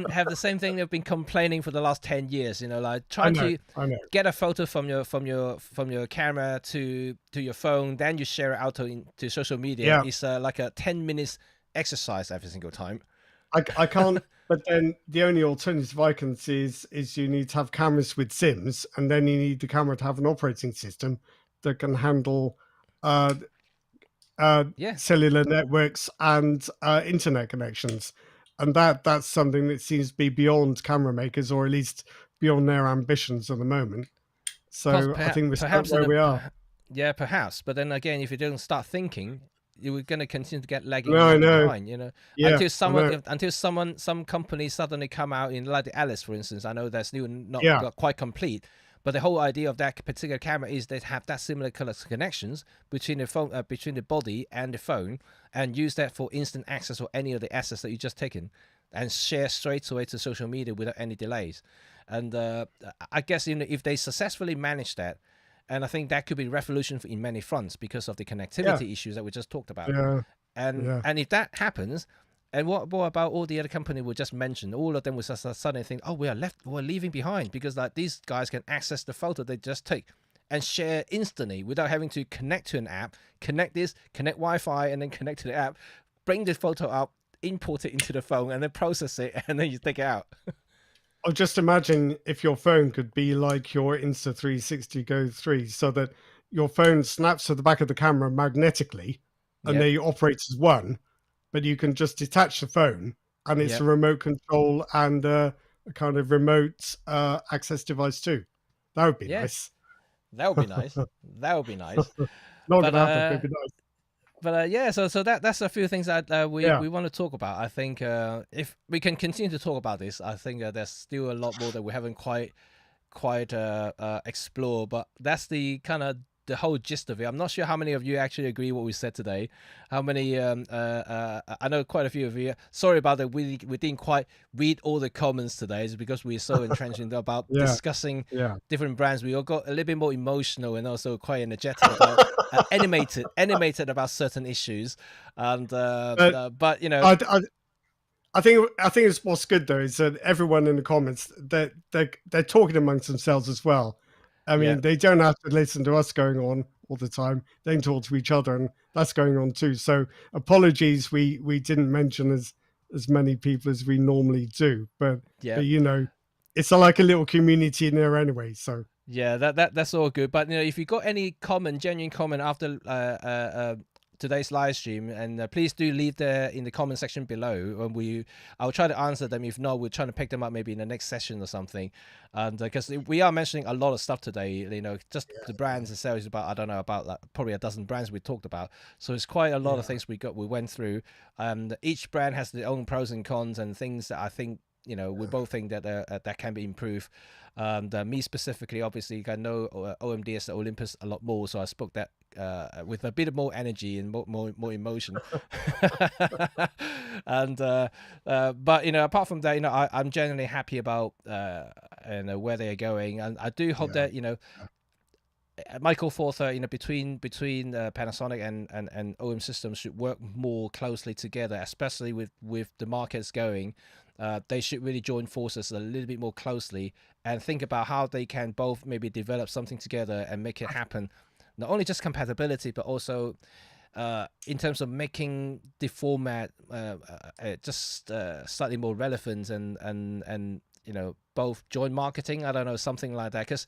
thing they've been complaining for the last 10 years, like I trying know, to I know. get a photo from your camera to your phone, then you share it out to social media. Yeah, It's like a 10 minutes exercise every single time. I can't. But then the only alternative I can see is you need to have cameras with SIMs, and then you need the camera to have an operating system that can handle uh, uh, Yeah. cellular networks and internet connections, and that's something that seems to be beyond camera makers, or at least beyond their ambitions at the moment. So I think we're stuck Perhaps where we are. yeah, perhaps. But then again, if you don't start thinking, you're going to continue to get No, I lagging know. behind. Yeah, I know. Until some companies suddenly come out in, like the Alice, for instance. I know that's still not Yeah, quite complete, but the whole idea of that particular camera is they have that similar color connections between the phone, between the body and the phone, and use that for instant access or any of the assets that you just taken, and share straight away to social media without any delays. And I guess if they successfully manage that, and I think that could be revolution in many fronts because of the yeah, connectivity issues that we just talked about. yeah, And yeah. if that happens, and what about all the other company we just mentioned? All of them will just suddenly think, oh, we're leaving behind, because like these guys can access the photo they just take and share instantly without having to connect to an app, connect Wi-Fi, and then connect to the app, bring the photo up, import it into the phone, and then process it, and then you take it out. Or just imagine if your phone could be like your Insta360 Go 3, so that your phone snaps to the back of the camera magnetically and Yep. they operate as one, but you can just detach the phone and it's a Yep. remote control and a kind of remote access device too. That would be Yeah. nice. That would be nice. That would be nice. Not But gonna happen, but it'd be nice. yeah, so that's a few things that Yeah, we want to talk about. I think if we can continue to talk about this, I think there's still a lot more that we haven't quite explore, but that's the kind of the whole gist of it. I'm not sure how many of you actually agree what we said today. How many? I know quite a few of you. Sorry about that. We didn't quite read all the comments today. It's because we're so entrenched about yeah, discussing yeah. different brands. We all got a little bit more emotional and also quite energetic about animated about certain issues. And But but I, I, I think it's what's good though is that everyone in the comments they're talking amongst themselves as well. I yeah, mean, they don't have to listen to us going on. all the time, don't talk to each other, and that's going on too. So apologies, we didn't mention as many people as we normally do, but Yeah. you know, it's like a little community in there anyway. So Yeah, that's all good. But you know, if you got any comment, genuine comment after today's live stream, and please do leave there in the comment section below, and I'll try to answer them. If not, we're trying to pick them up maybe in the next session or something. And because we are mentioning a lot of stuff today, you know, just the brands itself is about, I don't know, about like probably a dozen brands we talked about. So it's quite a lot of things we went through. Each brand has their own pros and cons and things that I think, you know, we both think that that can be improved. Me specifically, obviously, I know OMDS, Olympus a lot more, so I spoke that with a bit more energy and more emotion. And but you know, apart from that, you know, I'm generally happy about where they are going, and I do hope that, you know, Michael Forther, you know, between Panasonic and OM Systems should work more closely together, especially with the markets going. They should really join forces a little bit more closely and think about how they can both maybe develop something together and make it happen. Not only just compatibility, but also in terms of making the format just slightly more relevant and you know, both joint marketing. I don't know, something like that, because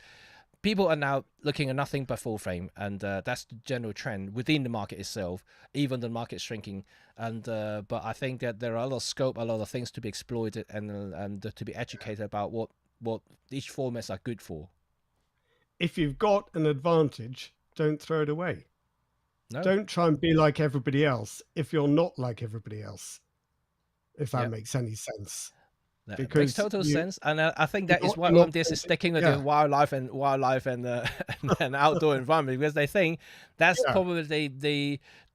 people are now looking at nothing but full frame, and that's the general trend within the market itself, even the market shrinking. And but I think that there are a lot of scope, a lot of things to be exploited, and to be educated about what each formats are good for. if you've got an advantage, don't throw it away. No. Don't try and be like everybody else if you're not like everybody else, if that makes any sense. That makes total sense, and I think that is why not OMDS is sticking with yeah. the wildlife and and outdoor environment, because they think that's Yeah. probably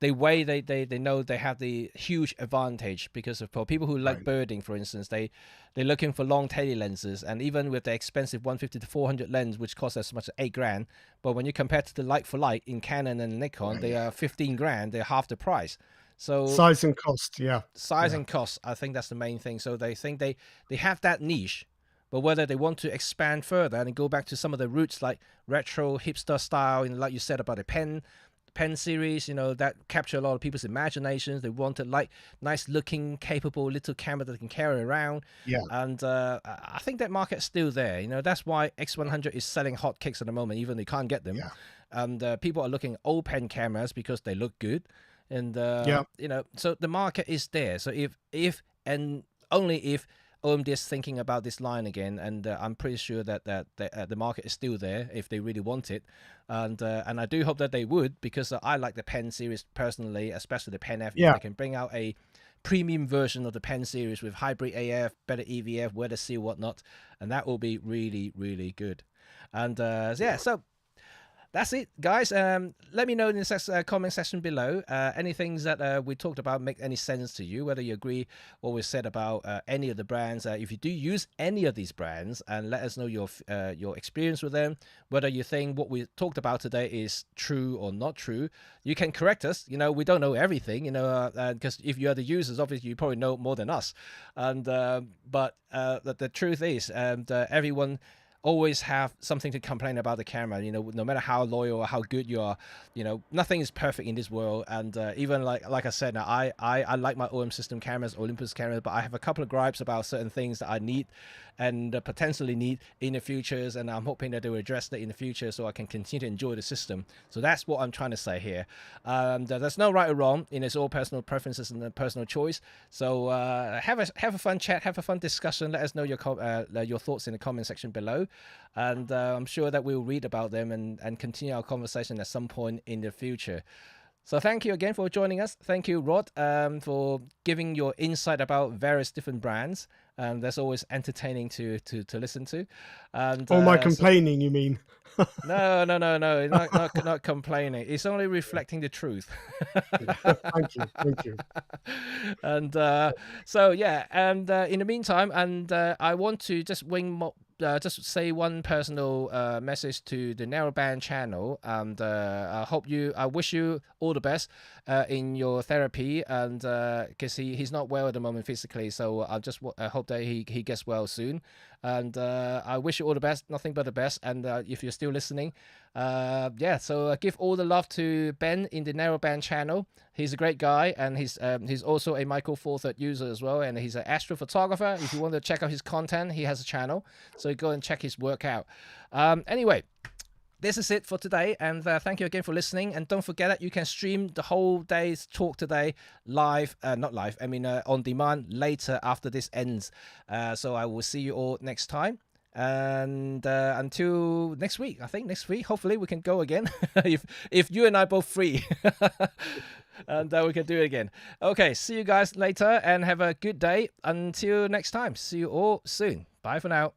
the way they know they have the huge advantage, because of, for people who like Right. birding, for instance, they're looking for long tele lenses, and even with the expensive 150 to 400 lens, which costs as much as $8,000, but when you compare to the like for like in Canon and Nikon, they are $15,000, they're half the price. So Size and cost, size and cost, I think that's the main thing. So they think they have that niche, but whether they want to expand further and go back to some of the roots like retro hipster style, and like you said about the pen series, you know, that capture a lot of people's imaginations. They wanted like nice looking, capable little camera that they can carry around. Yeah. And I think that market's still there. You know, that's why X100 is selling hot kicks at the moment, even though you can't get them. Yeah. And people are looking at old pen cameras because they look good. And you know, so the market is there. So if and only if OMD is thinking about this line again, and I'm pretty sure that the market is still there if they really want it, and I do hope that they would, because I like the pen series personally, especially the Pen F. If they can bring out a premium version of the pen series with hybrid AF, better EVF, weather seal, whatnot, and that will be really, really good. And yeah, so that's it, guys. Let me know in the comment section below any things that we talked about make any sense to you, whether you agree what we said about any of the brands. If you do use any of these brands, and let us know your experience with them, whether you think what we talked about today is true or not true. You can correct us. You know, we don't know everything, you know, because if you are the users, obviously you probably know more than us. And but the truth is, everyone always have something to complain about the camera. You know, no matter how loyal or how good you are, you know, nothing is perfect in this world. And even like I said, now I like my OM system cameras, Olympus cameras, but I have a couple of gripes about certain things that I need and potentially need in the futures, and I'm hoping that they will address that in the future so I can continue to enjoy the system. So that's what I'm trying to say here. There's no right or wrong, and it's all personal preferences and personal choice. So have a fun chat, have a fun discussion. Let us know your thoughts in the comment section below, and I'm sure that we'll read about them and continue our conversation at some point in the future. So thank you again for joining us. Thank you, Rod, for giving your insight about various different brands. That's always entertaining to listen to. And my complaining, you mean? No, not complaining. It's only reflecting the truth. Thank you. And so yeah, and in the meantime, and I want to just just say one personal message to the Narrowband channel, and I wish you all the best in your therapy, and because he's not well at the moment physically, so I just hope that he gets well soon. And I wish you all the best, nothing but the best. And if you're still listening, yeah, so give all the love to Ben in the Narrowband channel. He's a great guy, and he's also a Micro Four Third user as well, and he's an astrophotographer. If you want to check out his content, he has a channel, so go and check his work out. Anyway, this is it for today, and thank you again for listening. And don't forget that you can stream the whole day's talk today live, not live, I mean on demand later after this ends. So I will see you all next time. And until next week, I think next week, hopefully we can go again. if you and I both free. And we can do it again. Okay, see you guys later, and have a good day. Until next time, see you all soon. Bye for now.